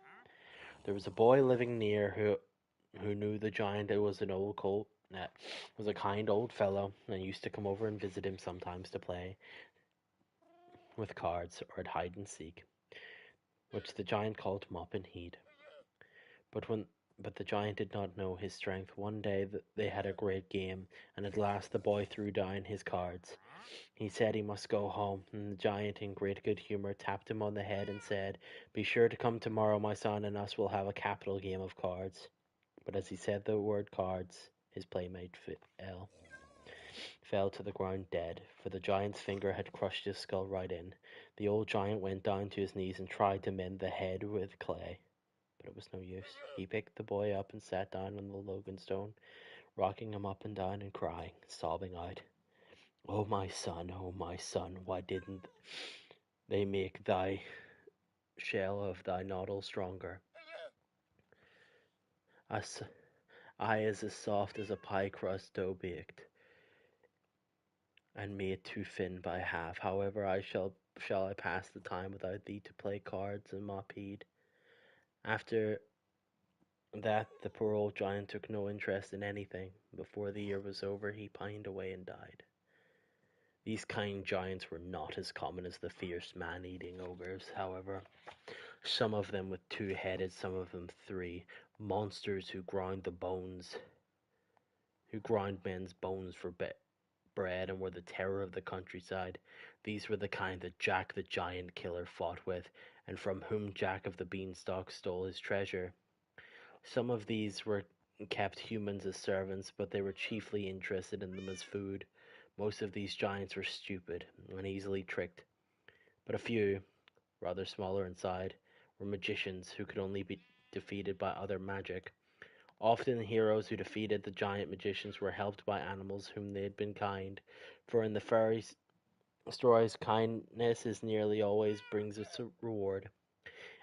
There was a boy living near who knew the giant. It was an old colt that was a kind old fellow, and used to come over and visit him sometimes to play with cards or at hide and seek, which the giant called Mop and Heed. But when but the giant did not know his strength. One day they had a great game, and at last the boy threw down his cards. He said he must go home, and the giant, in great good humour, tapped him on the head and said, "Be sure to come tomorrow, my son, and us will have a capital game of cards." But as he said the word cards, his playmate fell to the ground dead, for the giant's finger had crushed his skull right in. The old giant went down to his knees and tried to mend the head with clay, but it was no use. He picked the boy up and sat down on the Logan Stone, rocking him up and down and crying, sobbing out, oh my son, why didn't they make thy shell of thy noddle stronger? As I is as soft as a pie crust dough baked, and made too thin by half. However, shall I pass the time without thee to play cards and mop heed? After that, the poor old giant took no interest in anything. Before the year was over, he pined away and died. These kind giants were not as common as the fierce man-eating ogres, however. Some of them with 2 headed, some of them 3, monsters who ground men's bones for bread and were the terror of the countryside. These were the kind that Jack the Giant Killer fought with, and from whom Jack of the Beanstalk stole his treasure. Some of these were kept humans as servants, but they were chiefly interested in them as food. Most of these giants were stupid and easily tricked, but a few, rather smaller inside, were magicians who could only be defeated by other magic. Often the heroes who defeated the giant magicians were helped by animals whom they had been kind, for in the fairy stories kindness is nearly always brings its reward,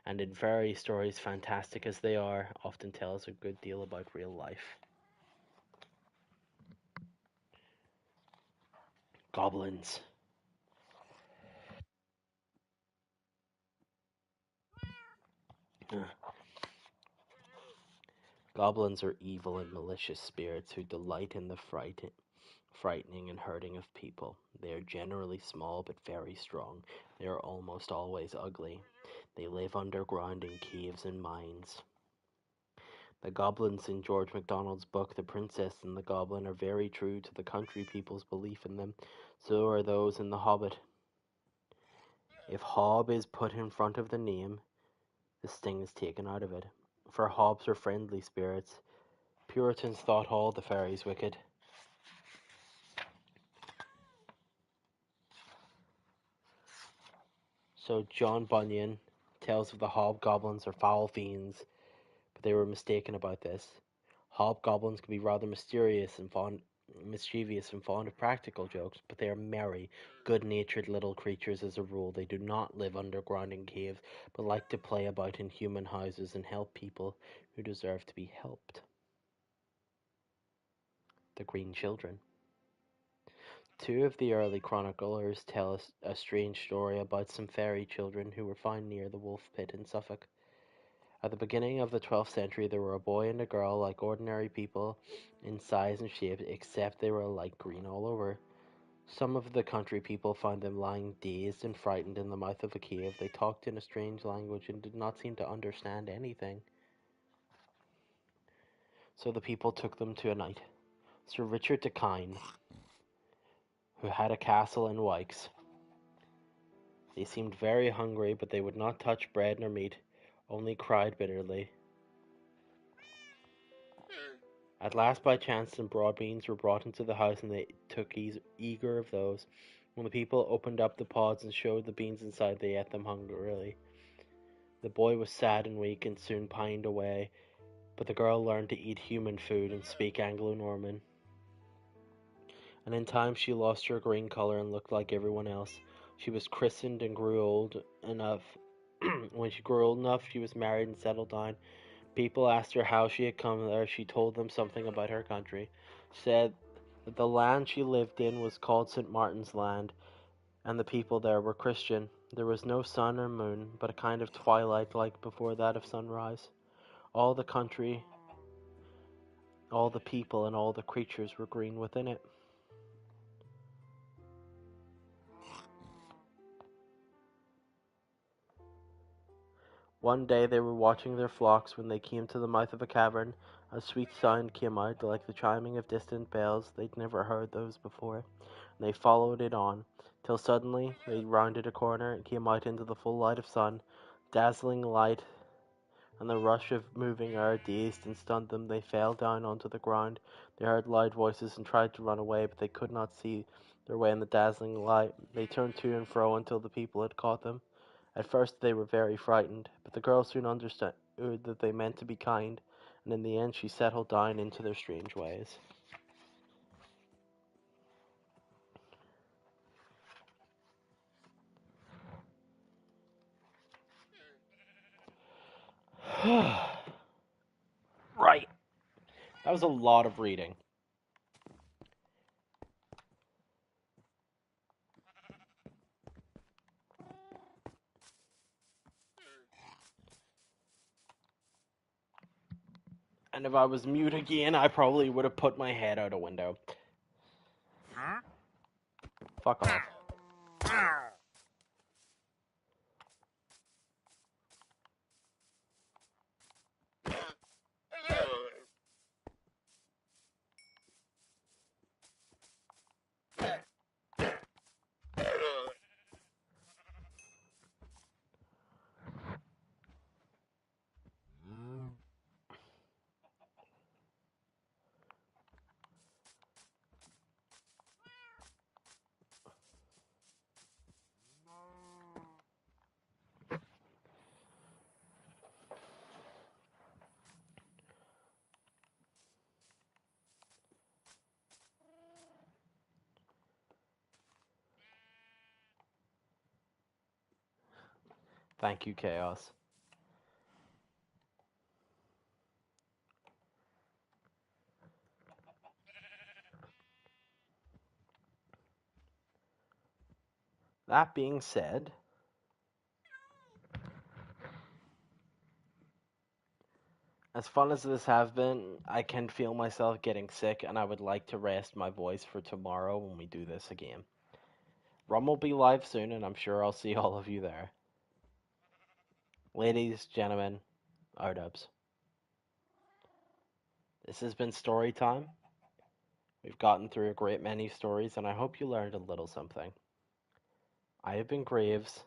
and in fairy stories, fantastic as they are, often tell us a good deal about real life. Goblins. Goblins are evil and malicious spirits who delight in the fright frightening and hurting of people. They are generally small but very strong. They are almost always ugly. They live underground in caves and mines. The goblins in George MacDonald's book The Princess and the Goblin are very true to the country people's belief in them. So are those in The Hobbit. If Hob is put in front of the name, the sting is taken out of it. For Hobbs are friendly spirits. Puritans thought all the fairies wicked. So John Bunyan tells of the hobgoblins are foul fiends, but they were mistaken about this. Hobgoblins can be rather mischievous and fond of practical jokes, but they are merry, good-natured little creatures as a rule. They do not live underground in caves, but like to play about in human houses and help people who deserve to be helped. The Green Children. Two of the early chroniclers tell us a strange story about some fairy children who were found near the Wolf Pit in Suffolk. At the beginning of the 12th century, there were a boy and a girl like ordinary people in size and shape, except they were light green all over. Some of the country people found them lying dazed and frightened in the mouth of a cave. They talked in a strange language and did not seem to understand anything. So the people took them to a knight, Sir Richard de Kyne, who had a castle in Wykes. They seemed very hungry, but they would not touch bread nor meat, only cried bitterly. At last, by chance, some broad beans were brought into the house, and they took eager of those. When the people opened up the pods and showed the beans inside, they ate them hungrily. The boy was sad and weak, and soon pined away, but the girl learned to eat human food and speak Anglo-Norman. And in time she lost her green color and looked like everyone else. She was christened and grew old enough. When she grew old enough, she was married and settled down. People asked her how she had come there. She told them something about her country. She said that the land she lived in was called St. Martin's Land, and the people there were Christian. There was no sun or moon, but a kind of twilight like before that of sunrise. All the country, all the people, and all the creatures were green within it. One day they were watching their flocks when they came to the mouth of a cavern. A sweet sound came out, like the chiming of distant bells. They'd never heard those before. And they followed it on, till suddenly they rounded a corner and came out into the full light of sun. Dazzling light and the rush of moving air dazed and stunned them. They fell down onto the ground. They heard loud voices and tried to run away, but they could not see their way in the dazzling light. They turned to and fro until the people had caught them. At first they were very frightened, but the girl soon understood that they meant to be kind, and in the end she settled down into their strange ways. Right. That was a lot of reading. And if I was mute again, I probably would have put my head out a window. Fuck off. Thank you, Chaos. That being said, As fun as this has been, I can feel myself getting sick, and I would like to rest my voice for tomorrow when we do this again. Rum will be live soon, and I'm sure I'll see all of you there. Ladies, gentlemen, Ardubs. This has been story time. We've gotten through a great many stories, and I hope you learned a little something. I have been Graves.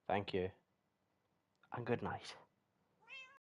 Thank you, and good night.